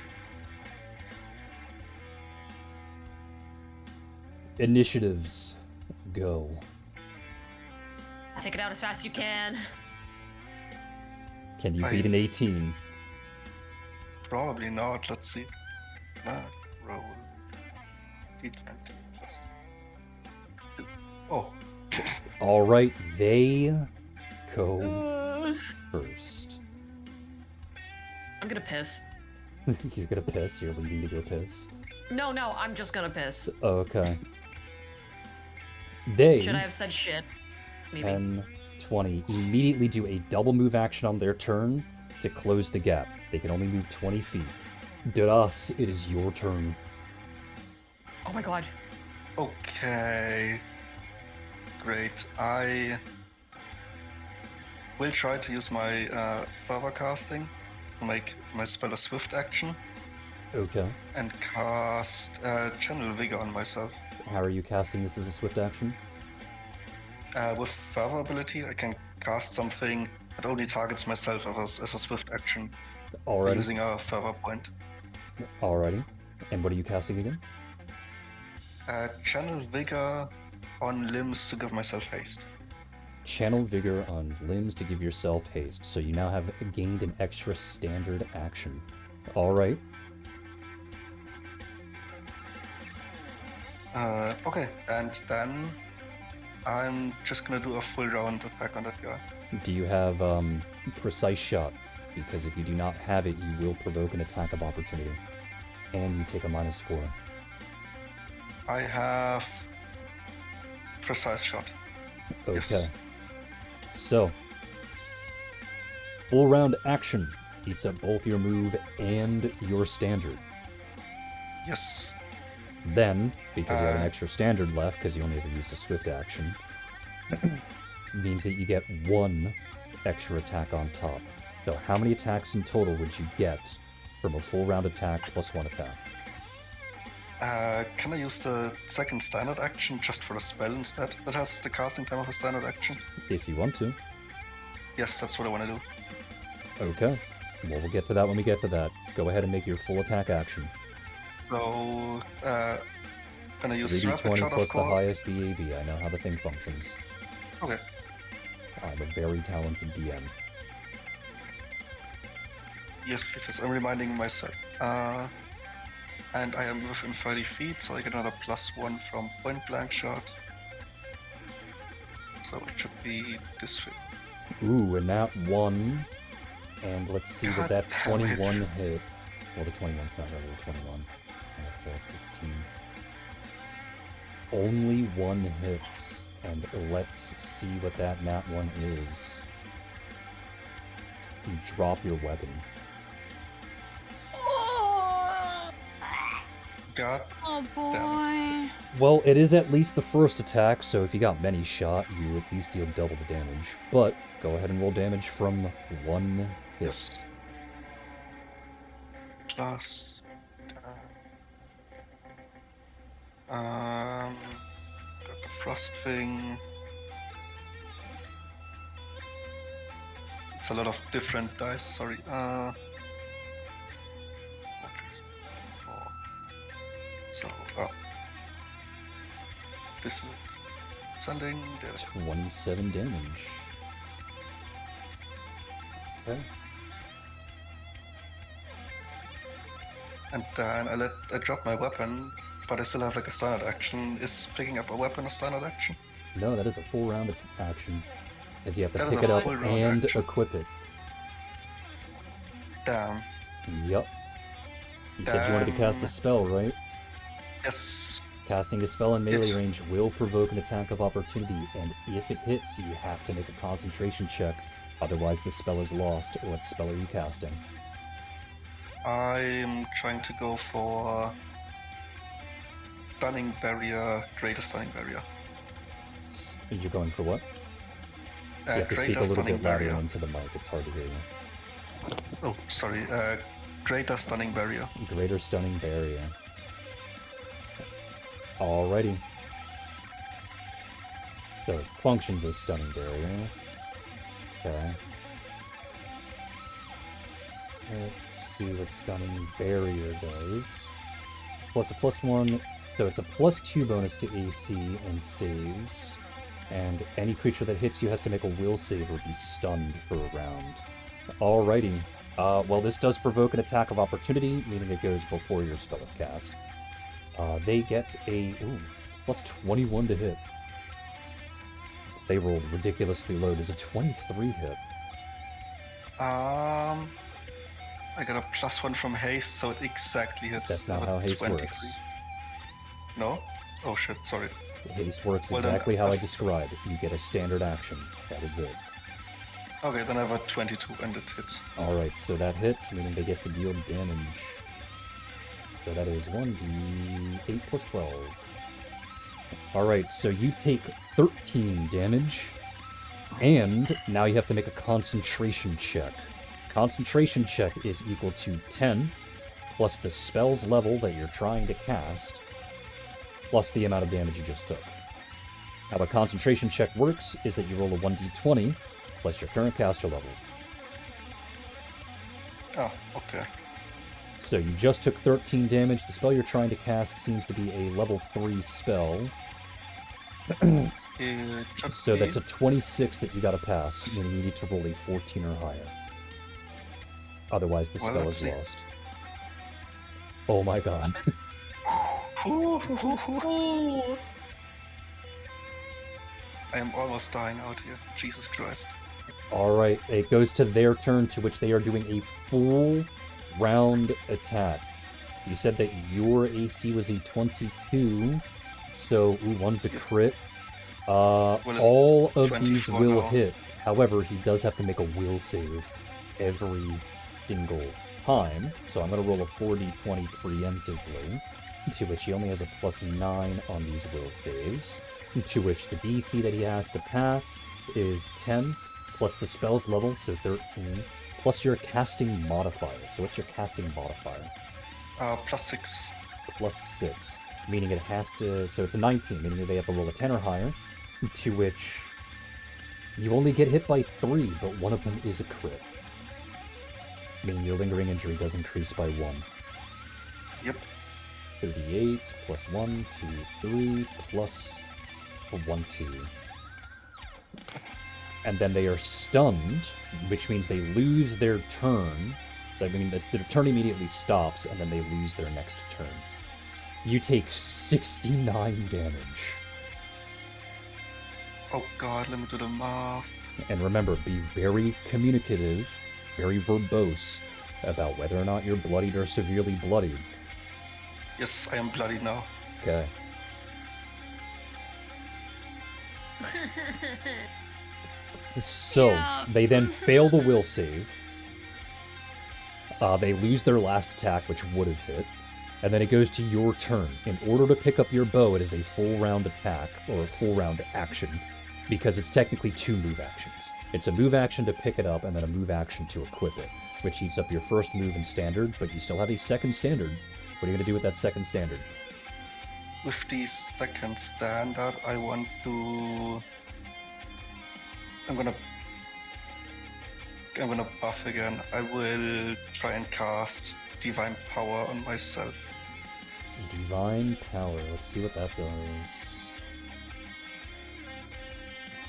Initiatives, go. Take it out as fast as you can. Can you beat an 18? Probably not. Let's see. Roll. D20 plus 2. Oh. Alright, they go first. I'm gonna piss. You're gonna piss? You're leaving to go piss? No, I'm just gonna piss. Okay. They... Should I have said shit? Maybe. 10, 20. Immediately do a double move action on their turn to close the gap. They can only move 20 feet. Duras, it is your turn. Oh my god. Okay. Great. I will try to use my fervor casting to make my spell a swift action Okay. and cast Channel Vigor on myself. How are you casting this as a swift action? With fervor ability, I can cast something that only targets myself as a swift action Alrighty. using a fervor point. Alrighty. And what are you casting again? Channel Vigor on limbs to give myself haste. Channel Vigor on limbs to give yourself haste. So you now have gained an extra standard action. Alright. Okay, and then I'm just gonna do a full round attack on that guy. Do you have precise shot? Because if you do not have it, you will provoke an attack of opportunity. And you take a -4. I have precise shot. Okay. Yes. So, full round action eats up both your move and your standard. Yes. Then, because you have an extra standard left, because you only ever used a swift action, means that you get 1 extra attack on top. So how many attacks in total would you get from a full round attack plus 1 attack? Can I use the second standard action just for a spell instead? That has the casting time of a standard action? If you want to. Yes, that's what I want to do. Okay. Well, we'll get to that when we get to that. Go ahead and make your full attack action. So, gonna use rapid 3d20 shot, plus of the course. highest BAB. I know how the thing functions. Okay. I'm a very talented DM. Yes, I'm reminding myself. And I am within 30 feet, so I get another +1 from point blank shot. So it should be this way. Ooh, and that 1. And let's see what God that damn it. 21 hit. Well, the 21's not really a 21. That's a 16. Only 1 hits. And let's see what that nat 1 is. You drop your weapon. God. Oh boy. Well, it is at least the first attack, so if you got many shot, you at least deal double the damage. But go ahead and roll damage from 1 hit. Yes. Plus. Got the frost thing. It's a lot of different dice. Sorry. So, this is it. Sending the 27 damage. Okay. and then I drop my weapon, but I still have like a standard action. Is picking up a weapon a standard action? No, that is a full round action. As you have to That is pick a it up full round and action. equip it. Damn. Yup. You said you wanted to cast a Damn. spell, right? Yes. Casting a spell in melee Yes. range will provoke an attack of opportunity, and if it hits, you have to make a concentration check. Otherwise, the spell is lost. What spell are you casting? I'm trying to go for stunning barrier, greater stunning barrier. You're going for what? You have to speak a Greater little stunning bit louder barrier. into the mic. It's hard to hear you. Oh, sorry. Greater stunning barrier. Greater stunning barrier. Alrighty. So it functions as stunning barrier. Okay. Let's see what stunning barrier does. Plus a +1, so it's a +2 bonus to AC and saves. And any creature that hits you has to make a will save or be stunned for a round. Alrighty. Well, this does provoke an attack of opportunity, meaning it goes before your spell is cast. They get a +21 to hit. They rolled ridiculously low. Does a 23 hit? I got a +1 from haste, so it exactly hits. That's not how haste 23. works. No? Oh shit, sorry. Haste works Well, then, exactly how I described. You get a standard action. That is it. Okay, then I have a 22 and it hits. Alright, so that hits, meaning they get to deal damage. So that is 1d8 plus 12. Alright, so you take 13 damage. And now you have to make a concentration check. Concentration check is equal to 10 plus the spell's level that you're trying to cast plus the amount of damage you just took. How a concentration check works is that you roll a 1d20 plus your current caster level. Oh, okay. So you just took 13 damage. The spell you're trying to cast seems to be a level 3 spell. So that's a 26 that you gotta pass, meaning you need to roll a 14 or higher. Otherwise, the spell is lost. Oh my god. Ooh. I am almost dying out here. Jesus Christ. Alright, it goes to their turn, to which they are doing a full round attack. You said that your AC was a 22, so one's a crit. All of these will hit. However, he does have to make a will save every single time. So I'm going to roll a 4d20 preemptively, to which he only has a +9 on these will saves, to which the DC that he has to pass is 10, plus the spell's level, so 13, plus your casting modifier. So what's your casting modifier? +6. +6, meaning it has to... So it's a 19, meaning that they have to roll a 10 or higher, to which you only get hit by 3, but one of them is a crit. Meaning your lingering injury does increase by 1. Yep. 38 plus 1, 2, 3, plus 1, 2. And then they are stunned, which means they lose their turn. I mean, their turn immediately stops, and then they lose their next turn. You take 69 damage. Oh god, let me do the math. And remember, be very communicative, very verbose, about whether or not you're bloodied or severely bloodied. Yes, I am bloody now. Okay. So, they then fail the will save. They lose their last attack, which would have hit. And then it goes to your turn. In order to pick up your bow, it is a full round attack, or a full round action, because it's technically 2 move actions. It's a move action to pick it up, and then a move action to equip it, which eats up your first move in standard, but you still have a second standard. What are you going to do with that second standard? With the second standard, I want to... I'm gonna buff again. I will try and cast Divine Power on myself. Divine Power. Let's see what that does.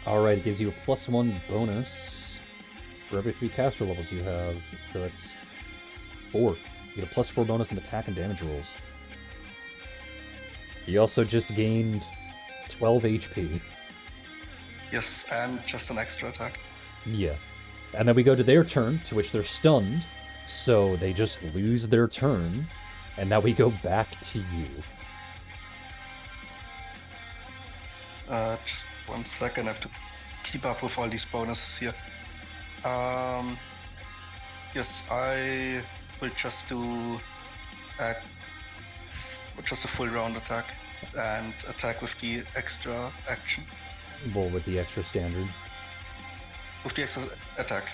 Alright, it gives you a +1 bonus for every 3 caster levels you have. So that's 4. You get a +4 bonus in attack and damage rolls. You also just gained 12 HP. Yes, and just an extra attack. Yeah. And then we go to their turn, to which they're stunned, so they just lose their turn, and now we go back to you. Just 1 second, I have to keep up with all these bonuses here. Yes, I will just do just a full round attack, and attack with the extra action. Well, with the extra standard. With the extra attack.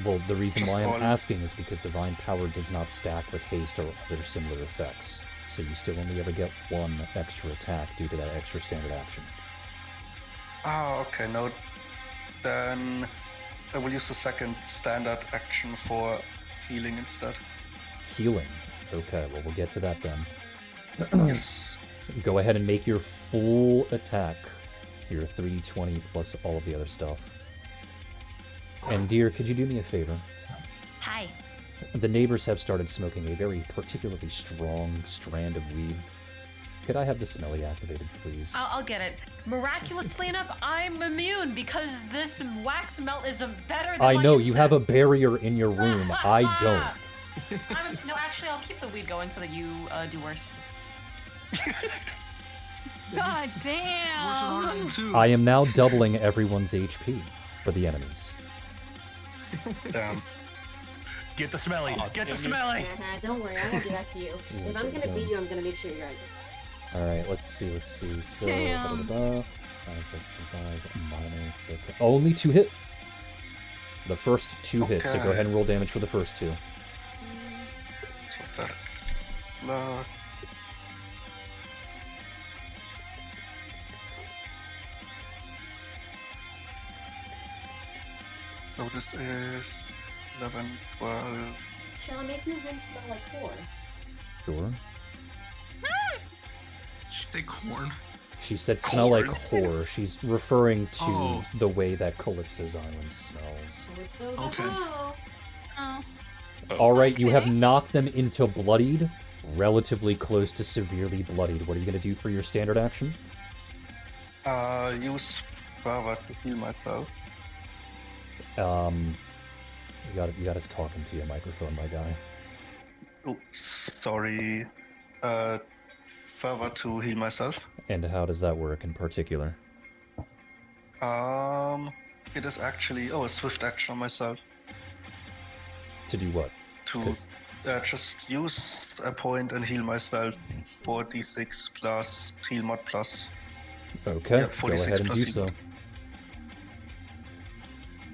Well, the reason Just why I'm all- asking is because Divine Power does not stack with haste or other similar effects, so you still only ever get 1 extra attack due to that extra standard action. Ah, okay, no. Then I will use the second standard action for healing instead. Healing. Okay, well, we'll get to that then. Yes. Go ahead and make your full attack. Your 3d20 plus all of the other stuff. And dear, could you do me a favor? Hi. The neighbors have started smoking a very particularly strong strand of weed. Could I have the smelly activated, please? I'll get it. Miraculously enough, I'm immune because this wax melt is better than I my know, you have a incense. barrier in your room. I don't. No, actually, I'll keep the weed going so that you do worse. God Worse damn! than Arden too. I am now doubling everyone's HP for the enemies. Damn. Get the smelly. Get the smelly. Don't worry, I won't do that to you. If I'm gonna beat you, I'm gonna make sure you're at your best. Alright, let's see. So, Damn. Only 2 hit. The first 2 hits, so go Okay. ahead and roll damage for the first 2. So that's luck. So this is 11, 12. Shall I make your room smell like corn? Sure. Say corn. She said smell like Corn. whore. She's referring to Oh. the way that Calypso's island smells. Calypso's Okay. hello. Oh. Alright, you have Okay. knocked them into bloodied, relatively close to severely bloodied. What are you going to do for your standard action? Use fervor to heal myself. You got us talking to your microphone, my guy. Oops, sorry. Fervor to heal myself. And how does that work in particular? It is actually a swift action on myself To do what? to 'Cause- just use a point and heal myself. 4d6 plus heal mod plus. Okay, Yeah, go 46 ahead and plus do heal so. mod.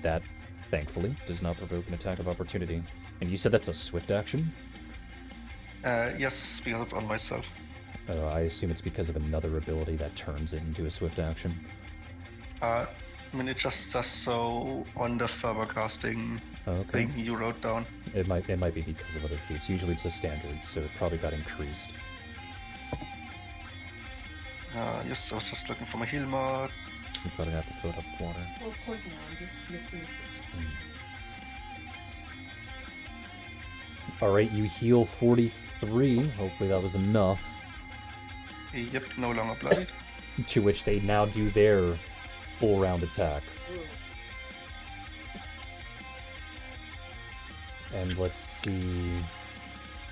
That, thankfully, does not provoke an attack of opportunity. And you said that's a swift action? Yes, because it's on myself. I assume it's because of another ability that turns it into a swift action. I mean, it just says so on the fervor casting Okay. thing you wrote down. It might be because of other feats. Usually it's a standard, so it probably got increased. Yes, I was just looking for my heal mod. You probably have to fill it up with water. Well, of course not. I'm just mixing the fruits. Alright, you heal 43. Hopefully that was enough. Yep, no longer bloodied. To which they now do their full round attack. Ooh. And let's see.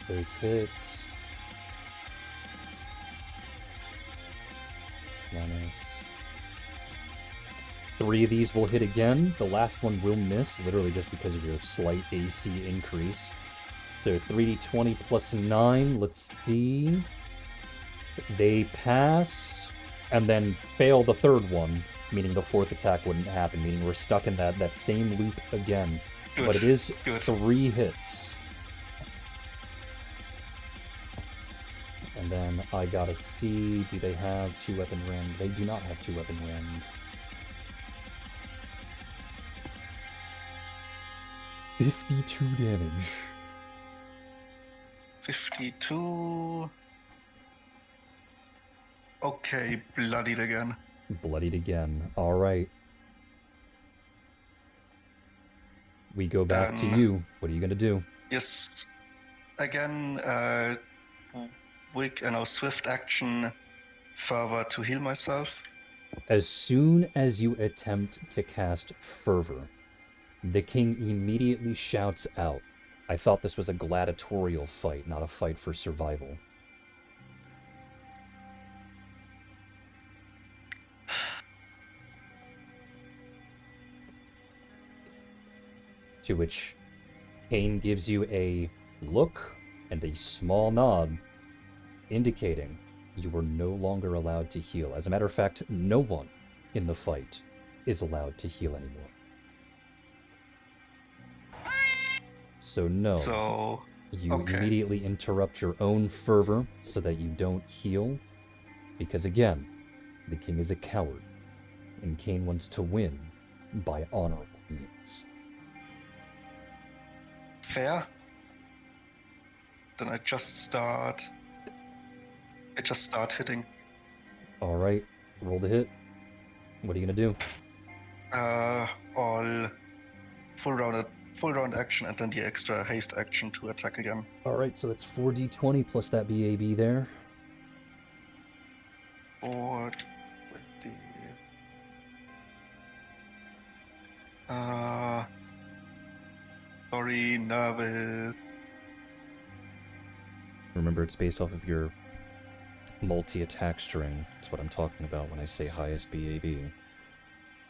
Those hit. Minus. 3 of these will hit again. The last one will miss, literally just because of your slight AC increase. So 3d20 plus 9. Let's see. They pass, and then fail the third one, meaning the fourth attack wouldn't happen, meaning we're stuck in that same loop again. Good. But it is Good. 3 hits. And then I gotta see, do they have 2-weapon rend? They do not have 2-weapon rend. 52 damage. 52. Okay, bloodied again. Bloodied again. Alright. We go back to you. What are you gonna do? Yes. Again, swift action, fervor to heal myself. As soon as you attempt to cast Fervor, the king immediately shouts out, I thought this was a gladiatorial fight, not a fight for survival. To which Kane gives you a look and a small nod, indicating you are no longer allowed to heal. As a matter of fact, no one in the fight is allowed to heal anymore. So no, So, you okay. immediately interrupt your own fervor so that you don't heal, because again, the king is a coward, and Kane wants to win by honorable means. fair. Then I just start hitting. Alright, roll the hit. What are you gonna do? All full round action and then the extra haste action to attack again. Alright, so that's 4d20 plus that BAB there. 4, 20. Sorry, nervous. Remember, it's based off of your multi-attack string. That's what I'm talking about when I say highest BAB.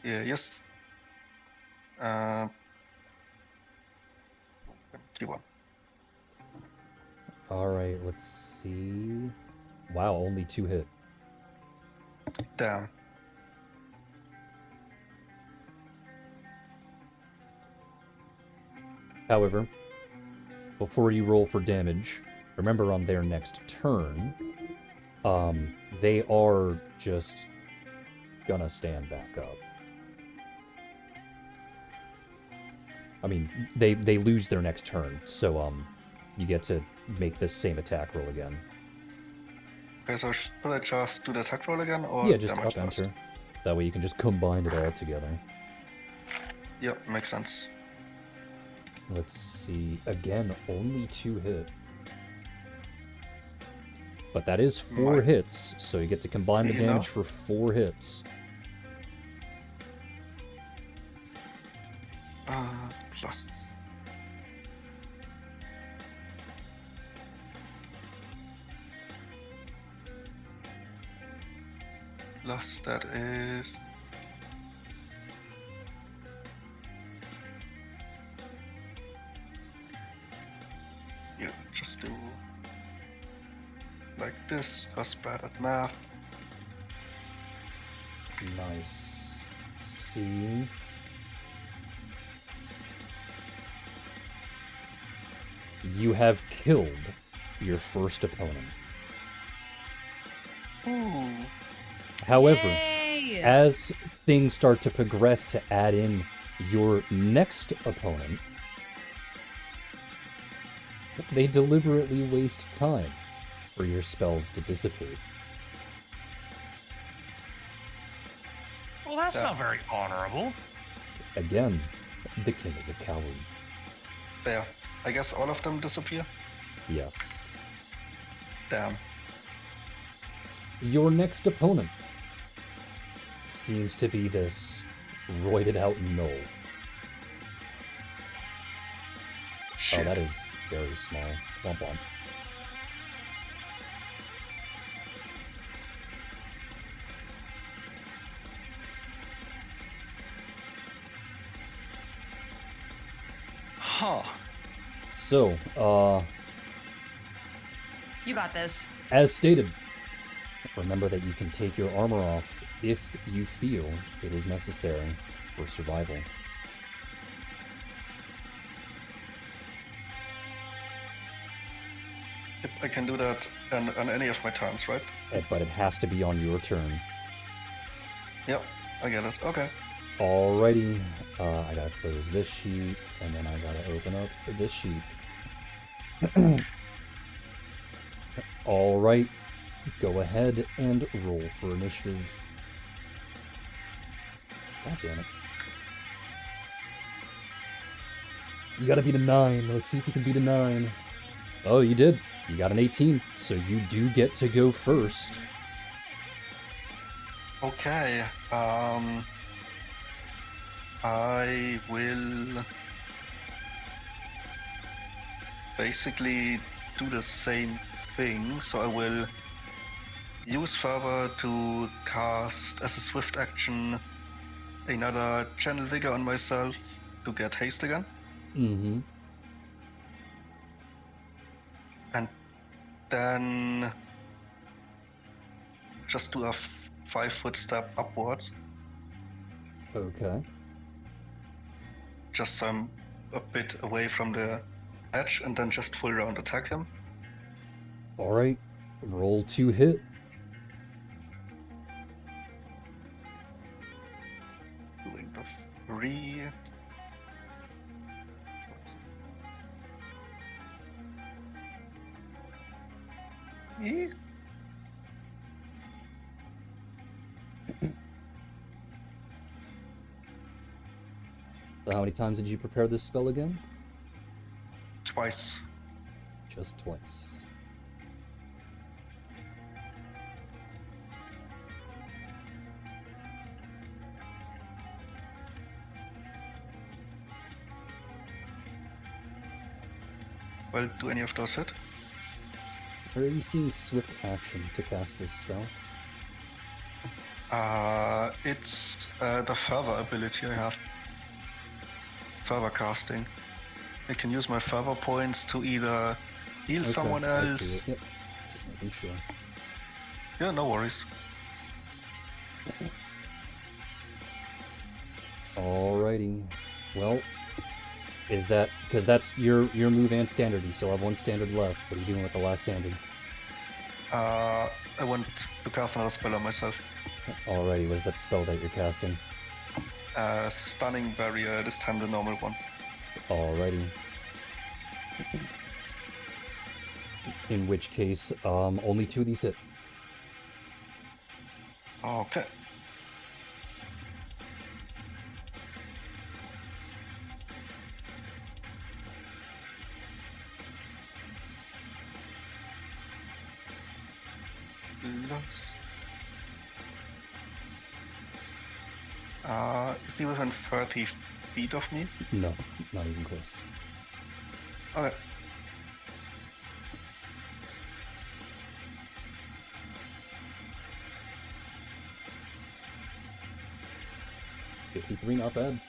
Yeah, yes. 21. Alright, let's see. Wow, only 2 hit. Damn. However, before you roll for damage, remember on their next turn, they are just gonna stand back up. I mean, they lose their next turn, so you get to make the same attack roll again. Okay, so should I just do the attack roll again, or Yeah, just damage up lost? enter. That way you can just combine it all together. Yep, makes sense. Let's see. Again, only 2 hit. But that is 4 hits, so you get to combine the You damage know? for 4 hits. Plus. Plus, that is. Yeah, just do like this, cause bad at math. Nice. Let's see. You have killed your first opponent. Ooh. However, Yay! as things start to progress to add in your next opponent, they deliberately waste time for your spells to dissipate. Well, that's not very honorable. Again, the king is a coward. There. I guess all of them disappear? Yes. Damn. Your next opponent seems to be this roided out gnoll. Shit. Oh, that is very small. Womp womp. Huh. So, You got this. as stated, remember that you can take your armor off if you feel it is necessary for survival. I can do that on any of my turns, right? But it has to be on your turn. Yep, I get it. Okay. Alrighty, I gotta close this sheet, and then I gotta open up this sheet. Alright, go ahead and roll for initiative. God damn it. You gotta beat a 9. Let's see if you can beat a 9. Oh, you did. You got an 18, so you do get to go first. Okay. I will basically do the same thing. So I will use Fervor to cast as a swift action another Channel Vigor on myself to get haste again. Mm-hmm. And then just do a 5-foot step upwards. Okay. Just so I'm a bit away from the edge, and then just full round attack him. Alright. Roll to hit. Doing the 3. E? So how many times did you prepare this spell again? Twice. Just twice. Well, do any of those hit? Are you seeing swift action to cast this spell? It's the Fervor ability I have. Fervor casting. I can use my Fervor points to either heal Okay, someone I see else. it. Yep. Just making sure. Yeah, no worries. Alrighty. Well, Is that because that's your move and standard? You still have one standard left. What are you doing with the last standard? I want to cast another spell on myself. Alrighty, what is that spell that you're casting? Stunning barrier, this time the normal one. Alrighty. In which case, only 2 of these hit. Okay. Is he within 30 feet of me? No, not even close. Okay. $53, not bad.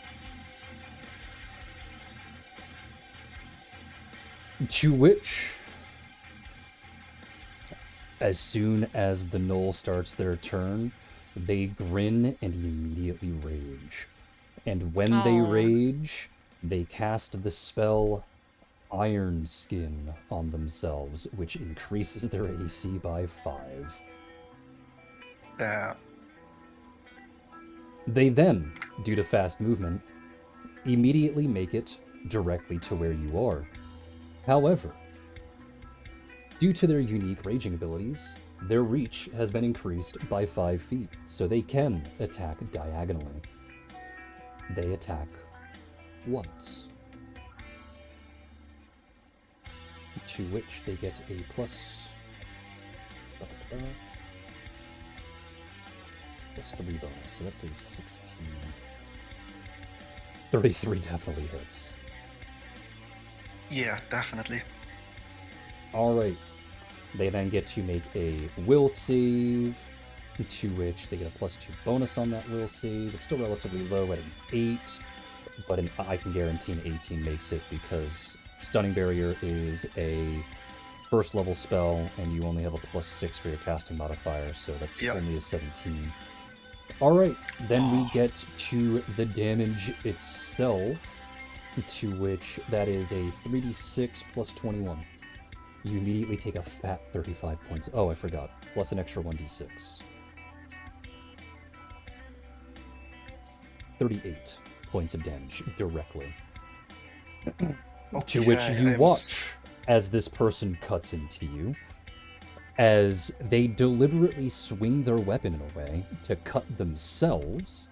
To which, as soon as the Knoll starts their turn, they grin and immediately rage. And when they rage, they cast the spell Iron Skin on themselves, which increases their AC by 5. Yeah. They then, due to fast movement, immediately make it directly to where you are. However, due to their unique raging abilities, their reach has been increased by 5 feet, so they can attack diagonally. They attack once. To which they get a plus... plus 3 bonus, so that's a 16. 33 definitely hits. Yeah, definitely. Alright. They then get to make a will save, to which they get a plus 2 bonus on that will save. It's still relatively low at an 8, but I can guarantee an 18 makes it because Stunning Barrier is a first level spell, and you only have a plus 6 for your casting modifier, so that's only a 17. Alright, then we get to the damage itself, to which that is a 3d6 plus 21. You immediately take a fat 35 points. Oh, I forgot. Plus an extra 1d6. 38 points of damage directly. To which you watch as this person cuts into you, as they deliberately swing their weapon in a way to cut themselves,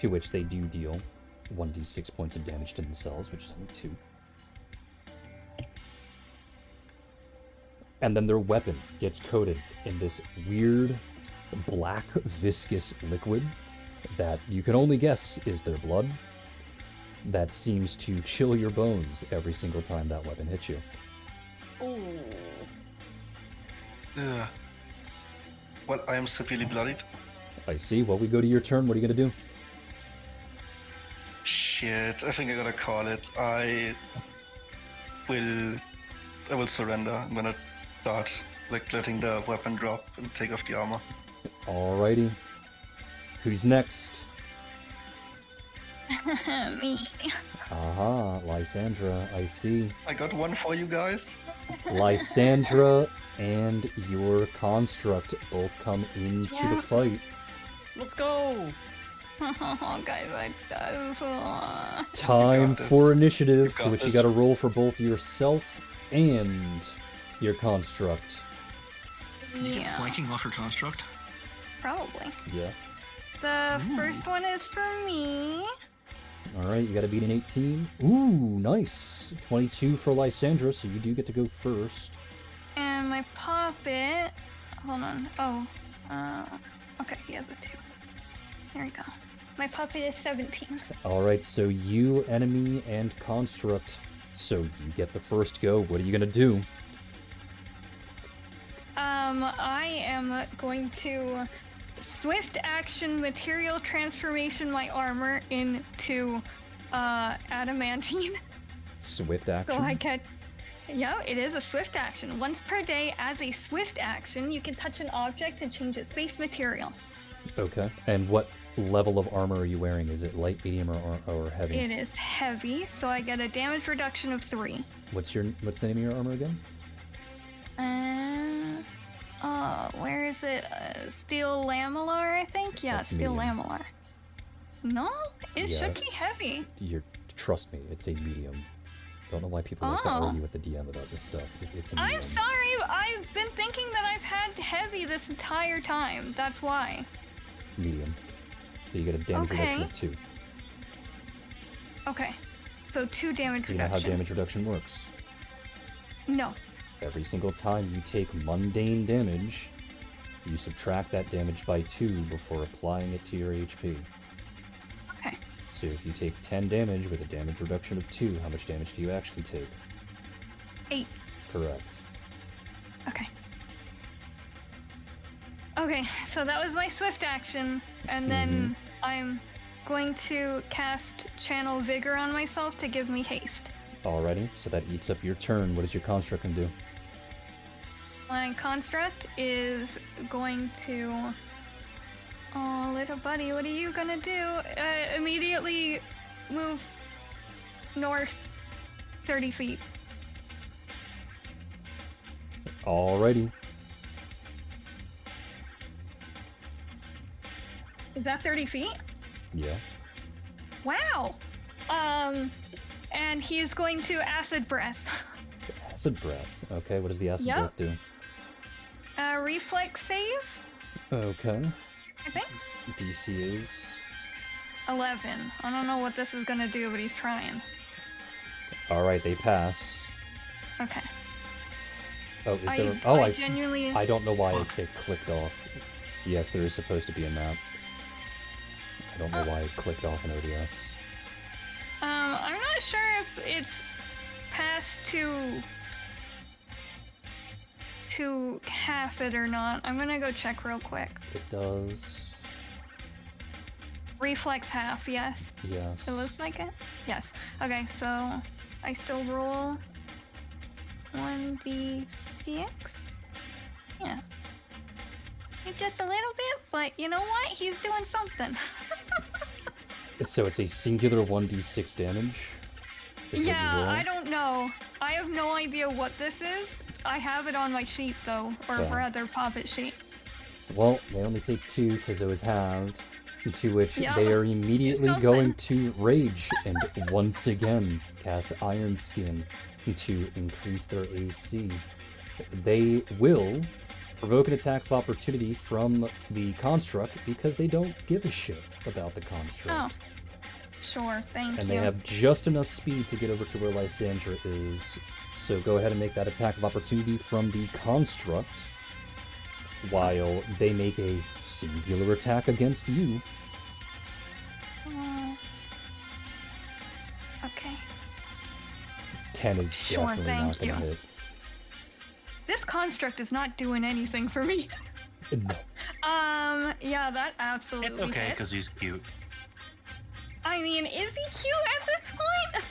to which they do deal 1d6 points of damage to themselves, which is only 2. And then their weapon gets coated in this weird, black, viscous liquid that you can only guess is their blood, that seems to chill your bones every single time that weapon hits you. Ooh. Ugh. Well, I am severely bloodied. I see. Well, we go to your turn. What are you gonna do? Shit, I think I gotta call it. I will surrender. I'm gonna start letting the weapon drop and take off the armor. Alrighty. Who's next? Me. Aha, Lysandra, I see. I got one for you guys. Lysandra and your construct both come into the fight. Let's go. Oh, guys, Time for initiative, to which you gotta roll for both yourself and your construct. Can you get flanking off your construct? Probably. Yeah. The first one is for me. Alright, you gotta beat an 18. Ooh, nice. 22 for Lysandra, so you do get to go first. And my puppet... Hold on. Oh. Okay, he has a 2. There we go. My puppet is 17. Alright, so you, enemy, and construct. So you get the first go. What are you gonna do? I am going to swift action material transformation my armor into adamantine. Swift action? So I can... Yeah, it is a swift action. Once per day, as a swift action, you can touch an object and change its base material. Okay. And what level of armor are you wearing? Is it light, medium, or heavy? It is heavy, so I get a damage reduction of 3. What's the name of your armor again? Where is it? Steel lamellar, I think? Yeah, That's steel medium. lamellar. No? It should be Yes. heavy. Trust me, it's a medium. Don't know why people like to Oh. argue with the DM about this stuff. It's a medium. I'm sorry, I've been thinking that I've had heavy this entire time. That's why. Medium. So you get a damage reduction Okay. of 2. Okay. So 2 damage Do you know reduction. how damage reduction works? No. Every single time you take mundane damage, you subtract that damage by 2 before applying it to your HP. Okay. So if you take 10 damage with a damage reduction of 2, how much damage do you actually take? 8. Correct. Okay. Okay, so that was my swift action, and then I'm going to cast Channel Vigor on myself to give me haste. Alrighty, so that eats up your turn. What is your construct gonna do? My construct is going to... Oh, little buddy, what are you gonna do? Immediately move north 30 feet. Alrighty. Is that 30 feet? Yeah. Wow! And he is going to acid breath. Acid breath. Okay, what does the acid Yep. breath do? Reflex save, Okay. I think? DC is 11. I don't know what this is gonna do, but he's trying. alright, they pass. Okay. Oh, is I, there I genuinely... I don't know why it clicked off. Yes, there is supposed to be a map. I don't know why it clicked off in ODS. I'm not sure if it's passed to half it or not. I'm gonna go check real quick. It does. Reflex half, yes. Yes. It looks like it? Yes. Okay, so I still roll 1d6. Yeah. It's just a little bit, but you know what? He's doing something. So it's a singular 1d6 damage? Is what you Yeah, roll? I don't know. I have no idea what this is. I have it on my sheet though, or Yeah. rather poppet sheet. Well, they only take 2 because it was halved, to which Yeah, they are immediately something. going to rage and once again cast Iron Skin to increase their AC. They will provoke an attack of opportunity from the construct because they don't give a shit about the construct. Oh, sure, thank And you. they have just enough speed to get over to where Lysandra is. So go ahead and make that attack of opportunity from the construct, while they make a singular attack against you. Okay. 10 is Sure, definitely thank not gonna you. hit. This construct is not doing anything for me. No. Yeah, that absolutely It's okay, hits. because he's cute. I mean, is he cute at this point?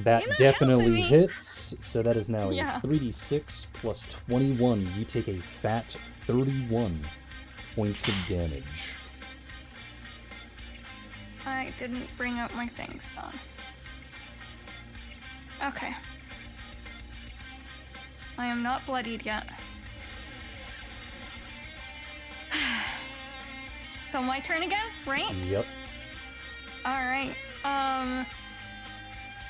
That You're not definitely helping me. hits. So that is now Yeah. a 3d6 plus 21. You take a fat 31 points of damage. I didn't bring up my things, son. Okay. I am not bloodied yet. So my turn again, right? Yep. Alright.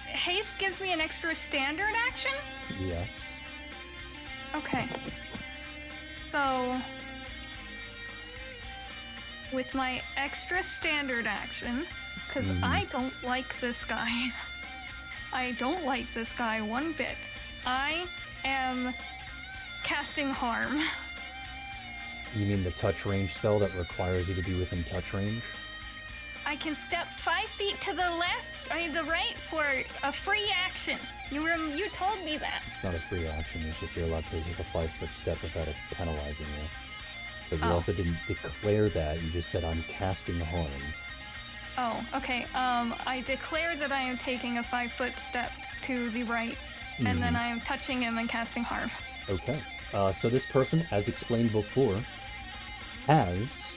Haste gives me an extra standard action? Yes. Okay. So, with my extra standard action, because I don't like this guy. I don't like this guy one bit. I am casting harm. You mean the touch range spell that requires you to be within touch range? I can step 5 feet to the left, the right for a free action. You told me that. It's not a free action, it's just you're allowed to take a 5-foot step without it penalizing you. But you Oh. also didn't declare that, you just said, I'm casting harm. Oh, okay. I declare that I am taking a 5-foot step to the right, and then I am touching him and casting harm. Okay. So this person, as explained before, has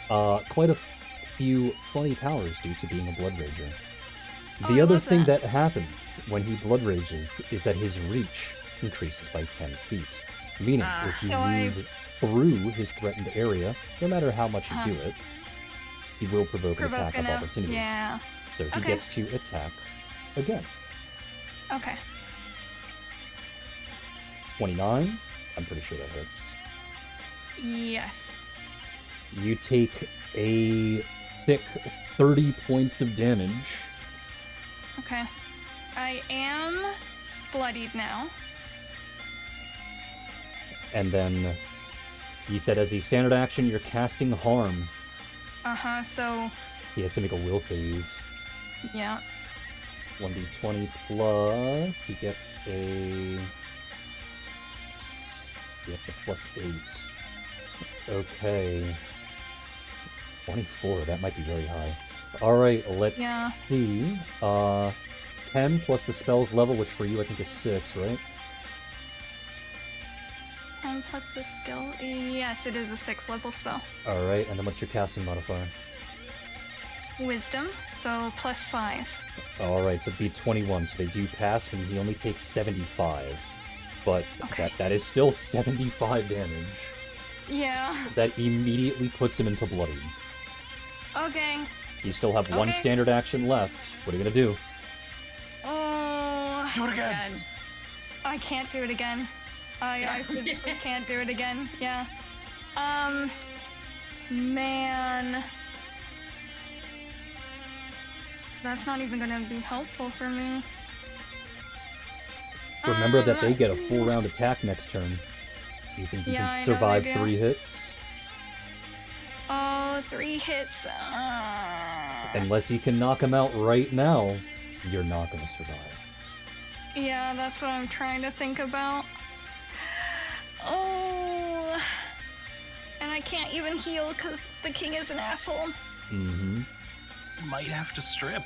quite a few funny powers due to being a Blood Rager. Oh, The I other love thing that. that happens when he Blood Rages is that his reach increases by 10 feet. Meaning, if you So I- move through his threatened area, no matter how much you Uh-huh. do it, he will provoke an attack of opportunity. Yeah. So he Okay. gets to attack again. Okay. 29, I'm pretty sure that hits. Yes. You take a thick 30 points of damage. Okay. I am bloodied now. And then you said as a standard action, you're casting harm. So, He has to make a will save. yeah. 1d20 plus. He gets a +8. Okay. 24. That might be very high. All right. Let's Yeah. see. 10 plus the spell's level, which for you I think is 6, right? 10 plus the skill. Yes, it is a 6th level spell. All right. And then what's your casting modifier? Wisdom, so plus 5. All right. So it'd be 21. So they do pass, but he only takes 75. But Okay. that is still 75 damage. Yeah. That immediately puts him into bloodied. Okay. You still have one Okay. standard action left. What are you gonna do? Oh. Do it again. I can't do it again. I physically can't do it again. Yeah. Man. That's not even gonna be helpful for me. Remember that they get a full round attack next turn. Do you think you Yeah, I know can they survive do. 3 hits? Oh, 3 hits. Unless you can knock him out right now, you're not gonna survive. Yeah, that's what I'm trying to think about. Oh. And I can't even heal because the king is an asshole. Mm-hmm. Might have to strip.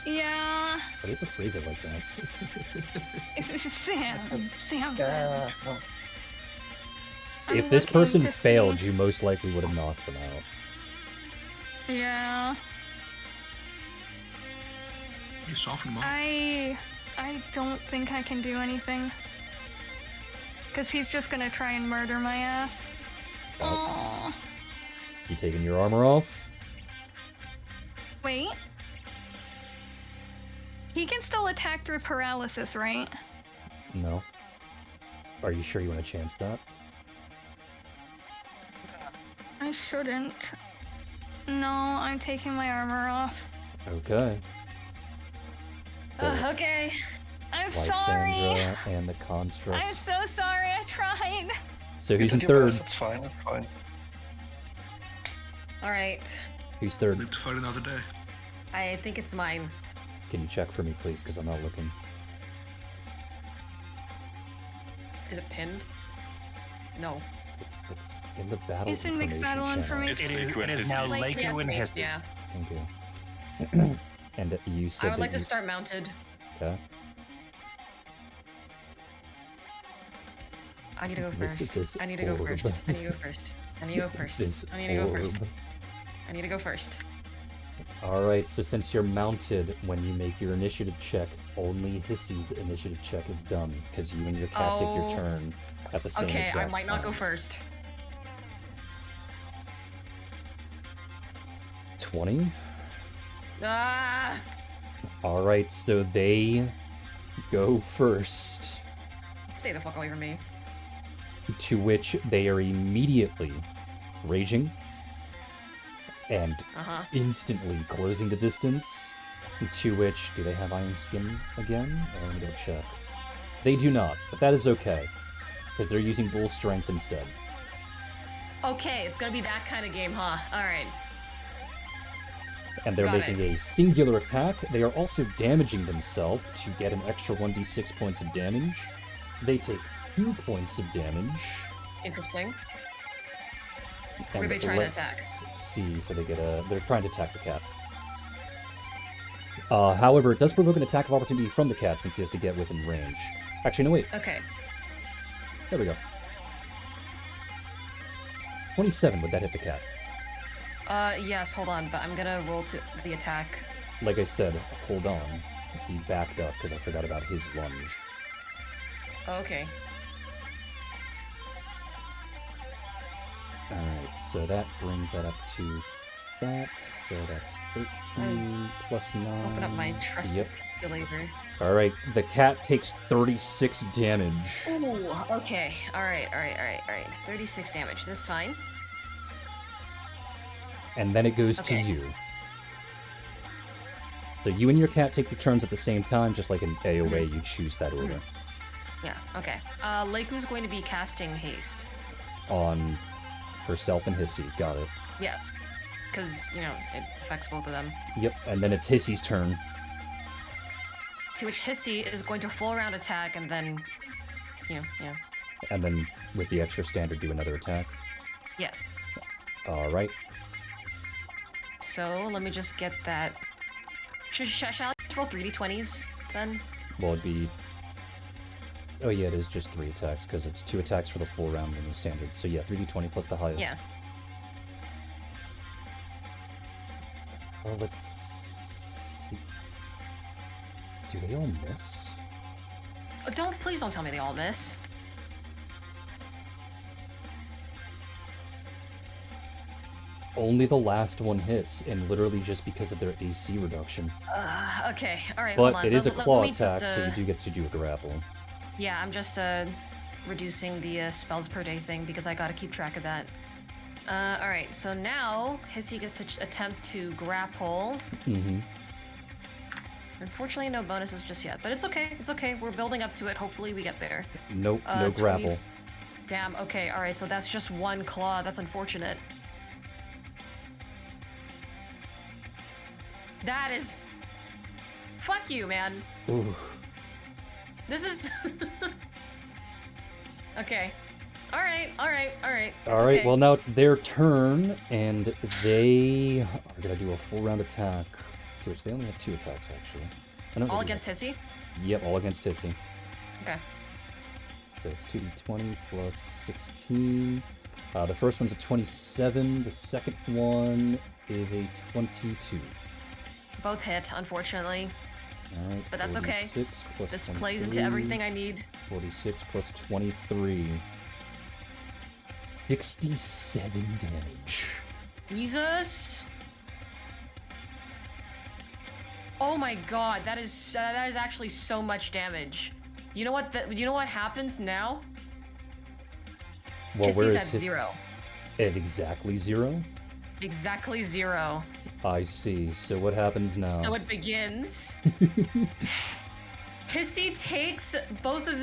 Yeah. Why do you have to phrase it like that? Sam. If this person failed, you most likely would have knocked them out. Yeah. You soften him up. I don't think I can do anything. Because he's just gonna try and murder my ass. Oh. You taking your armor off? Wait. He can still attack through paralysis, right? No. Are you sure you want to chance that? I shouldn't. No, I'm taking my armor off. Okay. Okay. I'm sorry. Lysandra and the construct. I'm so sorry. I tried. So who's in You can do third? this, It's fine. It's fine. All right. Who's third? Live to fight another day. I think it's mine. Can you check for me, please? Because I'm not looking. Is it pinned? No. It's in the battle It's in information mixed battle channel. information. It is now Like, Leiku and Hissy. Yeah. Thank you. And you said I would that like to you... start mounted. Okay. I need to go This- first. this I need to go orb. first. I need to go first. I need to go first. This I need to go first. orb. I need to go first. Alright, so since you're mounted, when you make your initiative check, only Hissy's initiative check is done, because you and your cat take your Oh. turn at the same Okay, exact I might not go time. first. 20? Ah! Alright, so they go first, Stay the fuck away from me. to which they are immediately raging and Uh-huh. instantly closing the distance, to which, do they have Iron Skin again? Or let me go check. They do not, but that is okay, because they're using Bull Strength instead. Okay, it's gonna be that kind of game, huh? Alright. And they're Got making a singular attack. They are also damaging themselves to get an extra 1d6 points of damage. They take 2 points of damage. Interesting. And Were they trying to let's attack? see, so they're trying to attack the cat. However, it does provoke an attack of opportunity from the cat since he has to get within range. Actually, no, wait. Okay. There we go. 27, would that hit the cat? Yes, hold on, but I'm gonna roll to the attack. Like I said, hold on. He backed up because I forgot about his lunge. Oh, okay. Alright, so that brings that up to that. So that's 13 plus 9. Open up my trusted Yep. calculator. Alright, the cat takes 36 damage. Ooh, okay. Alright. 36 damage. This is fine. And then it goes to Okay. you. So you and your cat take your turns at the same time, just like in AoA, you choose that order. Yeah, okay. Leiku's going to be casting haste. On herself and Hissy, got it. Yes. Because, it affects both of them. Yep, and then it's Hissy's turn. To which Hissy is going to full round attack and then, And then with the extra standard, do another attack. Yes. Alright. So, let me just get that. Shall I just roll 3d20s then? Well, it'd be... Oh yeah, it is just 3 attacks, because it's 2 attacks for the full round and the standard. So yeah, 3d20 plus the highest. Yeah. Well, let's see. Do they all miss? Please don't tell me they all miss. Only the last one hits, and literally just because of their AC reduction. Okay, alright, hold But on. it is a Let claw me attack, just, so you do get to do a grapple. Yeah, I'm just, reducing the, spells per day thing, because I gotta keep track of that. Alright, so now, Hissy gets to attempt to grapple. Mm-hmm. Unfortunately, no bonuses just yet, but it's okay, we're building up to it, hopefully we get there. Nope, no grapple. Damn, okay, alright, so that's just 1 claw, that's unfortunate. That is... Fuck you, man. Ooh. This is... Okay. Alright. Alright, well now it's their turn, and they are gonna do a full round attack. To which they only have 2 attacks, actually. All against Hissy? Yep, all against Hissy. Okay. So it's 2d20 plus 16. The first one's a 27, the second one is a 22. Both hit, unfortunately. Alright, But that's okay. 46 plus This 23, plays into everything I need. 46 plus 23. 67 damage. Jesus! Oh my god, that is actually so much damage. You know what happens now? Well, where Hissy's is at 0. At exactly 0? Exactly 0. I see. So what happens now? So it begins. Hissy takes both of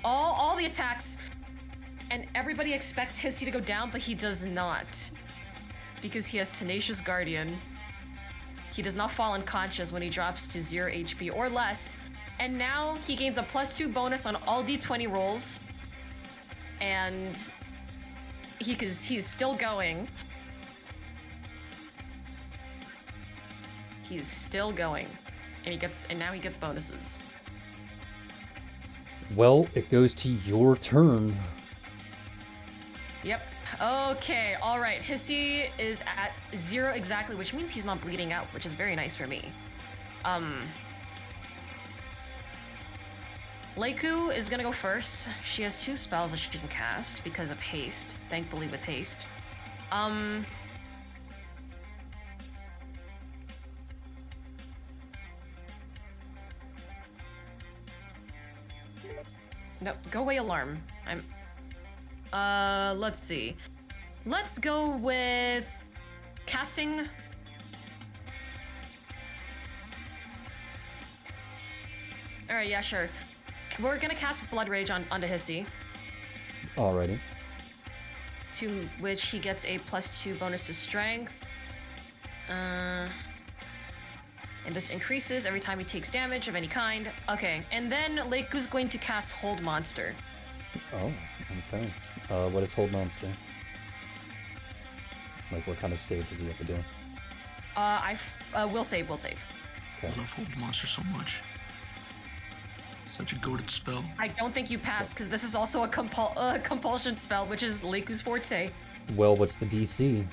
all the attacks, and everybody expects Hissy to go down, but he does not. Because he has Tenacious Guardian. He does not fall unconscious when he drops to 0 HP or less. And now he gains a +2 bonus on all d20 rolls. And he's still going. He's still going. And now he gets bonuses. Well, it goes to your turn. Yep. Okay, alright. Hissy is at 0 exactly, which means he's not bleeding out, which is very nice for me. Leiku is gonna go first. She has 2 spells that she can cast because of haste, thankfully with haste. No, go away, alarm. Let's see. Let's go with casting. Alright, yeah, sure. We're gonna cast Blood Rage onto Hissy. Alrighty. To which he gets a +2 bonus to strength. And this increases every time he takes damage of any kind. Okay, and then Leiku's going to cast Hold Monster. Oh, okay. What is Hold Monster? Like, what kind of save does he have to do? We'll save. Okay. I love Hold Monster so much. Such a goated spell. I don't think you pass, because this is also a compulsion spell, which is Leiku's forte. Well, what's the DC?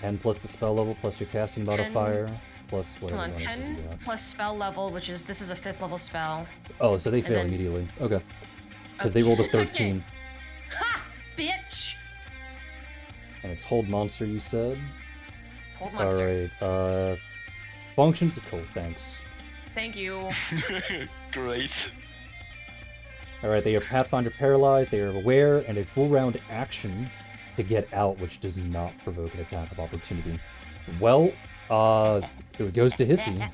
10 plus the spell level plus your casting 10 modifier plus Hold whatever on, bonuses 10 you got. plus spell level, which is this is a 5th level spell. Oh, so they and fail then- immediately. Okay. Because they rolled a 13. Ha! Bitch! And it's hold monster, you said? Hold monster. Alright, functions. Cool, thanks. Thank you. Great. Alright, they are Pathfinder paralyzed, they are aware, and a full round action to get out, which does not provoke an attack of opportunity. Well, it goes to Hissy.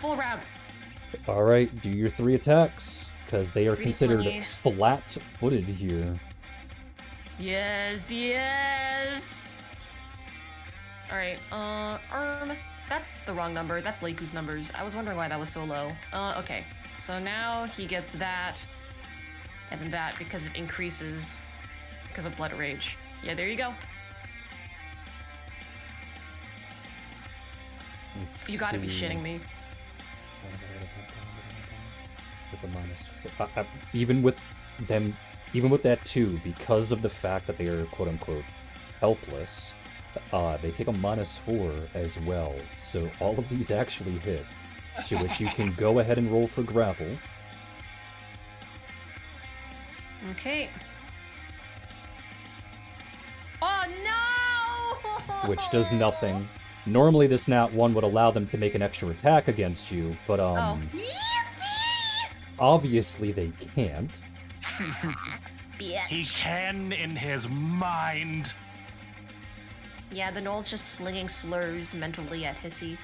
Full round. Alright, do your 3 attacks, because they are considered 3d20. flat-footed here. Yes, yes. All right. That's the wrong number. That's Leiku's numbers. I was wondering why that was so low. Okay. So now he gets that, and then that because it increases because of Blood Rage. Yeah, there you go. Let's You gotta be see. shitting me. With the minus, even with them, even with that too, because of the fact that they are quote unquote helpless, they take a -4 as well. So all of these actually hit. To which you can go ahead and roll for grapple. Okay. Oh no! Which does nothing. Normally this nat 1 would allow them to make an extra attack against you, but Oh. obviously they can't. Bitch. He can in his mind. Yeah, the Knoll's just slinging slurs mentally at Hissy.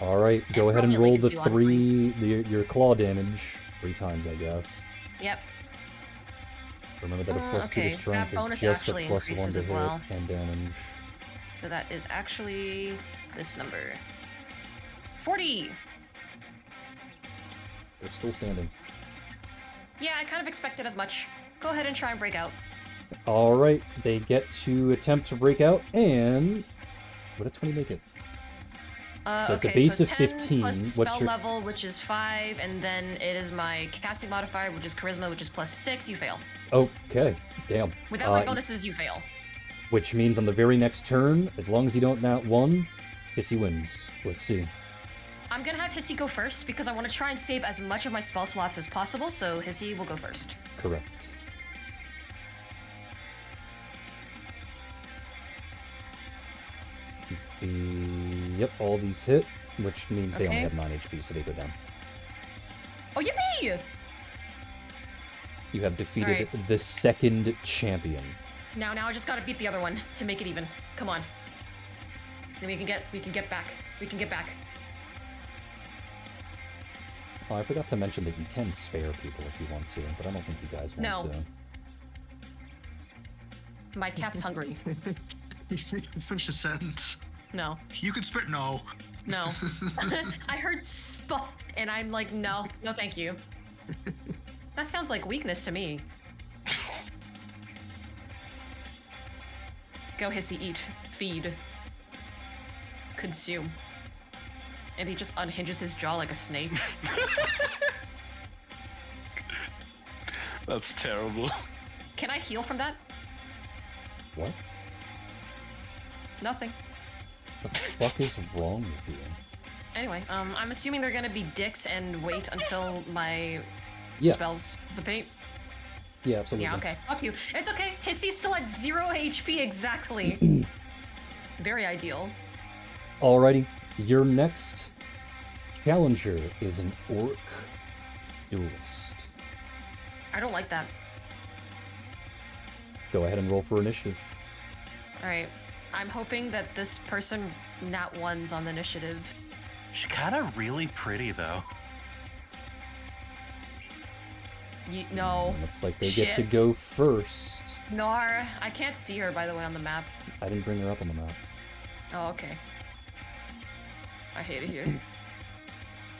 Alright, go And ahead and probably roll like the it too, 3, your claw damage 3 times, I guess. Yep. Remember that a +2 okay, to strength that is bonus just a actually +1 to increases as hit well. and damage. So that is actually this number. 40! They're still standing. Yeah, I kind of expected as much. Go ahead and try and break out. Alright, they get to attempt to break out, and... What did 20 make it? So it's a okay, base so of 10 15. plus What's spell your... level, which is 5, and then it is my casting modifier, which is charisma, which is +6. You fail. Okay, damn. Without my bonuses, you fail. Which means on the very next turn, as long as you don't nat 1, Hissy wins. Let's see. I'm gonna have Hissy go first because I want to try and save as much of my spell slots as possible, so Hissy will go first. Correct. Let's see... Yep, all these hit, which means they only Okay. have 9 HP, so they go down. Oh, yippee! You have defeated Alright. the second champion. Now I just gotta beat the other one to make it even. Come on. Then we can get back. We can get back. Oh, I forgot to mention that you can spare people if you want to, but I don't think you guys want No. to. My cat's hungry. Finish the sentence. No. You can spit. No. No. I heard spot, and I'm like, no, thank you. That sounds like weakness to me. Go, Hissy, eat, feed, consume. And he just unhinges his jaw like a snake. That's terrible. Can I heal from that? What? Nothing. The fuck is wrong with you? Anyway, I'm assuming they're gonna be dicks and wait until my Yeah. spells dissipate. Yeah, absolutely. Yeah, okay. Fuck you. It's okay. Hissy's still at 0 HP exactly. Very ideal. Alrighty, your next challenger is an orc duelist. I don't like that. Go ahead and roll for initiative. Alright. I'm hoping that this person nat ones on the initiative. She's kind of really pretty, though. No. Looks like they get to Shit. go first. Nar. I can't see her, by the way, on the map. I didn't bring her up on the map. Oh, okay. I hate it here.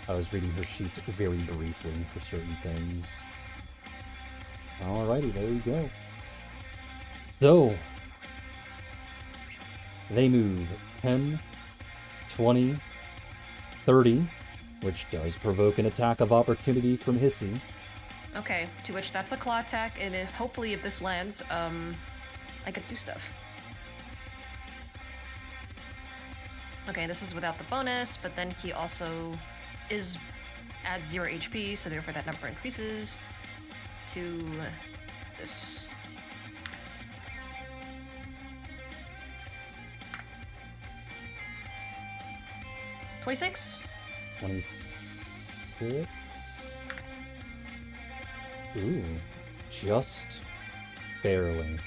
I was reading her sheet very briefly for certain things. Alrighty, there we go. So, they move 10, 20, 30, which does provoke an attack of opportunity from Hissy. Okay, to which that's a claw attack, and hopefully if this lands, I could do stuff. Okay, this is without the bonus, but then he also adds 0 HP, so therefore that number increases to this. $26? 26. Ooh, just barely.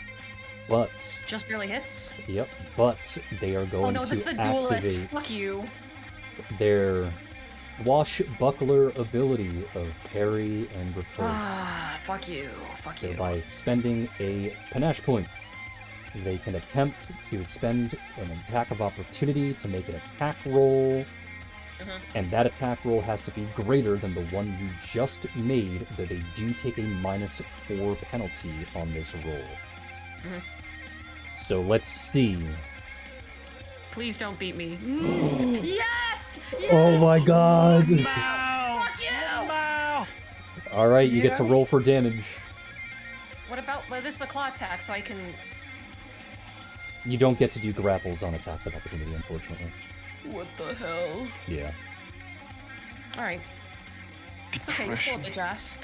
But Just barely hits? yep, but they are going Oh no, to this is a duelist. activate Fuck you. their swashbuckler ability of parry and riposte. Ah, fuck you. Fuck So you. by expending a panache point, they can attempt to expend an attack of opportunity to make an attack roll, and that attack roll has to be greater than the one you just made, though they do take a -4 penalty on this roll. So let's see. Please don't beat me. Yes! Yes! Oh my god! Fuck you! Alright, you get to roll for damage. What about, well, this is a claw attack, so I can... You don't get to do grapples on attacks of opportunity, unfortunately. What the hell? Yeah. Alright. It's okay, you're still a bitch ass.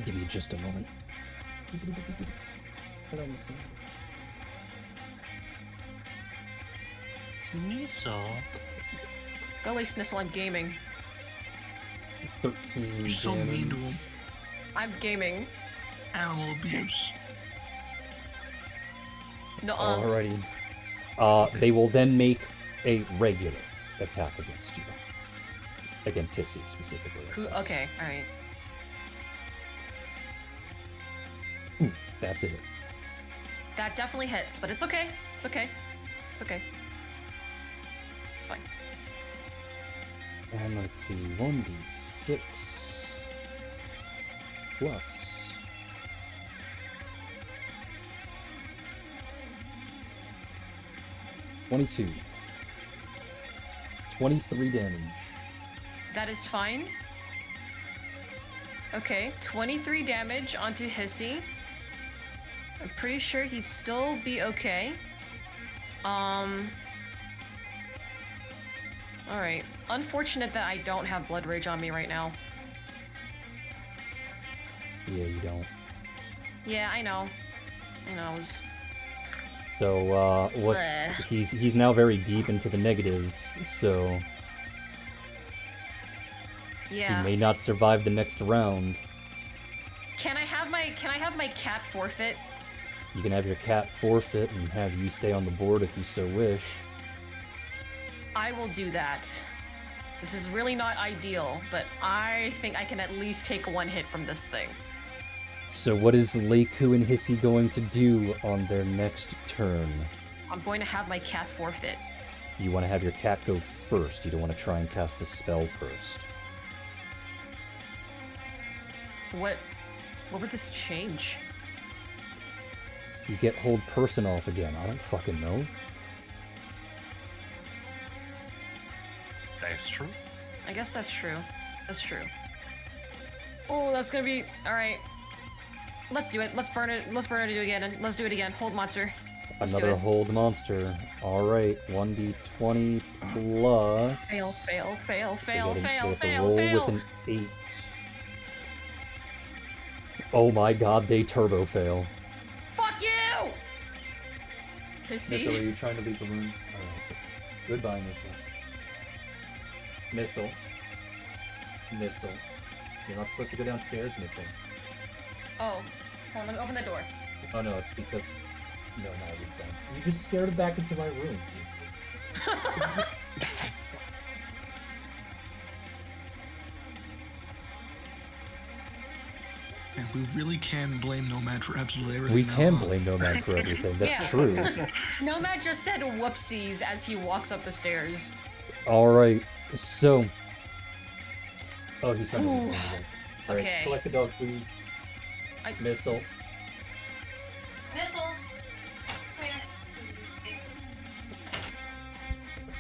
Give me just a moment. Sneasel. Go away, Snissel, I'm gaming. 13 You're so mean to damage. him. I'm gaming. Animal abuse. Nuh-uh. Alrighty. They will then make a regular attack against you. Against Hissy, specifically. I guess. Okay, alright. Ooh, that's it. That definitely hits, but it's okay. It's okay. It's okay. It's fine. And let's see, 1d6 plus 22. 23 damage. That is fine. Okay, 23 damage onto Hissy. I'm pretty sure he'd still be okay. Alright. Unfortunate that I don't have Blood Rage on me right now. Yeah, you don't. Yeah, I know. I know, I was... So, what? Bleh. He's now very deep into the negatives, so Yeah. he may not survive the next round. Can I have my cat forfeit? You can have your cat forfeit and have you stay on the board if you so wish. I will do that. This is really not ideal, but I think I can at least take one hit from this thing. So what is Leiku and Hissy going to do on their next turn? I'm going to have my cat forfeit. You want to have your cat go first. You don't want to try and cast a spell first. What would this change? You get hold person off again. I don't fucking know. That's true. I guess that's true. That's true. Oh, that's gonna be alright. Let's do it. Let's burn it. Let's burn it again. And let's do it again. Hold monster. Let's do Another it. hold monster. Alright, 1d20 plus... Fail, fail, fail, They fail, get a- fail, they have to fail, roll fail. with an 8. Oh my god, they turbo fail. Fuck you! Missile, are you trying to leave the room? Alright. Goodbye, Missile. Missile. Missile. You're not supposed to go downstairs, Missile. Oh, hold on, let me open the door. Oh no, it's because... No, it's downstairs. You just scared him back into my room. And we really can blame Nomad for absolutely everything. We now, can huh? blame Nomad for everything, that's Yeah. true. Nomad just said whoopsies as he walks up the stairs. Alright, so... Oh, he's trying to leave the Ooh. room again. Alright, Okay. collect the dog, please. Missile. Missile!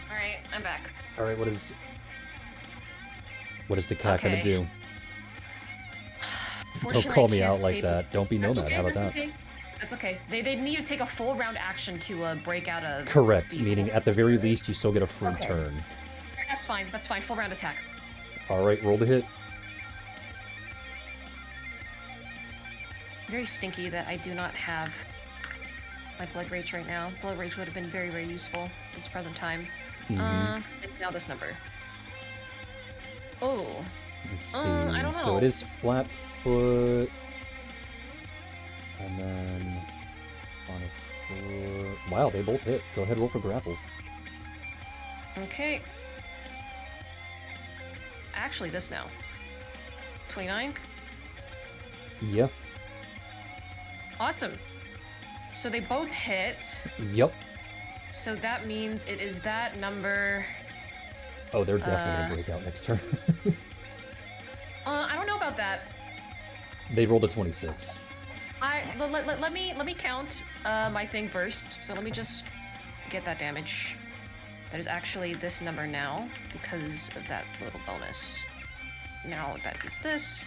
Alright, I'm back. Alright, what is the cat gonna Okay. do? Don't call me out like that. Don't be That's nomad. okay, How about that's that? okay. That's okay. They need to take a full round action to break out a... Correct, beat. meaning at the very least you still get a free Okay. turn. That's fine, that's fine. Full round attack. Alright, roll to hit. Very stinky that I do not have my Blood Rage right now. Blood Rage would have been very, very useful at this present time. It's now this number. Oh. Let's see. I don't So know. it is flat foot. And then -4. Wow, they both hit. Go ahead, roll for grapple. Okay. Actually, this now. 29? Yeah. Awesome. So they both hit. Yep. So that means it is that number. Oh, they're definitely gonna break out next turn. I don't know about that. They rolled a 26. Let me count my thing first. So let me just get that damage. That is actually this number now because of that little bonus. Now that is this.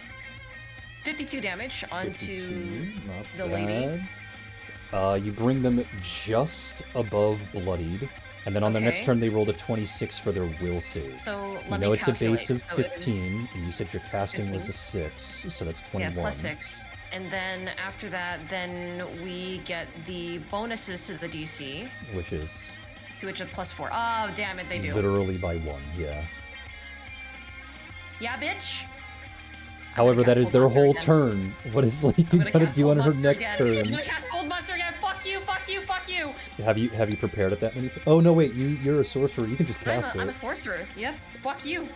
52 damage onto 52, not the bad. lady. You bring them just above bloodied, and then on the next Okay. turn they rolled a 26 for their will save. So You let know me it's a base of calculate. So it is 15, and you said your casting was 15. a 6, so that's 21. Yeah, plus 6. And then after that, then we get the bonuses to the DC, Which is which are +4. Oh, damn it, they do. literally by 1, yeah. Yeah, bitch. However, that cast is their Hold Monster whole again. turn. What is Lady I'm gonna gonna cast do on Hold her Monster next again. I'm turn? gonna cast Old Monster again. Fuck you, fuck you, fuck you. Have you prepared it that many times? Oh no, wait, you're a sorcerer. You can just cast I'm a it. sorcerer. Yep. Fuck you.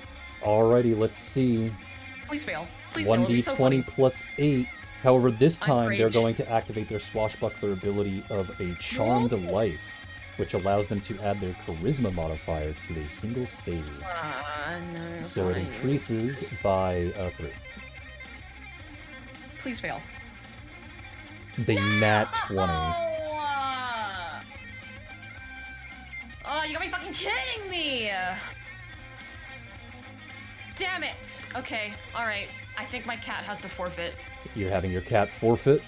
Alrighty, let's see. Please fail. Please fail. It'll be so 1d20 funny. plus 8. However, this I'm time they're great. going to activate their swashbuckler ability of a Charmed Life, which allows them to add their charisma modifier to a single save. No, So it fine. increases by 3. Please fail. The nat 20. Oh, you gotta be fucking kidding me! Damn it! Okay, alright. I think my cat has to forfeit. You're having your cat forfeit.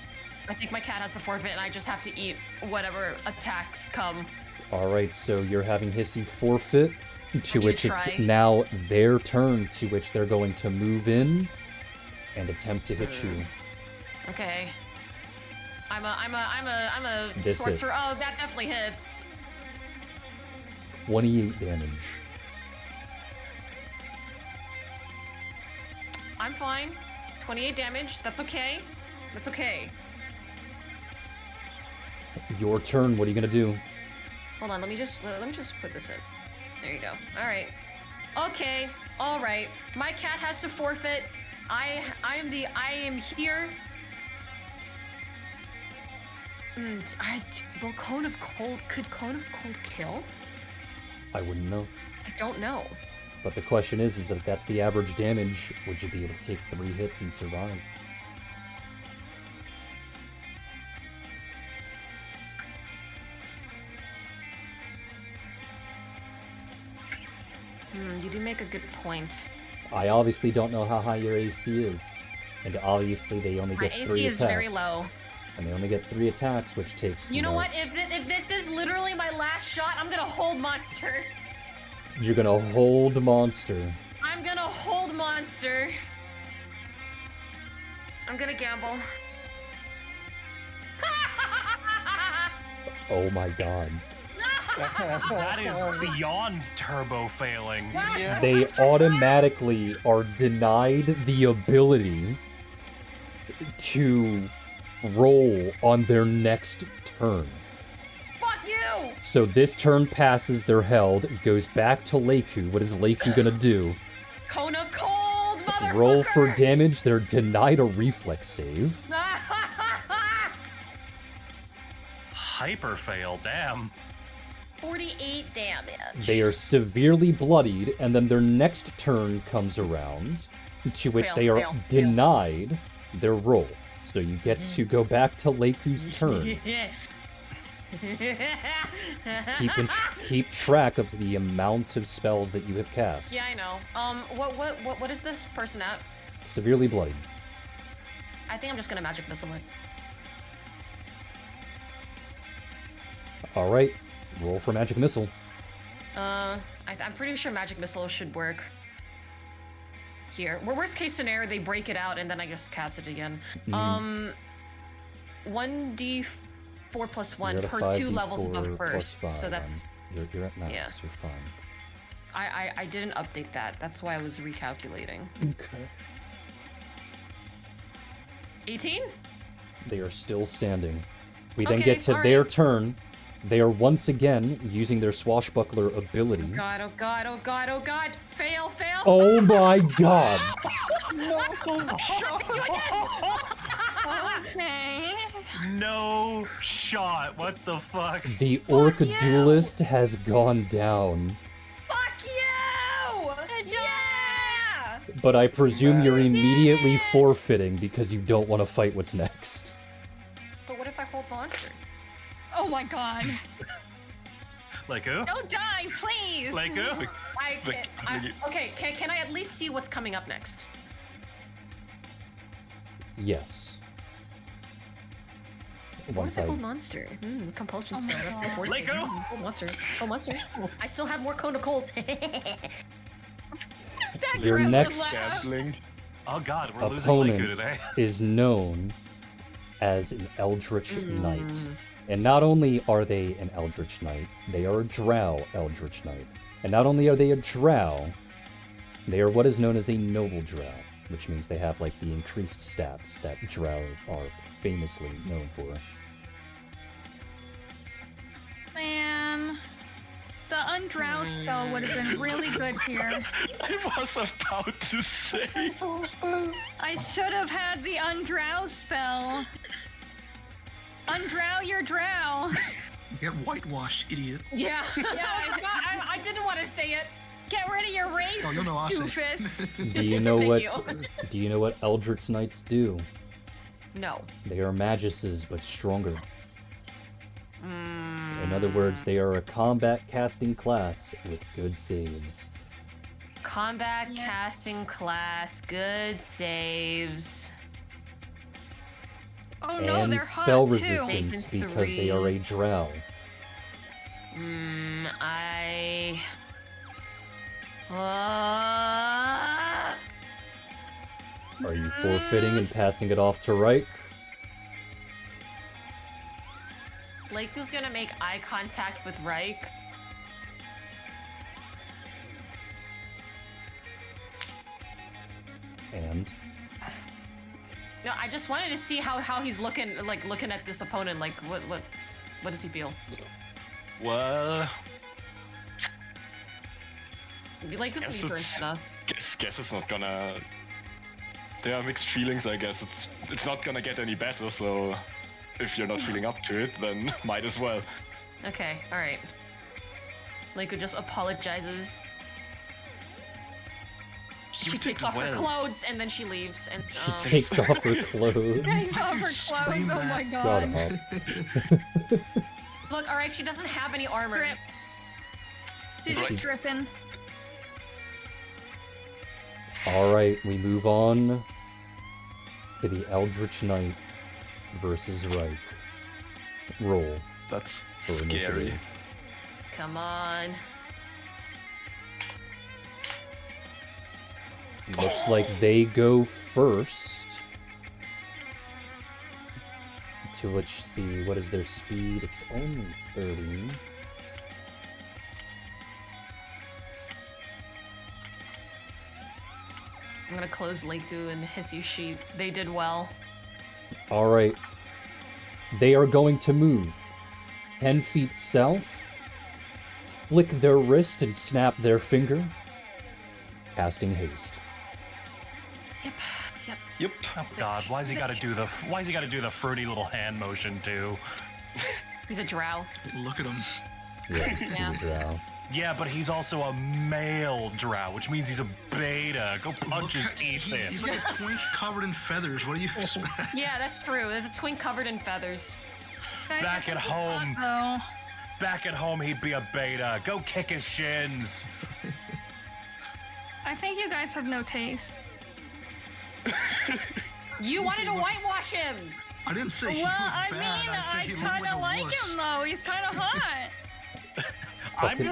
I think my cat has to forfeit and I just have to eat whatever attacks come. Alright, so you're having Hissy forfeit, to need which to it's try. now their turn, to which they're going to move in and attempt to hit you. Okay. I'm a This sorcerer. hits. Oh, that definitely hits. 28 damage. I'm fine. 28 damage. That's okay. That's okay. Your turn, what are you gonna do? Hold on, let me just put this in. There you go. All right. Okay. All right. My cat has to forfeit. I am here. Will Cone of Cold, could Cone of Cold kill? I wouldn't know. I don't know. But the question is that if that's the average damage, would you be able to take 3 hits and survive? You do make a good point. I obviously don't know how high your AC is. And obviously they only My get 3 AC attacks. is very low. And they only get 3 attacks, which takes, You know what? If this is literally my last shot, I'm gonna hold monster. You're gonna hold monster. I'm gonna hold monster. I'm gonna gamble. Oh my god. That is beyond turbo failing. They automatically are denied the ability to roll on their next turn. Fuck you! So this turn passes, they're held, it goes back to Leiku. What is Leiku gonna do? Cone of Cold, motherfucker! Roll for damage, they're denied a reflex save. Hyper fail, damn. 48 damage. They are severely bloodied, and then their next turn comes around, to which Fail, they are fail, fail. denied their roll. So you get to go back to Leiku's turn. Keep track of the amount of spells that you have cast. Yeah, I know. What is this person at? Severely bloodied. I think I'm just gonna magic missile it. All right, roll for magic missile. I'm pretty sure magic missile should work. Here, worst case scenario, they break it out and then I just cast it again. 1d4 plus 1 You're at a per 2 levels 5d4 above plus first. 5. So that's You're at max. yeah. You're fine. I didn't update that. That's why I was recalculating. Okay. 18? They are still standing. We then Okay, get to all their right. turn. They are once again using their swashbuckler ability. God, oh god, oh god, oh god! Fail, fail! Oh my god! Okay. No shot. What the fuck? The orc you! duelist has gone down. Fuck you! Yeah! But I presume you're immediately forfeiting because you don't want to fight what's next. But what if I hold monster? Oh my god. Like who? Don't die, please. Like who? Okay, can I at least see what's coming up next? Yes. What Once if I I... hold monster? Compulsion Oh spell. my That's God. my fourth. Let go. Hold monster. Hold monster. I still have more cone of cold. That Your grim next- laugh. Gambling. Oh god, we're losing Opponent Leiku today. is known as an Eldritch Knight. Mm. And not only are they an Eldritch Knight, they are a Drow Eldritch Knight. And not only are they a Drow, they are what is known as a Noble Drow, which means they have like the increased stats that Drow are famously known for. Man. The undrow spell would have been really good here. I was about to say. I should have had the undrow spell. Undrow your drow. Get whitewashed, idiot. Yeah. I didn't want to say it. Get rid of your race, Oh, you'll know I'll say. doofus. Do you know Thank what? you. Do you know what Eldritch Knights do? No. They are maguses, but stronger. Mm. In other words, they are a combat casting class with good saves. Combat casting class, good saves. Oh no, And they're spell hot resistance Taken because they are a drow. Are you forfeiting and passing it off to Reich? Leiku's gonna make eye contact with Reich. And No, I just wanted to see how he's looking, like looking at this opponent. Like, what does he feel? Well, Leiku's gonna be throwing stuff. guess it's not gonna. There are mixed feelings, I guess. It's not gonna get any better. So, if you're not feeling up to it, then might as well. Okay, all right. Leiku just apologizes. She takes off her clothes and then she leaves. And she takes off her clothes. Takes off her clothes. Oh my Shut god. up. Look, all right, she doesn't have any armor. Strip. She's Right. stripping. Alright, we move on to the Eldritch Knight versus Reich. Roll That's for scary. initiative. Come on. Looks like they go first. To which, see, what is their speed? It's only 30. I'm gonna close Leiku and Hissy Sheep. They did well. Alright. They are going to move 10 feet south, flick their wrist and snap their finger, casting haste. Yep. Yep. Oh god, why's he gotta do the fruity little hand motion too? He's a drow. Look at him. Yeah, Yeah. he's a drow. Yeah, but he's also a male drow, which means he's a beta. Go punch his teeth in. He's like a twink covered in feathers. What do you expect? Yeah, that's true. There's a twink covered in feathers. Back at home. Though. Back at home, he'd be a beta. Go kick his shins. I think you guys have no taste. You wanted to whitewash him! I didn't say he Well, looked I bad. mean, I said I he looked kind like of a like wuss. him though. He's kind of hot.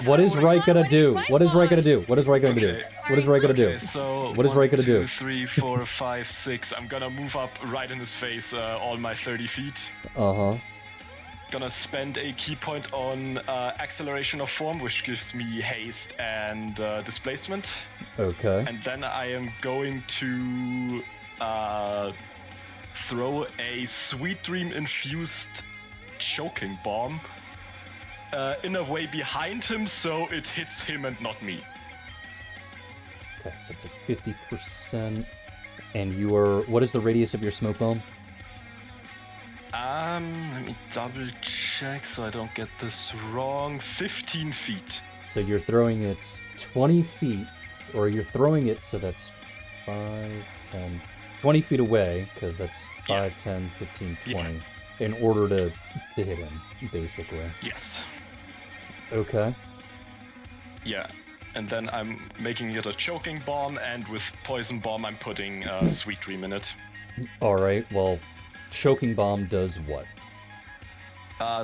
What is Rai gonna do? What is Rai gonna do? What is Rai gonna do? Okay. What is Rai gonna do? Okay, so What is Rai gonna do? 1, 2, 3, 4, 5, 6. I'm gonna move up right in his face, all my 30 feet. Uh-huh. Gonna spend a key point on acceleration of form, which gives me haste and displacement. Okay. And then I am going to throw a Sweet Dream infused choking bomb in a way behind him, so it hits him and not me. Okay, so it's a 50%. And you are... What is the radius of your smoke bomb? Let me double check so I don't get this wrong. 15 feet. So you're throwing it 20 feet, or you're throwing it so that's 5, 10, 20 feet away, because that's 5, 10, 15, 20, in order to hit him, basically. Yes. Okay. Yeah. And then I'm making it a choking bomb, and with poison bomb I'm putting Sweet Dream in it. Alright, well, choking bomb does what?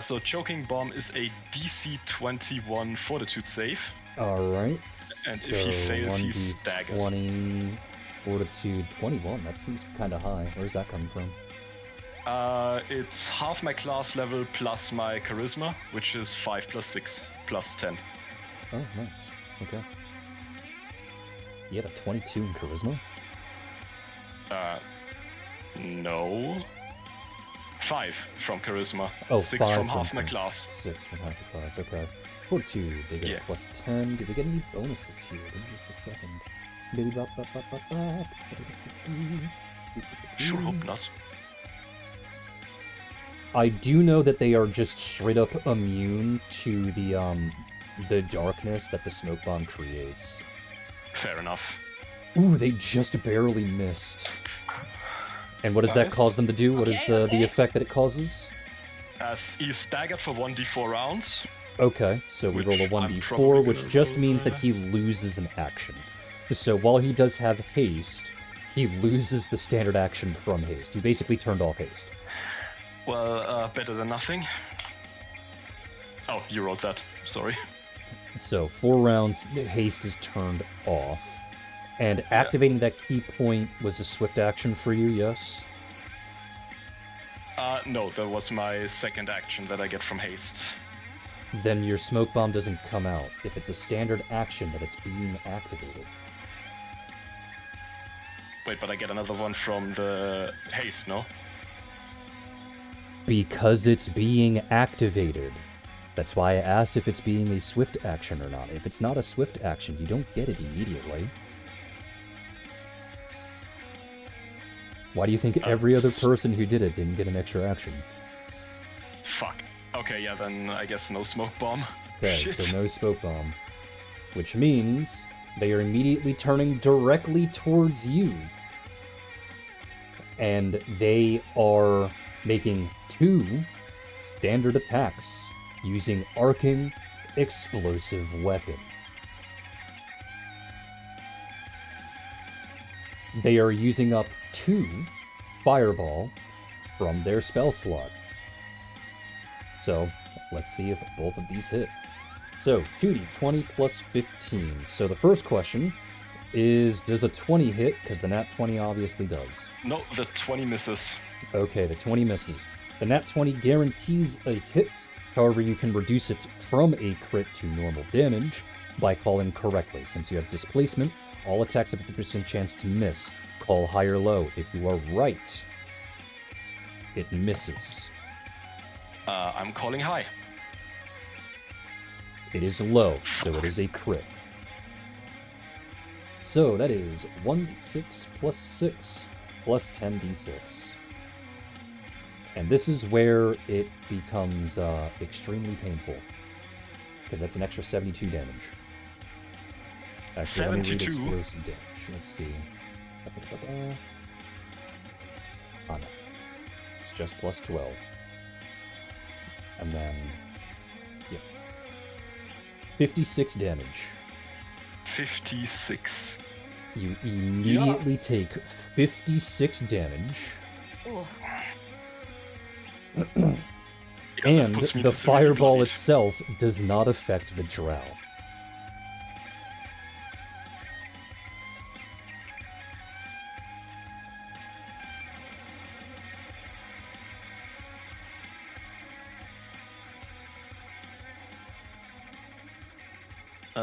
So choking bomb is a DC 21 fortitude save. Alright, And so if he fails, he's 1d20, staggered. fortitude 21, that seems kind of high. Where's that coming from? It's half my class level plus my charisma, which is 5 plus 6 plus 10. Oh, nice. Okay. You have a 22 in charisma? No. 5 from charisma. Oh, 6 5 from half my class. 6 from half the class, okay. Fortitude, they get a plus 10. Did they get any bonuses here? Give me just a second. Sure hope not. I do know that they are just straight up immune to the darkness that the smoke bomb creates. Fair enough. Ooh, they just barely missed. And what does that Nice. cause them to do? What is Okay, the effect that it causes? As he's staggered for 1d4 rounds. Okay, so we Which roll a I'm 1d4, probably which gonna just roll, means that he loses an action. So while he does have haste, he loses the standard action from haste. You basically turned off haste. Well, better than nothing. Oh, you rolled that. Sorry. So 4 rounds, haste is turned off. And activating that key point was a swift action for you, yes? No, that was my second action that I get from haste. Then your smoke bomb doesn't come out if it's a standard action that it's being activated. Wait, but I get another one from the haste, no? Because it's being activated. That's why I asked if it's being a swift action or not. If it's not a swift action, you don't get it immediately. Why do you think every other person who did it didn't get an extra action? Fuck. Okay, yeah, then I guess no smoke bomb. Okay, Shit. so no smoke bomb. Which means they are immediately turning directly towards you. And they are making 2 standard attacks using Arcing Explosive Weapon. They are using up 2 Fireball from their spell slot. So, let's see if both of these hit. So, 2d20 plus 15. So the first question is, does a 20 hit? Because the nat 20 obviously does. No, the 20 misses. Okay, the 20 misses. The nat 20 guarantees a hit. However, you can reduce it from a crit to normal damage by calling correctly. Since you have displacement, all attacks have a 50% chance to miss. Call high or low. If you are right, it misses. I'm calling high. It is low, so it is a crit. So that is 1d6 plus 6 plus 10d6. And this is where it becomes extremely painful. Because that's an extra 72 damage. Actually, let me read 72? explosive damage. Let's see. Oh no. It's just plus 12. And then... yeah. 56 damage. 56. You immediately take 56 damage, Ooh. and puts me the to severely fireball bloodied. itself does not affect the drow.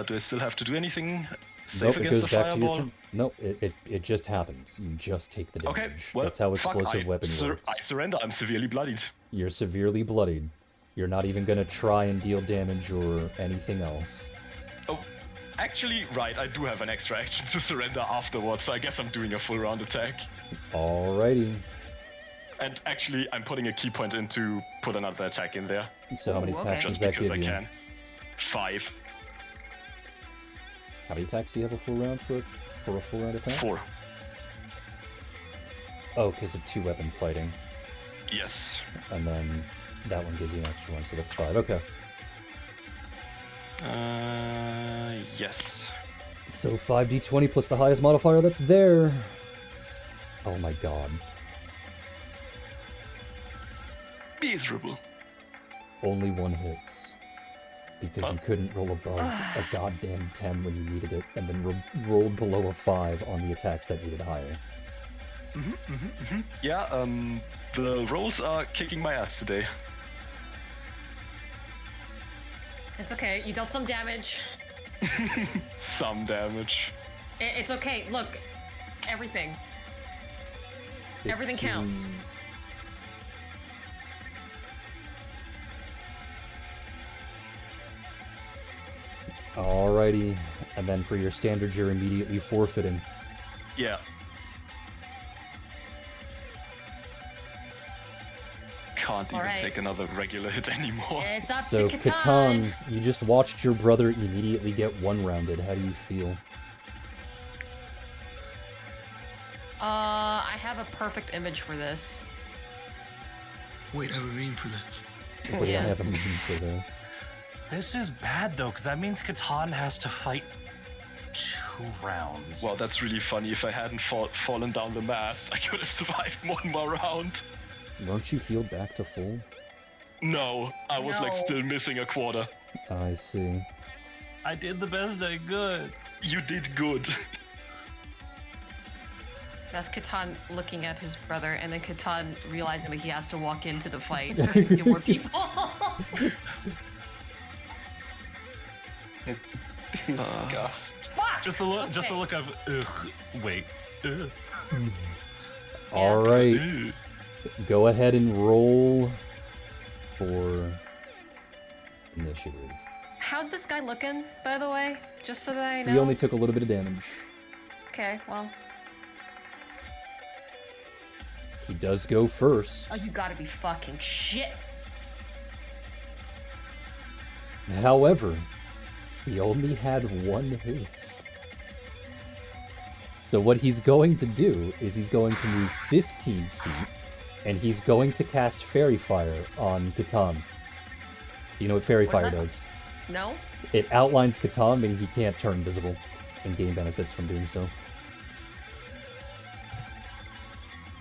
Do I still have to do anything safe Nope, it against goes the back to your fireball? turn. No, it just happens. You just take the damage. Okay, well, That's how fuck, explosive I weapon works. I surrender. I'm severely bloodied. You're severely bloodied. You're not even gonna try and deal damage or anything else. Oh, actually, right, I do have an extra action to surrender afterwards, so I guess I'm doing a full round attack. Alrighty. And actually, I'm putting a key point in to put another attack in there. So how many Ooh, attacks okay. does Just that because give I you? can. 5. How many attacks do you have a full round for a full round attack? 4. Oh, because of 2-weapon fighting. Yes. And then that one gives you an extra one, so that's 5. Okay. Yes. So 5d20 plus the highest modifier that's there. Oh my god. Miserable. Only 1 hits. Because you couldn't roll above a goddamn 10 when you needed it, and then rolled below a 5 on the attacks that needed higher. Yeah, the rolls are kicking my ass today. It's okay. You dealt some damage. Some damage. It's okay. Look, everything. Everything counts. Alrighty. And then for your standard, you're immediately forfeiting. Yeah. Can't even Alright. take another regular hit anymore. It's up So, to Catan, you just watched your brother immediately get one-rounded. How do you feel? I have a perfect image for this. Wait, I have a meme for this. But Yeah. I have a meme for this. This is bad though, because that means Catan has to fight 2 rounds. Well, that's really funny. If I hadn't fallen down the mast, I could have survived 1 more round. Weren't you healed back to full? No, I was like No. still missing a quarter. I see. I did the best I could. You did good. That's Catan looking at his brother, and then Catan realizing that he has to walk into the fight and kill more people. Disgust. Fuck! Just the look, just the Okay. look of ugh. Wait. Ugh. Alright. Ew. Go ahead and roll for initiative. How's this guy looking, by the way? Just so that I know. He only took a little bit of damage. Okay, well. He does go first. Oh, you gotta be fucking shit. However, he only had 1 haste. So what he's going to do is he's going to move 15 feet, and he's going to cast Fairy Fire on Catan. You know what Fairy What's Fire that? does? No? It outlines Catan, meaning he can't turn invisible, and gain benefits from doing so.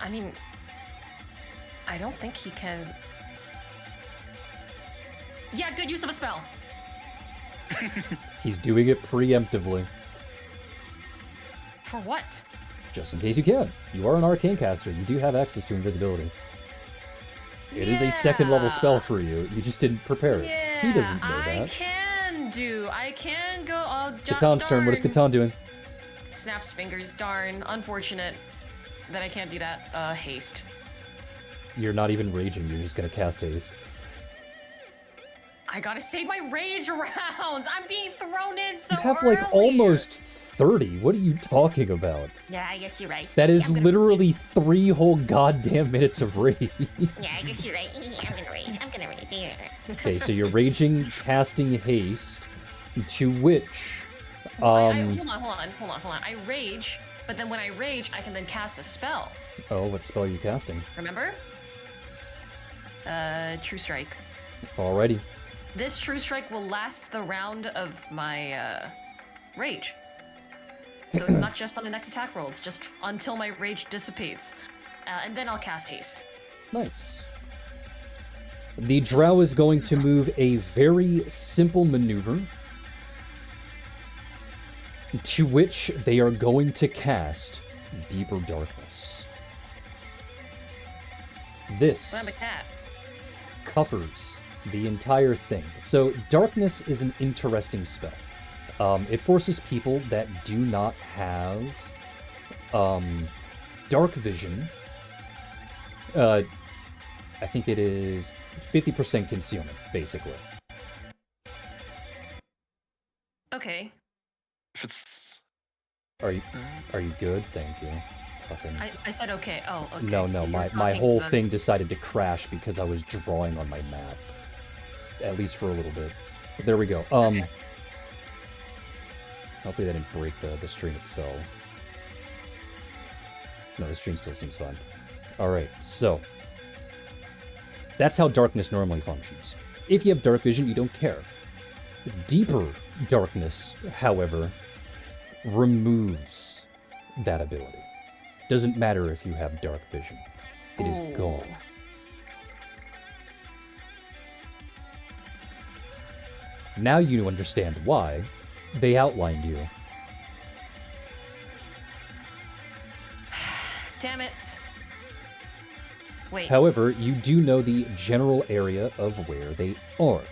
I mean, I don't think he can. Yeah, good use of a spell. He's doing it preemptively, For what? just in case you can. You are an arcane caster. You do have access to invisibility. It is a second level spell for you. You just didn't prepare it. Yeah, He doesn't know I that. can go. Oh, Catan's turn. What is darn. Catan doing? Snaps fingers. Darn. Unfortunate that I can't do that. Haste. You're not even raging. You're just gonna cast haste. I gotta save my rage rounds. I'm being thrown in so You have like early. almost 30. What are you talking about? Yeah, I guess you're right. That is I'm gonna- literally 3 whole goddamn minutes of rage. Yeah, I guess you're right. I'm gonna rage. I'm gonna rage. Yeah. Okay, so you're raging, casting haste, to which, Hold on. I rage, but then when I rage, I can then cast a spell. oh, what spell are you casting? Remember? True Strike. Alrighty. This True Strike will last the round of my rage. So it's not just on the next attack roll, it's just until my rage dissipates. And then I'll cast haste. Nice. The drow is going to move a very simple maneuver to which they are going to cast Deeper Darkness. This But I'm a cat. covers the entire thing. So darkness is an interesting spell. It forces people that do not have dark vision. I think it is 50% concealment, basically. Okay. If it's Are you good? Thank you. Fucking. I said okay. Oh, okay. No, You were my talking whole then. thing decided to crash because I was drawing on my map. At least for a little bit. But there we go. Okay. Hopefully that didn't break the stream itself. No, the stream still seems fine. Alright, so. That's how darkness normally functions. If you have dark vision, you don't care. Deeper darkness, however, removes that ability. Doesn't matter if you have dark vision. It is Ooh. gone. Now you understand why they outlined you. Damn it. Wait. However, you do know the general area of where they are.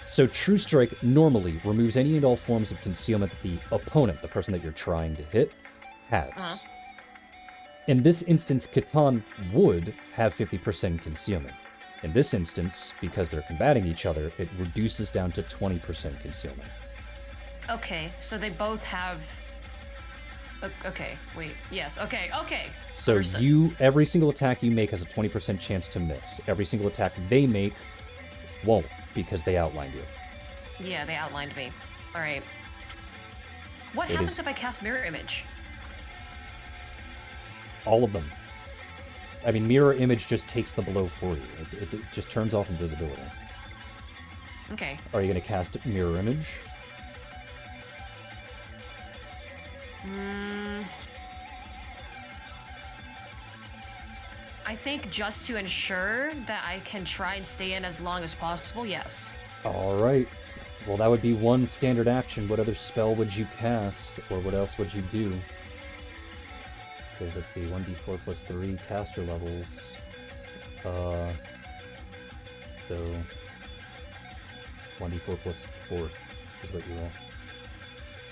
So True Strike normally removes any and all forms of concealment that the opponent, the person that you're trying to hit, has. Uh-huh. In this instance, Catan would have 50% concealment. In this instance, because they're combating each other, it reduces down to 20% concealment. Okay, so they both have. Okay, wait. Yes. Okay. So Understood. every single attack you make has a 20% chance to miss. Every single attack they make won't, because they outlined you. Yeah, they outlined me. All right. What It happens is- if I cast mirror image? All of them. I mean, mirror image just takes the blow for you. It just turns off invisibility. Okay. Are you going to cast mirror image? I think just to ensure that I can try and stay in as long as possible, yes. Alright. Well, that would be one standard action. What other spell would you cast? Or what else would you do? Because, let's see, 1d4 plus 3 caster levels. So... 1d4 plus 4 is what you roll.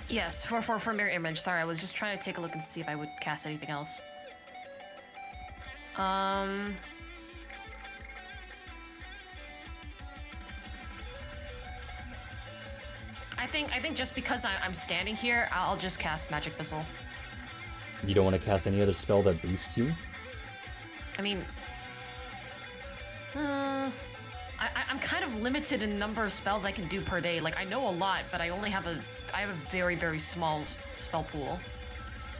Yes, for mirror image. Sorry, I was just trying to take a look and see if I would cast anything else. I think just because I'm standing here, I'll just cast Magic Missile. You don't want to cast any other spell that boosts you? I mean, I'm kind of limited in number of spells I can do per day. Like, I know a lot, but I only have a very, very small spell pool.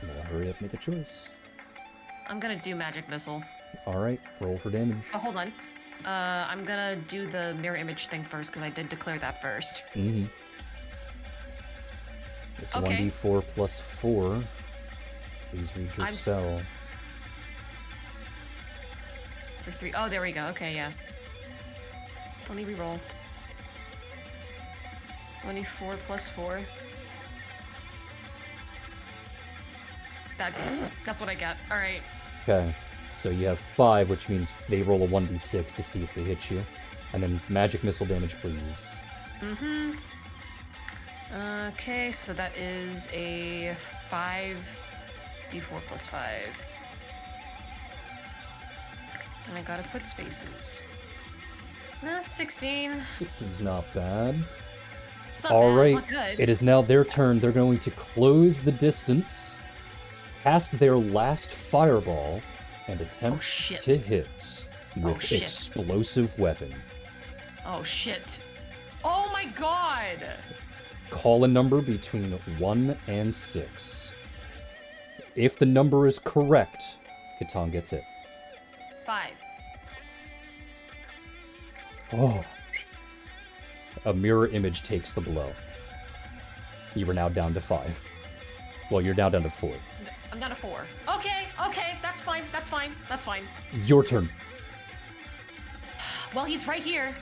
Well, hurry up, make a choice. I'm gonna do Magic Missile. Alright, roll for damage. Oh, hold on. I'm gonna do the mirror image thing first, because I did declare that first. Mm-hmm. It's Okay. 1d4 plus 4. Please read your I'm s- spell. For 3. Oh, there we go. Okay, yeah. Let me reroll. 24 plus 4. That's what I get. Alright. Okay, so you have 5, which means they roll a 1d6 to see if they hit you. And then magic missile damage, please. Mm-hmm. Okay, so that is a 5d4 plus 5. And I gotta put spaces. 16. 16's not bad. It's not All bad, right, it's not good. it is now their turn. They're going to close the distance, cast their last fireball, and attempt shit. to hit with shit. explosive weapon. Oh shit. Oh my god! Call a number between 1 and 6. If the number is correct, Catan gets hit. 5. Oh. A mirror image takes the blow. You are now down to 5. Well, you're now down to 4. I'm down to 4. Okay, that's fine, that's fine, that's fine. Your turn. Well, he's right here.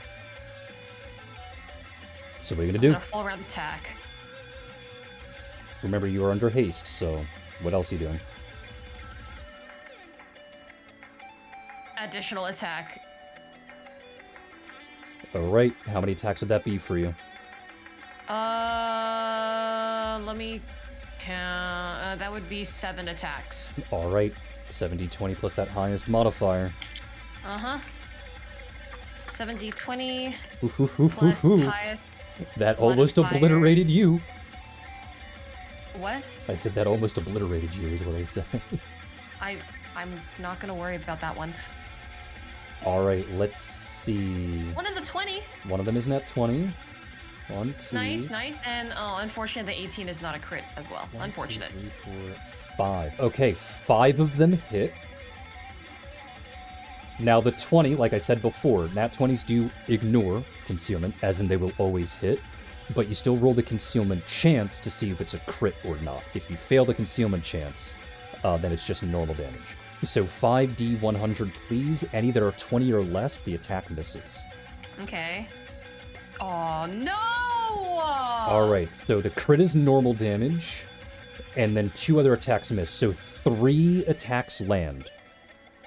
So what are you gonna do? Full round attack. Remember, you are under haste, so what else are you doing? Additional attack. Alright, how many attacks would that be for you? Let me count. That would be 7 attacks. Alright, 7d20 plus that highest modifier. Uh-huh. 7d20 Ooh, hoo, hoo, hoo, plus hoo. highest. That almost modifier. obliterated you. What? I said that almost obliterated you, is what I said. I'm not gonna worry about that one. Alright, let's see. One of them's a 20. One of them is net 20. 1, 2. Nice. And unfortunately, the 18 is not a crit as well. 1, Unfortunate. 2, 3, 4, 5. Okay, 5 of them hit. Now the 20, like I said before, nat 20s do ignore concealment, as in they will always hit, but you still roll the concealment chance to see if it's a crit or not. If you fail the concealment chance, then it's just normal damage. So 5d 100, please. Any that are 20 or less, the attack misses. Okay. Oh, no! Alright, so the crit is normal damage, and then 2 other attacks miss. So 3 attacks land.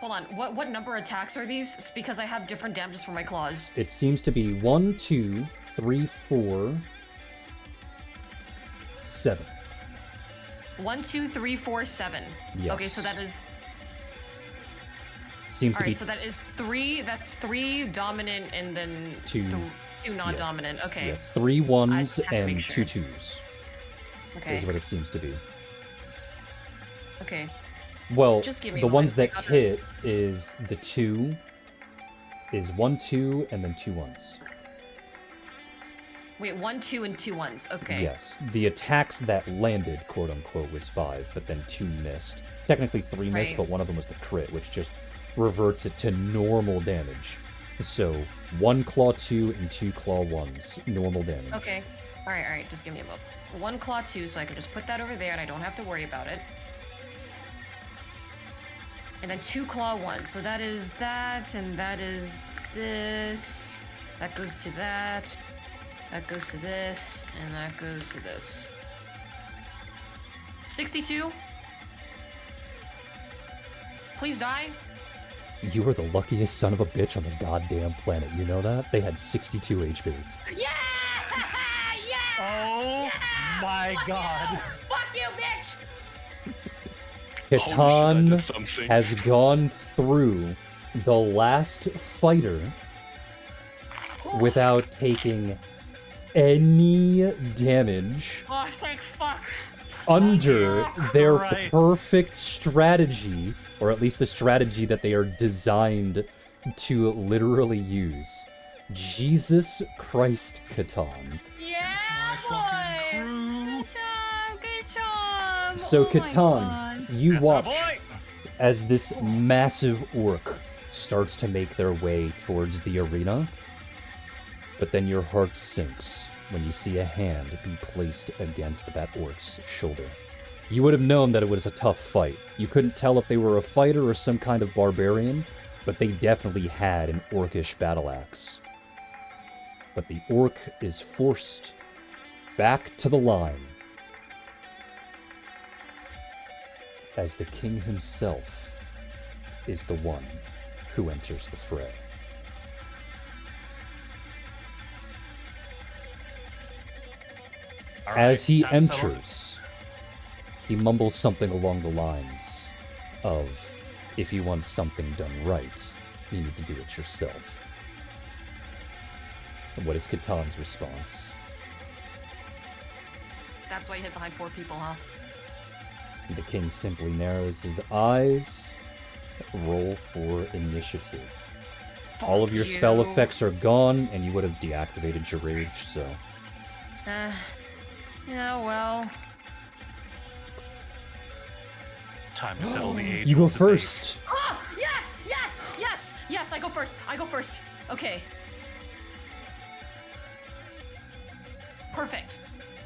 Hold on. What number attacks are these? It's because I have different damages for my claws. It seems to be 1, 2, 3, 4, 7. 1, 2, 3, 4, 7. Yes. Okay, so that is... Seems to Alright, be so that is 3. That's 3 dominant and then 2 non-dominant. Okay. Yeah, 3 1s just have to and make 2 sure. 2s. Okay. Is what it seems to be. Okay. Well, Just give me the one. ones that I gotta- hit is the 2, is 1 2, and then 2 1s. Wait, 1, 2, and 2 1s. Okay. Yes. The attacks that landed, quote unquote, was 5, but then 2 missed. Technically 3 missed, Right. but one of them was the crit, which just reverts it to normal damage. So 1 claw 2 and 2 claw 1s, normal damage. Okay. Alright. Just give me a moment. 1 claw 2, so I can just put that over there and I don't have to worry about it. And then 2 claw 1. So that is that, and that is this. That goes to that. That goes to this, and that goes to this. 62. Please die. You are the luckiest son of a bitch on the goddamn planet. You know that? They had 62 HP. Yeah! Yeah! Oh my god. Fuck you, bitch! Holy shit, I Catan did something. has gone through the last fighter without taking any damage Oh, thank fuck. under their Christ. perfect strategy, or at least the strategy that they are designed to literally use. Jesus Christ, Catan. Yeah, My fucking boy! crew. Good job. So, Oh my Catan, God. you Yes, watch boy. as this massive orc starts to make their way towards the arena, but then your heart sinks when you see a hand be placed against that orc's shoulder. You would have known that it was a tough fight. You couldn't tell if they were a fighter or some kind of barbarian, but they definitely had an orcish battle axe. But the orc is forced back to the line as the king himself is the one who enters the fray. All As right, he time to settle. enters, he mumbles something along the lines of, if you want something done right, you need to do it yourself. And what is Catan's response? That's why you hid behind 4 people, huh? The king simply narrows his eyes. Roll for initiative. All of your spell you. effects are gone, and you would have deactivated your rage, so... Yeah, well. Time to settle the age. You go old debate. first! Oh, yes, I go first. Okay. Perfect.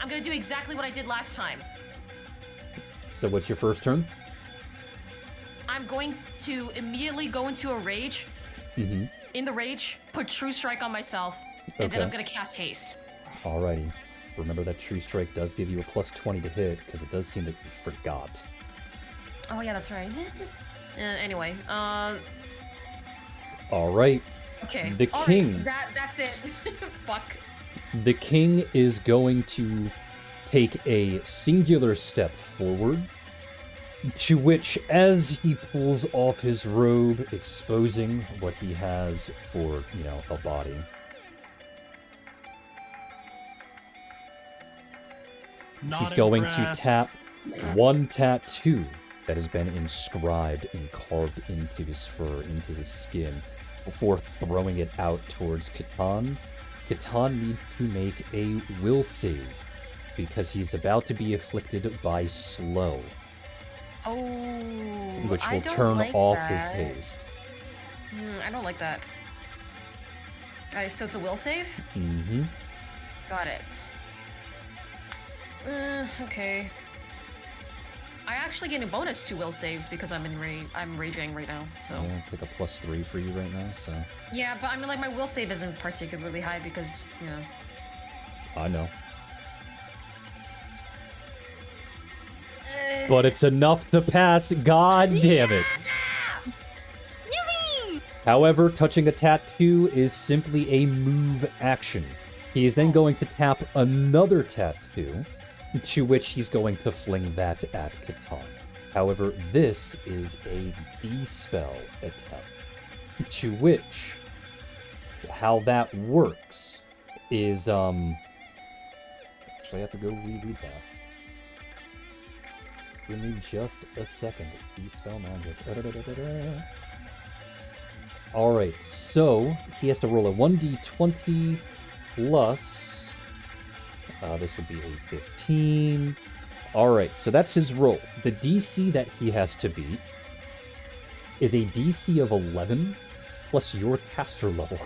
I'm gonna do exactly what I did last time. So what's your first turn? I'm going to immediately go into a rage. Mm-hmm. In the rage, put True Strike on myself, and then I'm gonna cast Haste. Alrighty. Remember that True Strike does give you a plus 20 to hit, because it does seem that you forgot. Oh yeah, that's right. Anyway, Alright. Okay. The king. Right, that's it. Fuck. The king is going to take a singular step forward, to which, as he pulls off his robe, exposing what he has for, you know, a body. He's going to tap one tattoo that has been inscribed and carved into his fur, into his skin, before throwing it out towards Catan. Catan needs to make a will save, because he's about to be afflicted by slow. Oh, which I will don't turn like off that. his haste. I don't like that. Alright, so it's a will save? Mm-hmm. Got it. Okay. I actually get a bonus to will saves because I'm raging right now, so. Yeah, it's like a +3 for you right now, so. Yeah, but I mean, like, my will save isn't particularly high because, you know. I know. But it's enough to pass, god damn it! However, touching a tattoo is simply a move action. He is then going to tap another tattoo, to which he's going to fling that at Catan. However, this is a D-spell attempt, to which, how that works is, actually I have to go reread that. Give me just a second. D-spell magic. Alright, so he has to roll a 1d20 plus... this would be a 15. Alright, so that's his roll. The DC that he has to beat is a DC of 11 plus your caster level.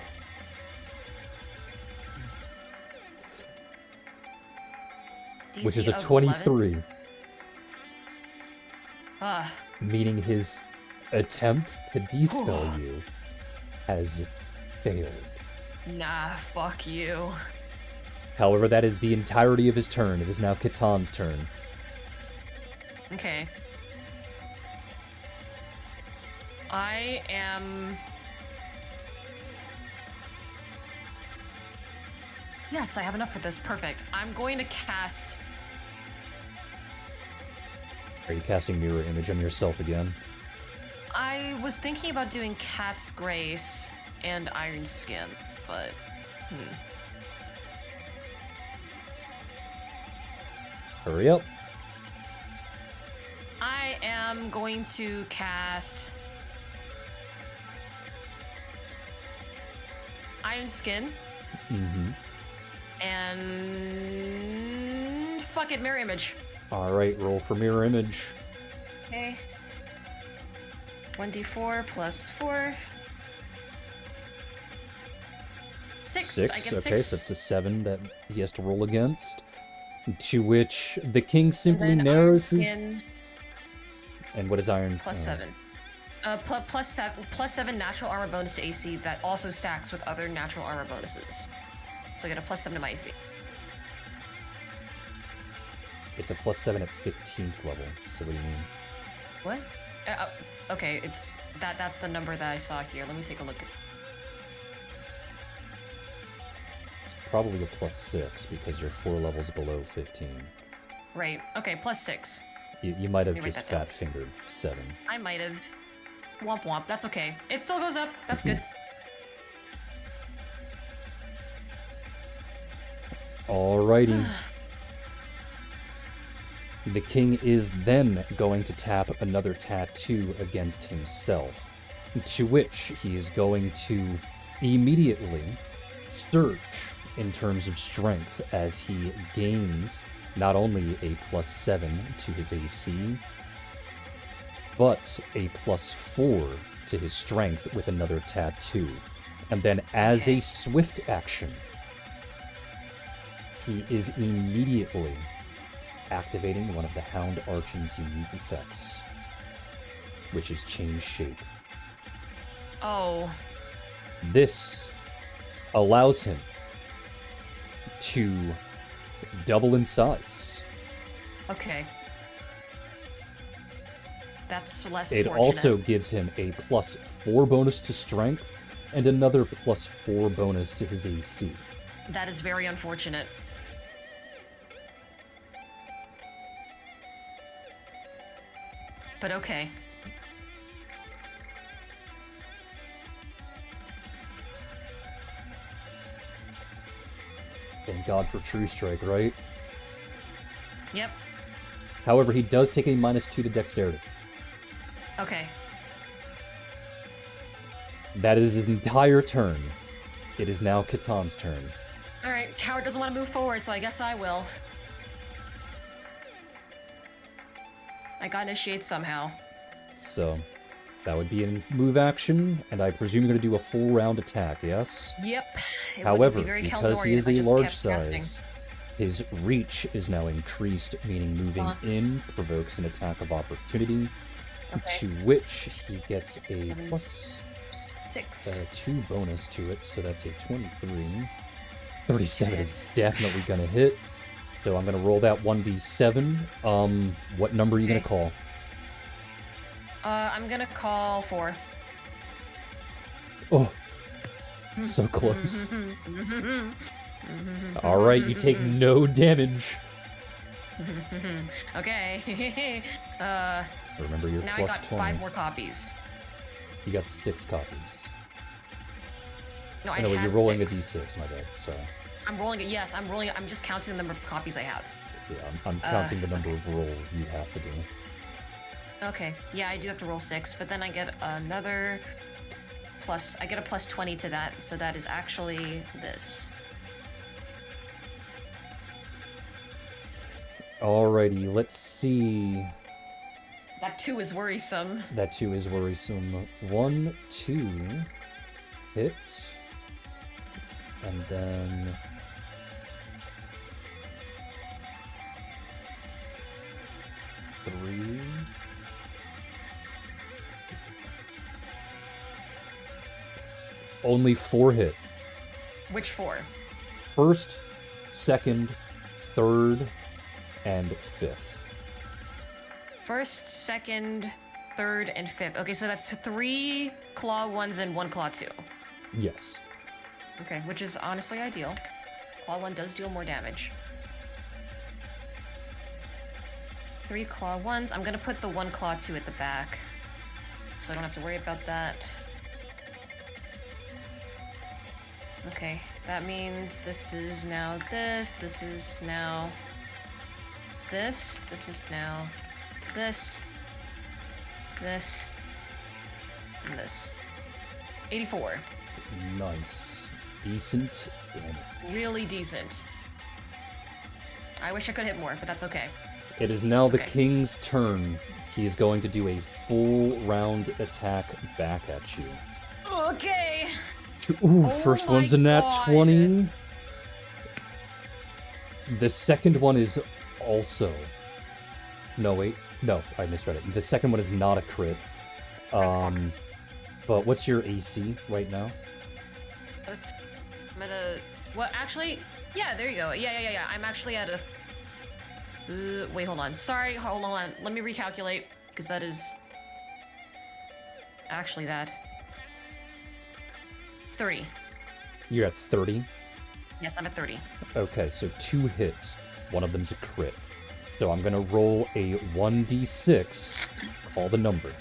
Which is a 23. Meaning his attempt to dispel you has failed. Nah, fuck you. However, that is the entirety of his turn. It is now Catan's turn. Okay. I am... Yes, I have enough for this. Perfect. I'm going to cast... Are you casting Mirror Image on yourself again? I was thinking about doing Cat's Grace and Iron Skin, but... Hurry up. I am going to cast... Iron Skin. Mm-hmm. And... Fuck it, Mirror Image. Alright, roll for Mirror Image. Okay. 1d4 plus 4. 6. I get 6. Okay, so it's a 7 that he has to roll against. To which the king simply narrows his... And what is Iron? Plus 7. Plus 7 natural armor bonus to AC that also stacks with other natural armor bonuses. So I get a plus 7 to my AC. It's a plus 7 at 15th level. So what do you mean? What? Okay, it's that's the number that I saw here. Let me take a look. It's probably a plus 6 because you're 4 levels below 15. Right. Okay, plus 6. You might have just fat-fingered 7. I might have. Womp womp. That's okay. It still goes up. That's good. Alrighty. The king is then going to tap another tattoo against himself, to which he is going to immediately surge in terms of strength as he gains not only a plus 7 to his AC, but a plus 4 to his strength with another tattoo. And then as a swift action, he is immediately activating one of the Hound Archon's unique effects, which is change shape. Oh. This allows him to double in size. Okay. That's less It fortunate. also gives him a +4 bonus to strength and another +4 bonus to his AC. That is very unfortunate. But okay. Thank God for True Strike, right? Yep. However, he does take a -2 to dexterity. Okay. That is his entire turn. It is now Katan's turn. Alright, Howard doesn't want to move forward, so I guess I will. I got initiate somehow. So, that would be a move action, and I presume you're going to do a full round attack, yes? Yep. It However, would be very because he Keldorian is if I a just large kept casting. size, his reach is now increased, meaning moving in provokes an attack of opportunity, Okay. to which he gets a +2 6. bonus to it, so that's a 23. 37 is definitely going to hit, so I'm going to roll that 1d7. What number are you going to call? I'm gonna call 4. Oh, so close. Alright, you take no damage. Okay. Remember your now I plus got 20. 5 more copies. You got 6 copies. No, I No, had you're rolling 6. a d6, my bad. Sorry. I'm rolling it. Yes, I'm rolling it. I'm just counting the number of copies I have. Yeah, I'm counting the number of roll you have to do. Okay. Yeah, I do have to roll 6, but then I get another plus. I get a plus 20 to that, so that is actually this. Alrighty, let's see. That 2 is worrisome. That 2 is worrisome. 1, 2, hit. And then... Three. Only 4 hit. Which 4? First, second, third, and fifth. First, second, third, and fifth. Okay, so that's 3 claw 1s and 1 claw 2. Yes. Okay, which is honestly ideal. Claw 1 does deal more damage. 3 claw 1s. I'm gonna put the 1 claw 2 at the back, so I don't have to worry about that. Okay, that means this is now this is now this is now this, and this. 84. Nice. Decent damage. Really decent. I wish I could hit more, but that's okay. It is now the okay. king's turn. He is going to do a full round attack back at you. Okay. Ooh, Oh first my one's a nat God. 20. The second one is also... No, wait. No, I misread it. The second one is not a crit. But what's your AC right now? I'm at a... What, actually? Yeah, there you go. Yeah. I'm actually at a... wait, hold on. Sorry, hold on. Let me recalculate, because that is... Actually that. 30. You're at 30? Yes, I'm at 30. Okay, so 2 hits. One of them's a crit. So I'm gonna roll a 1d6. Call the number.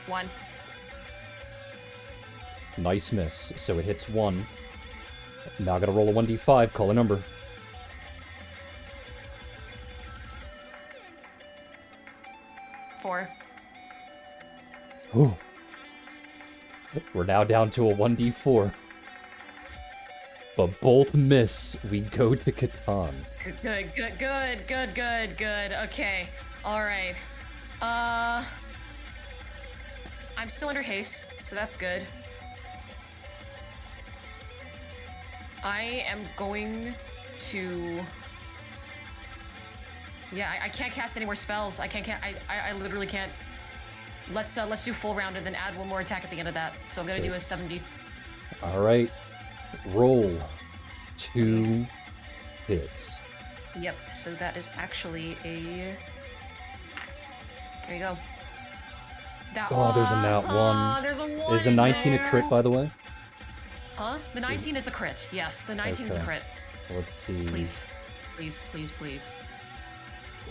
1. Nice miss. So it hits 1. Now I gotta roll a 1d5. Call a number. 4. Ooh. We're now down to a 1d4. But both miss. We go to Catan. Good. Okay. Alright. I'm still under haste, so that's good. I am going to. Yeah, I can't cast any more spells. I can't. I literally can't. Let's do full round and then add one more attack at the end of that. So I'm gonna do a 70. All right. Roll 2 hits. Yep. So that is actually a. There you go. That, There's a nat 1. There's a 1. Is the 19 a crit, by the way? Huh? The 19 is a crit. Yes, the 19 is a Okay. crit. Let's see. Please.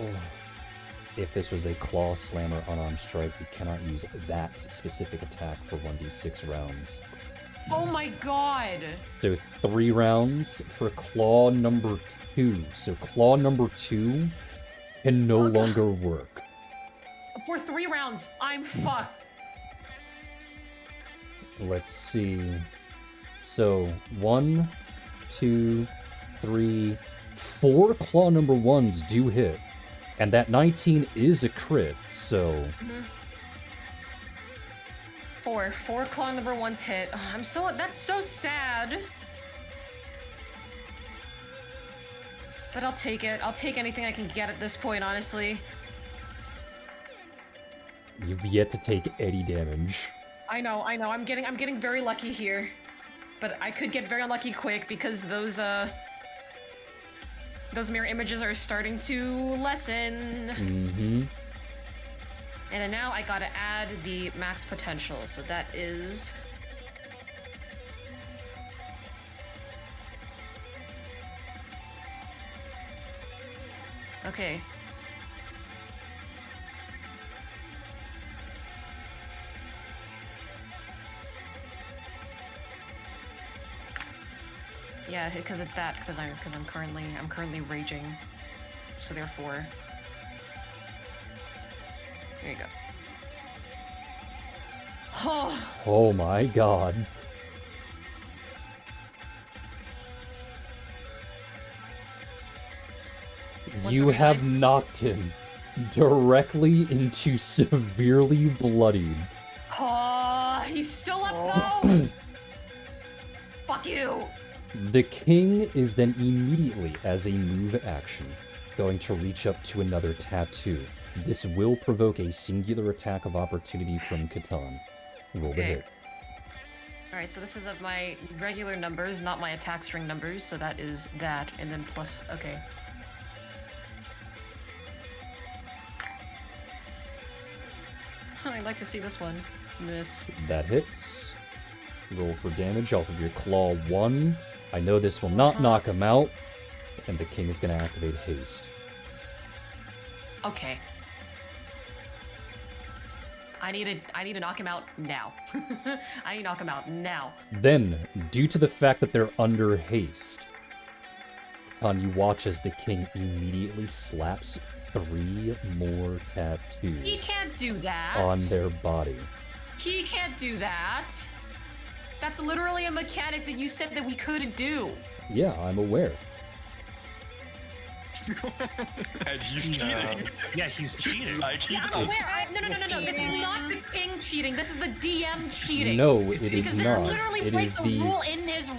Oh. If this was a claw slammer unarmed strike, you cannot use that specific attack for 1d6 rounds. Oh my god! So 3 rounds for claw number 2. So claw number 2 can no longer work. For 3 rounds, I'm fucked. Let's see. So 1, 2, 3, 4 claw number 1s do hit. And that 19 is a crit, so... Mm-hmm. 4 claw number 1's hit. Oh, that's so sad. But I'll take it. I'll take anything I can get at this point, honestly. You've yet to take any damage. I know. I'm getting very lucky here. But I could get very unlucky quick because those mirror images are starting to lessen. Mm-hmm. And then now I gotta add the max potential. So that is... Okay. Yeah, because it's that. Because I'm currently raging. So therefore, there you go. Oh. Oh my god. You have knocked him directly into severely bloodied. Oh, he's still up though. Fuck you. The king is then immediately, as a move action, going to reach up to another tattoo. This will provoke a singular attack of opportunity from Catan. Roll the hit. Alright, so this is of my regular numbers, not my attack string numbers, so that is that, and then plus, okay. I'd like to see this one. Miss. That hits. Roll for damage off of your claw 1. I know this will not knock him out, and the king is going to activate haste. Okay. I need to knock him out now. I need to knock him out now. Then, due to the fact that they're under haste, Catan, you watch as the king immediately slaps 3 more tattoos. He can't do that. On their body. He can't do that. That's literally a mechanic that you said that we couldn't do. Yeah, I'm aware. And he's cheating. Yeah, he's cheating. Like, Yeah, I'm aware. No. This is not the king cheating. This is the DM cheating. No, it is because not. this literally It breaks is the the rule in his.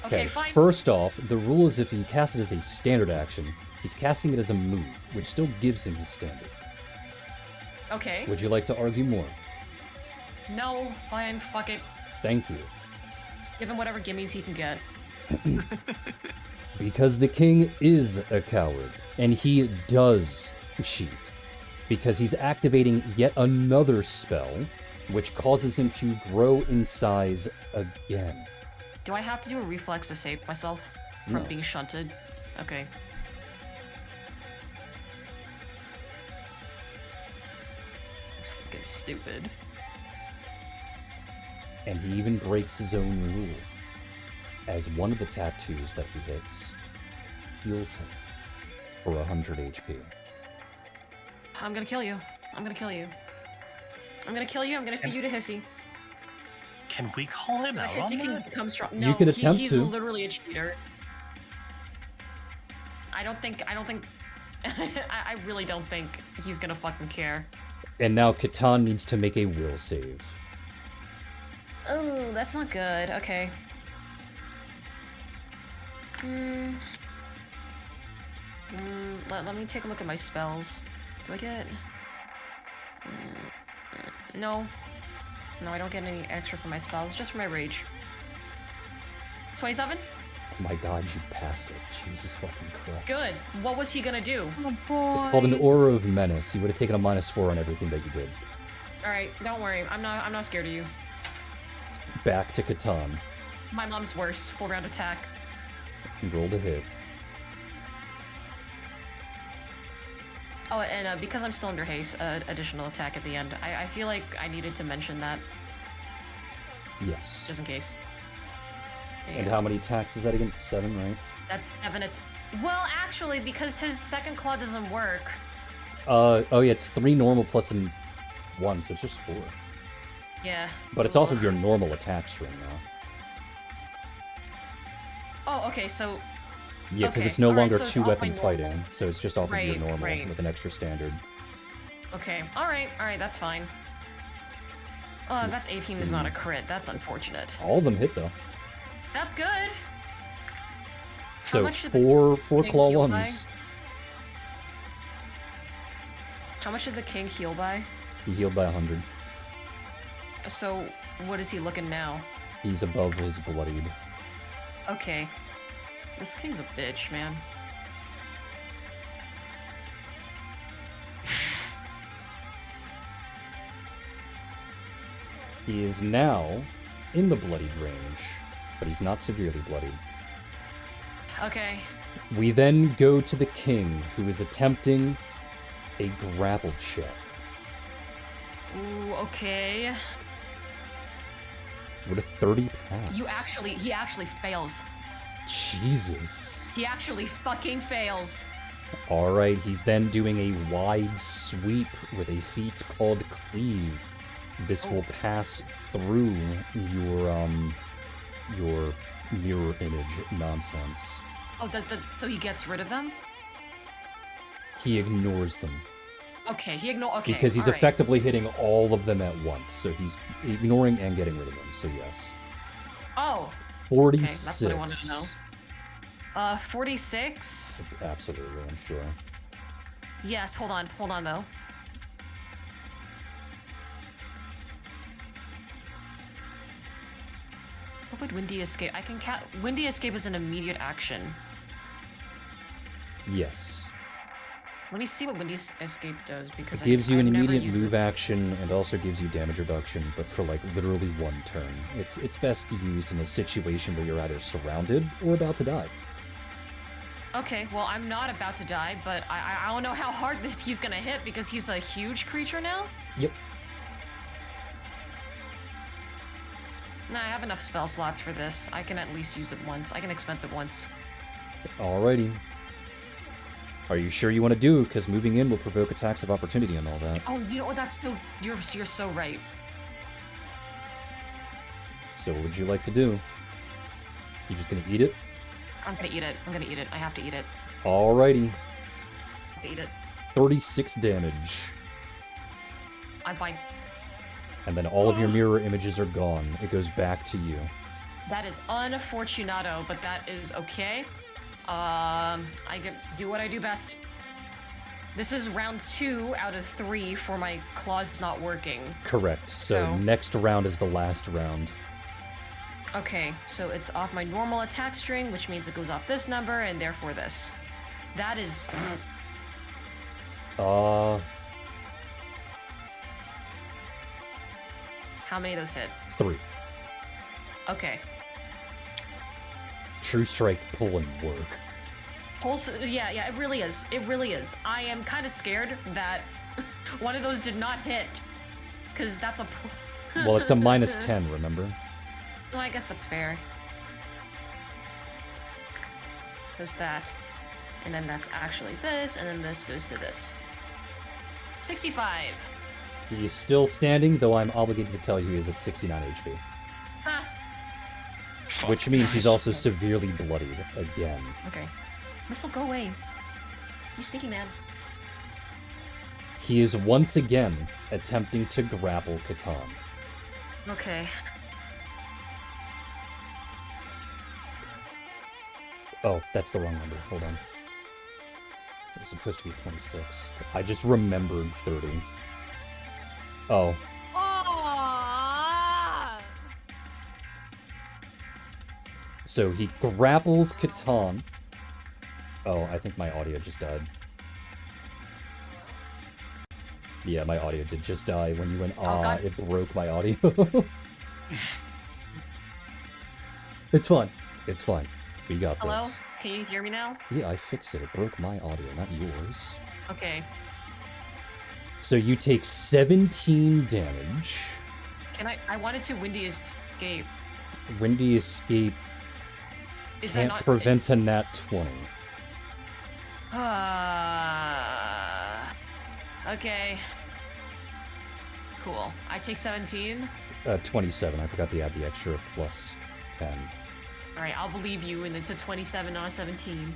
Okay, fine. First off, the rule is if he casts it as a standard action, he's casting it as a move, which still gives him his standard. Okay. Would you like to argue more? No, fine, fuck it. Thank you. Give him whatever gimmies he can get. Because the king is a coward, and he does cheat. Because he's activating yet another spell, which causes him to grow in size again. Do I have to do a reflex to save myself from No. being shunted? Okay. It's fucking stupid. And he even breaks his own rule, as one of the tattoos that he hits heals him for 100 HP. I'm gonna kill you. I'm gonna kill you. I'm gonna kill you. I'm gonna feed you to Hissy. Can we call him So out Hissy on can that? become strong. You No, could attempt he's to. literally a cheater. I don't think. I really don't think he's gonna fucking care. And now Catan needs to make a will save. Oh, that's not good. Okay. Let me take a look at my spells. Do I get... No. No, I don't get any extra for my spells, just for my rage. 27? Oh my god, you passed it. Jesus fucking Christ. Good. What was he gonna do? Oh boy. It's called an Aura of Menace. You would have taken a -4 on everything that you did. Alright, don't worry. I'm not scared of you. Back to Catan. My mom's worse. Full round attack. You rolled a hit. Oh, and because I'm still under haste, additional attack at the end. I feel like I needed to mention that, Yes. just in case. And how many attacks is that against? 7, right? That's 7 Well, actually, because his second claw doesn't work. Oh yeah, it's 3 normal plus 1, so it's just 4. Yeah. But it's off of your normal attack string now. Oh, okay, so... Yeah, because Okay, it's no alright, longer so it's 2-weapon off my fighting, normal. so it's just off of your Right, normal right. with an extra standard. Okay, alright, that's fine. That's Let's 18 is not a see. crit. That's unfortunate. All of them hit though. That's good! So much did the four king claw heal by? ones. How much did the king heal by? He healed by 100. So, what is he looking now? He's above his bloodied. Okay. This king's a bitch, man. He is now in the bloodied range, but he's not severely bloodied. Okay. We then go to the king, who is attempting a grapple check. Ooh, okay. Would a 30 pass? He actually fails. Jesus. He actually fucking fails. Alright, he's then doing a wide sweep with a feat called Cleave. This will pass through your mirror image nonsense. Oh, so he gets rid of them? He ignores them. Okay, okay. Because he's alright. effectively hitting all of them at once, so he's ignoring and getting rid of them, so yes. Oh. 46. Okay, that's what I wanted to know. 46? Absolutely, I'm sure. Yes, hold on though. What would Windy Escape? I can Windy Escape is an immediate action. Yes. Let me see what Windy Escape does, because It gives you I've an never immediate used move it. action and also gives you damage reduction, but for like literally 1 turn. It's best used in a situation where you're either surrounded or about to die. Okay, well, I'm not about to die, but I don't know how hard he's gonna hit because he's a huge creature now. Yep. Nah, I have enough spell slots for this. I can at least use it once. I can expend it once. Alrighty. Are you sure you want to do? Because moving in will provoke attacks of opportunity and all that. Oh, you know what? That's so... You're so right. So what would you like to do? You just gonna eat it? I'm gonna eat it. I have to eat it. Alrighty. I have to eat it. 36 damage. I'm fine. And then all of your mirror images are gone. It goes back to you. That is unfortunato, but that is okay. I do what I do best. This is round 2 out of 3 for my claws not working. Correct. So next round is the last round. Okay, so it's off my normal attack string, which means it goes off this number, and therefore this. That is... How many of those hit? 3. Okay. True Strike pull and work. Pulse, yeah, it really is. It really is. I am kind of scared that one of those did not hit, because that's a... Well, it's a -10, remember? Well, I guess that's fair. Goes that. And then that's actually this, and then this goes to this. 65. He's still standing, though I'm obligated to tell you he is at 69 HP. Huh. Which means he's also severely bloodied again. Okay. This'll go away. You sneaky man. He is once again attempting to grapple Catan. Okay. Oh, that's the wrong number. Hold on. It was supposed to be 26. I just remembered 30. Oh. Oh! So he grapples Catan. Oh, I think my audio just died. Yeah, my audio did just die. When you went, it broke my audio. It's fine. It's fine. We got Hello? this. Can you hear me now? Yeah, I fixed it. It broke my audio, not yours. Okay. So you take 17 damage. I wanted to Windy Escape. Windy Escape Is that can't not... prevent a nat 20. Okay. Cool. I take 17. 27. I forgot to add the extra plus 10. Alright, I'll believe you, and it's a 27, not a 17.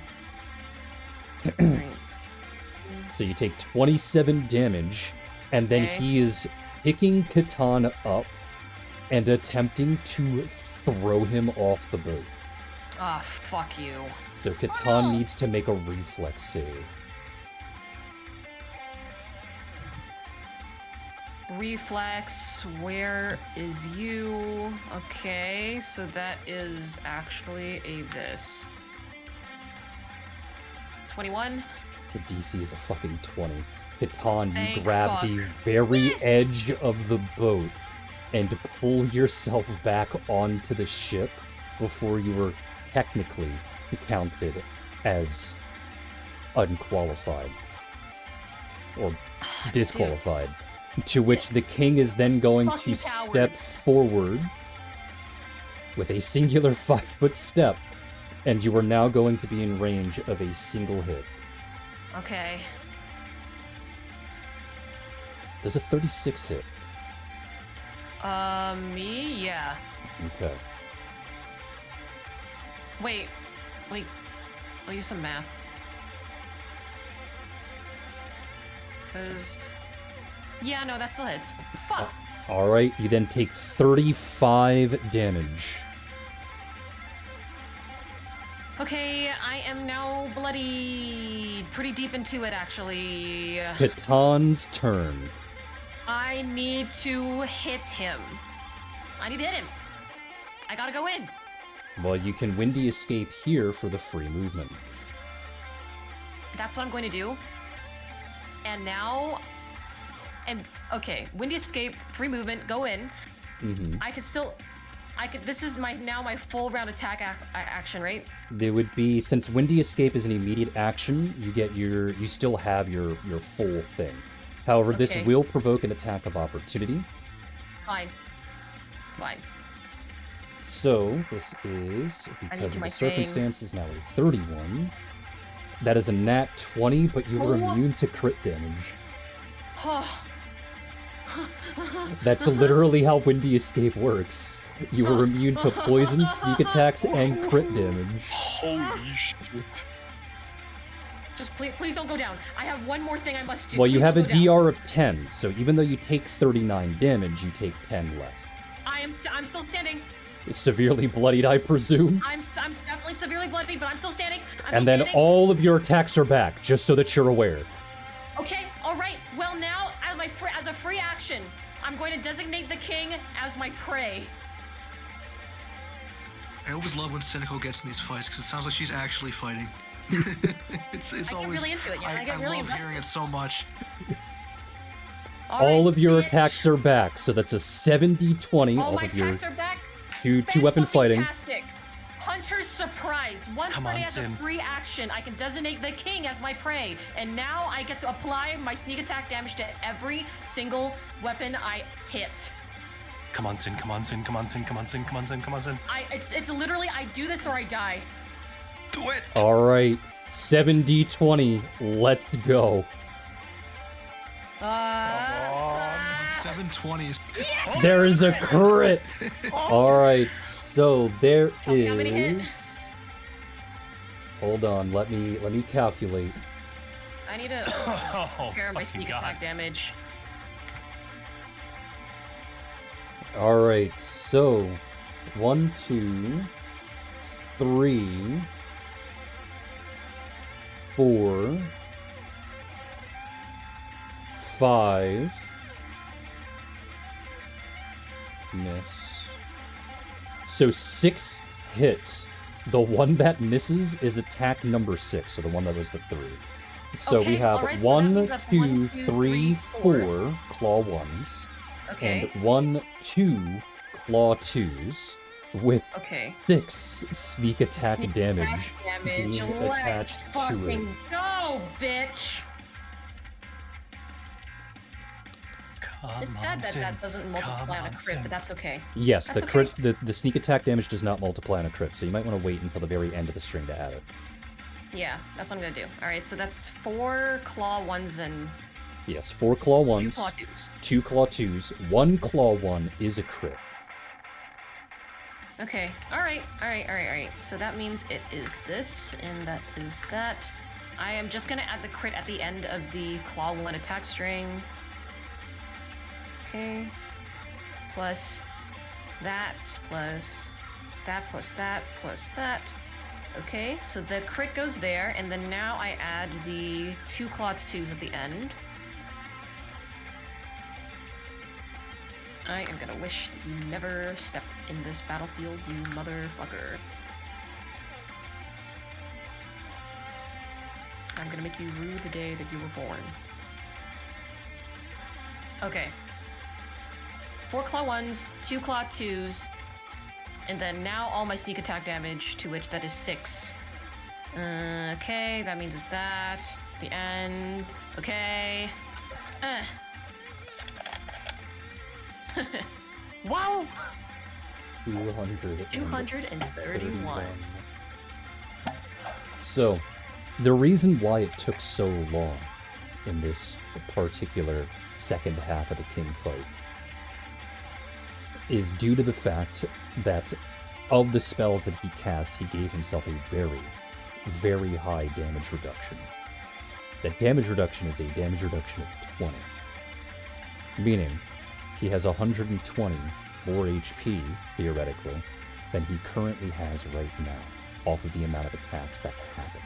Right. So you take 27 damage, and then Okay. he is picking Catan up and attempting to throw him off the boat. Ah, fuck you. So Catan needs to make a reflex save. Reflex, where is you? Okay, so that is actually a this. 21? The DC is a fucking 20. Catan, you Thank grab fuck. the very edge of the boat and pull yourself back onto the ship before you were technically counted as unqualified or disqualified. To which the king is then going to Fucking step coward. forward with a singular 5-foot step, and you are now going to be in range of a single hit. Okay. Does a 36 hit? Me? Yeah. Okay. Wait. I'll use some math. Cause... Yeah, no, that still hits. Fuck! Alright, you then take 35 damage. Okay, I am now bloody pretty deep into it, actually. Catan's turn. I need to hit him. I need to hit him. I gotta go in. Well, you can Windy Escape here for the free movement. That's what I'm going to do. And now... okay, Windy Escape, free movement, go in. Mm-hmm. This is my full round attack action, right? There would be, since Windy Escape is an immediate action, you still have your full thing. However, this Okay. will provoke an attack of opportunity. Fine. So, this is, I need because of my the thing. circumstances, now a 31. That is a nat 20, but you are Oh. immune to crit damage. Oh. That's literally how Windy Escape works. You are immune to poison, sneak attacks, and crit damage. Holy shit. Just please don't go down. I have one more thing I must do. Well, you Please have a don't go down. DR of 10, so even though you take 39 damage, you take 10 less. I'm still standing. Severely bloodied, I presume. I'm definitely severely bloody, but I'm still standing. And then all of your attacks are back, just so that you're aware. Okay, all right. Well, now as a free action, I'm going to designate the king as my prey. I always love when Cynical gets in these fights because it sounds like she's actually fighting. it's I get always really into it, yeah. I I get really love hearing invested. it so much. All of your bitch. attacks are back, so that's a 70-20 All off my of your attacks are back. two-weapon fighting. Fantastic. Hunter's surprise. Once Come ready on, as a Sin. free action, I can designate the king as my prey, and now I get to apply my sneak attack damage to every single weapon I hit. Come on, Sin. Come on, Sin. Come on, Sin. Come on, Sin. Come on, Sin. Come on, Sin. It's literally I do this or I die. Do it! All right, 70-20, let's go. 720s. There is a crit. All right, so there Tell me how many hit. is. Hold on, let me calculate. I need to Oh, compare my fucking sneak God. attack damage. All right, so 1, 2, 3, 4, 5. Miss. So 6 hits. The one that misses is attack number 6, so the one that was the 3. So Okay, we have alright, so that 1, means that's 2, 1, 2, 3, 3, 4 claw 1s. Okay. And 1, 2 claw 2s with Okay. 6 sneak attack Sneak damage attack being Let's attached to it. fucking go, bitch! It's sad that that doesn't multiply on a crit, but that's okay. Yes, That's the crit, the sneak attack damage does not multiply on a crit, so you might want to wait until the very end of the string to add it. Yeah, that's what I'm gonna do. Alright, so that's 4 claw 1s and Yes, 4 claw 1s, 2 claw 2s. 2 claw 2s, 1 claw 1 is a crit. Okay, alright. So that means it is this, and that is that. I am just gonna add the crit at the end of the claw 1 attack string. Okay. Plus that, plus that, plus that, plus that. Okay, so the crit goes there, and then now I add the 2 claw 2s at the end. I am gonna wish you never stepped in this battlefield, you motherfucker. I'm gonna make you rue the day that you were born. Okay. 4 claw 1s, 2 claw 2s, and then now all my sneak attack damage, to which that is 6. Okay, that means it's that. The end. Okay. Wow! 231. So, the reason why it took so long in this particular second half of the king fight is due to the fact that of the spells that he cast, he gave himself a very, very high damage reduction. That damage reduction is a damage reduction of 20. Meaning, he has 120 more HP, theoretically, than he currently has right now, off of the amount of attacks that happened.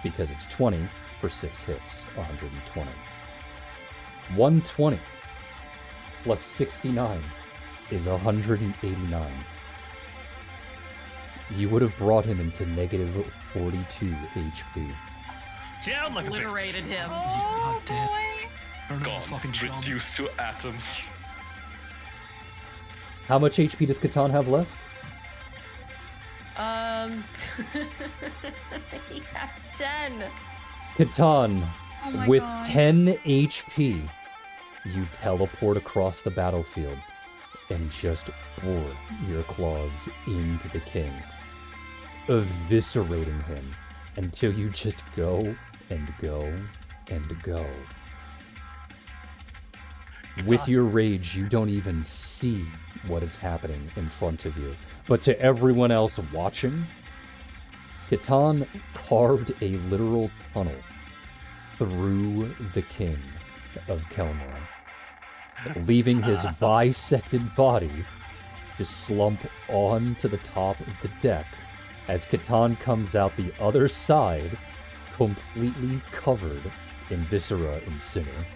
Because it's 20 for 6 hits, 120. 120 plus 69 is 189. You would have brought him into negative 42 HP. Down like a bitch. Obliterated him. Oh damn. boy! Gone. Fucking Reduced to atoms. How much HP does Catan have left? He had 10. Catan, Oh my with God. 10 HP, you teleport across the battlefield and just bore your claws into the king, eviscerating him until you just go and go and go. With your rage, you don't even see what is happening in front of you. But to everyone else watching, Catan carved a literal tunnel through the king of Kelmar, leaving his bisected body to slump onto the top of the deck as Catan comes out the other side, completely covered in viscera and sinner.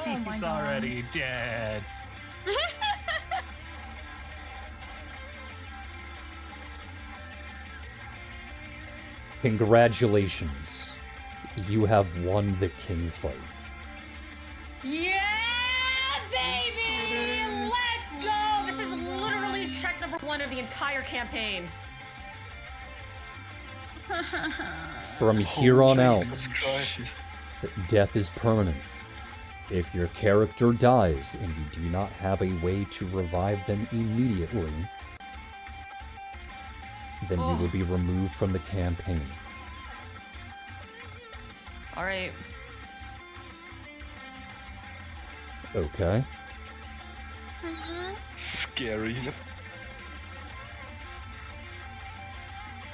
Oh my He's God. already dead. Congratulations. You have won the king fight. Yeah, baby! Let's go! This is literally check number 1 of the entire campaign. From here on out, Jesus Christ. death is permanent. If your character dies and you do not have a way to revive them immediately, then you will be removed from the campaign. Alright. Okay? Scary.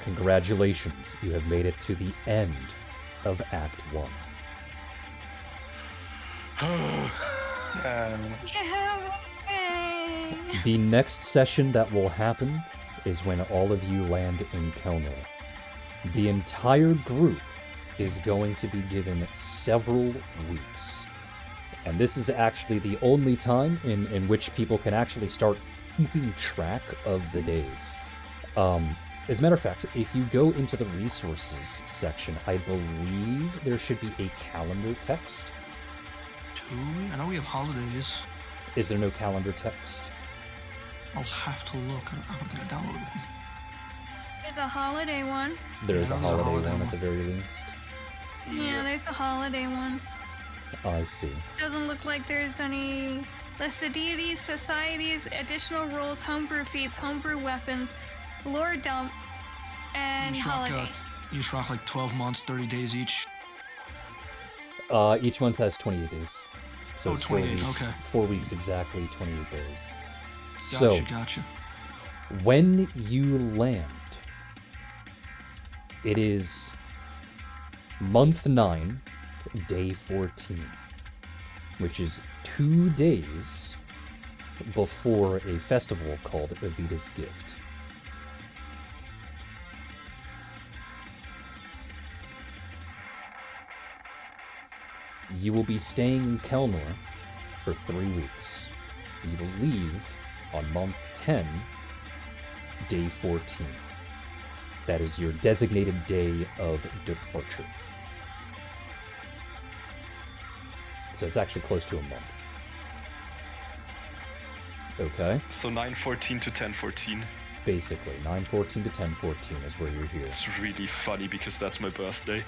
Congratulations, you have made it to the end of Act 1. Man. Yay! The next session that will happen is when all of you land in Kelmar. The entire group is going to be given several weeks. And this is actually the only time in which people can actually start keeping track of the days. As a matter of fact, if you go into the resources section, I believe there should be a calendar text. I know we have holidays. Is there no calendar text? I'll have to look. I don't think I downloaded one. There's a holiday one. There is a there's a holiday holiday one one. at the very least. Yeah, there's a holiday one. I see. Doesn't look like there's any. List of deities, societies, additional rules, homebrew feats, homebrew weapons, lore dump, and holiday. You just rock like 12 months, 30 days each. Each month has 28 days. So it's 4 28, weeks. okay. 4 weeks exactly, 28 days. Gotcha, So, gotcha. when you land, it is month 9, day 14, which is 2 days before a festival called Evita's Gift. You will be staying in Kelnor for 3 weeks. You will leave on month 10, day 14. That is your designated day of departure. So it's actually close to a month. Okay? So 9:14 to 10:14. Basically, 9:14 to 10:14 is where you're here. It's really funny because that's my birthday.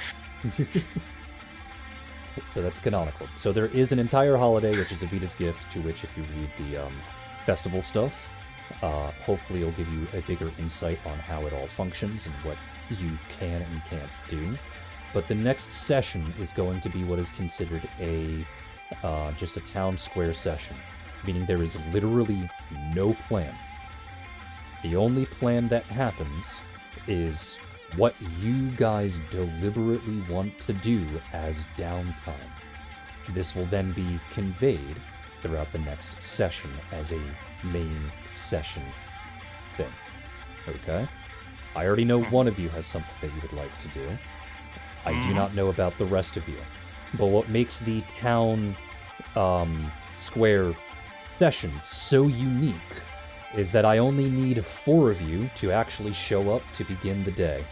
So that's canonical. So there is an entire holiday, which is Evita's Gift, to which if you read the festival stuff, hopefully it'll give you a bigger insight on how it all functions and what you can and can't do. But the next session is going to be what is considered a just a town square session, meaning there is literally no plan. The only plan that happens is what you guys deliberately want to do as downtime. This will then be conveyed throughout the next session as a main session thing. Okay? I already know one of you has something that you would like to do. I do not know about the rest of you. But what makes the town square session so unique is that I only need 4 of you to actually show up to begin the day.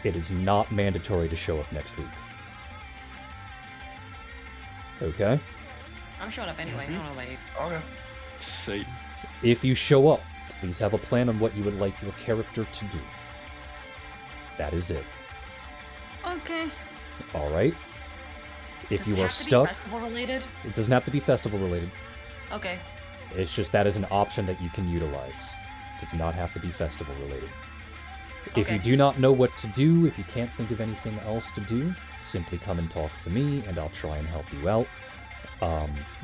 It is not mandatory to show up next week. Okay? I'm showing up anyway. I don't know about you. Okay. Same. If you show up, please have a plan on what you would like your character to do. That is it. Okay. Alright? If Does you it are have to be stuck, festival related? it doesn't have to be festival related. Okay. It's just that is an option that you can utilize. It does not have to be festival related. If Okay. you do not know what to do, if you can't think of anything else to do, simply come and talk to me and I'll try and help you out.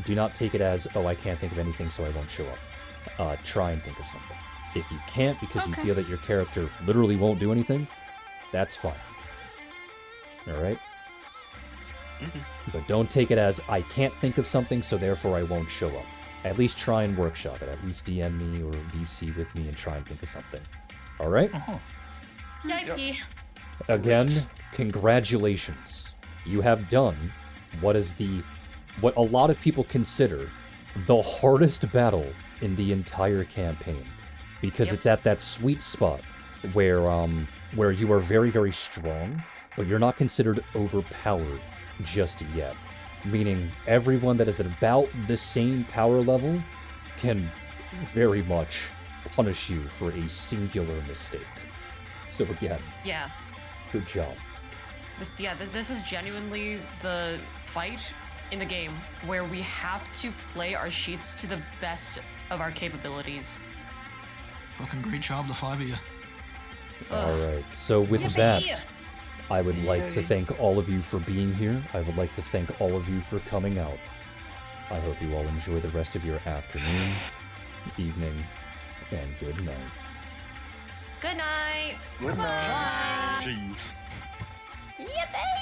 Do not take it as, oh, I can't think of anything so I won't show up. Try and think of something. If you can't because you Okay. feel that your character literally won't do anything, that's fine. Alright? But don't take it as, I can't think of something so therefore I won't show up. At least try and workshop it. At least DM me or VC with me and try and think of something. Alright? Yikey. Again, congratulations. You have done what a lot of people consider the hardest battle in the entire campaign. Because Yep. it's at that sweet spot where you are very, very strong, but you're not considered overpowered just yet. Meaning everyone that is at about the same power level can very much punish you for a singular mistake. So again, Yeah. good job. This is genuinely the fight in the game where we have to play our sheets to the best of our capabilities. Fucking great job, the 5 of you. Alright, so with Yippee! that, I would like to thank all of you for being here. I would like to thank all of you for coming out. I hope you all enjoy the rest of your afternoon, evening, and good night. Good night. Good night. Jeez. Yippee!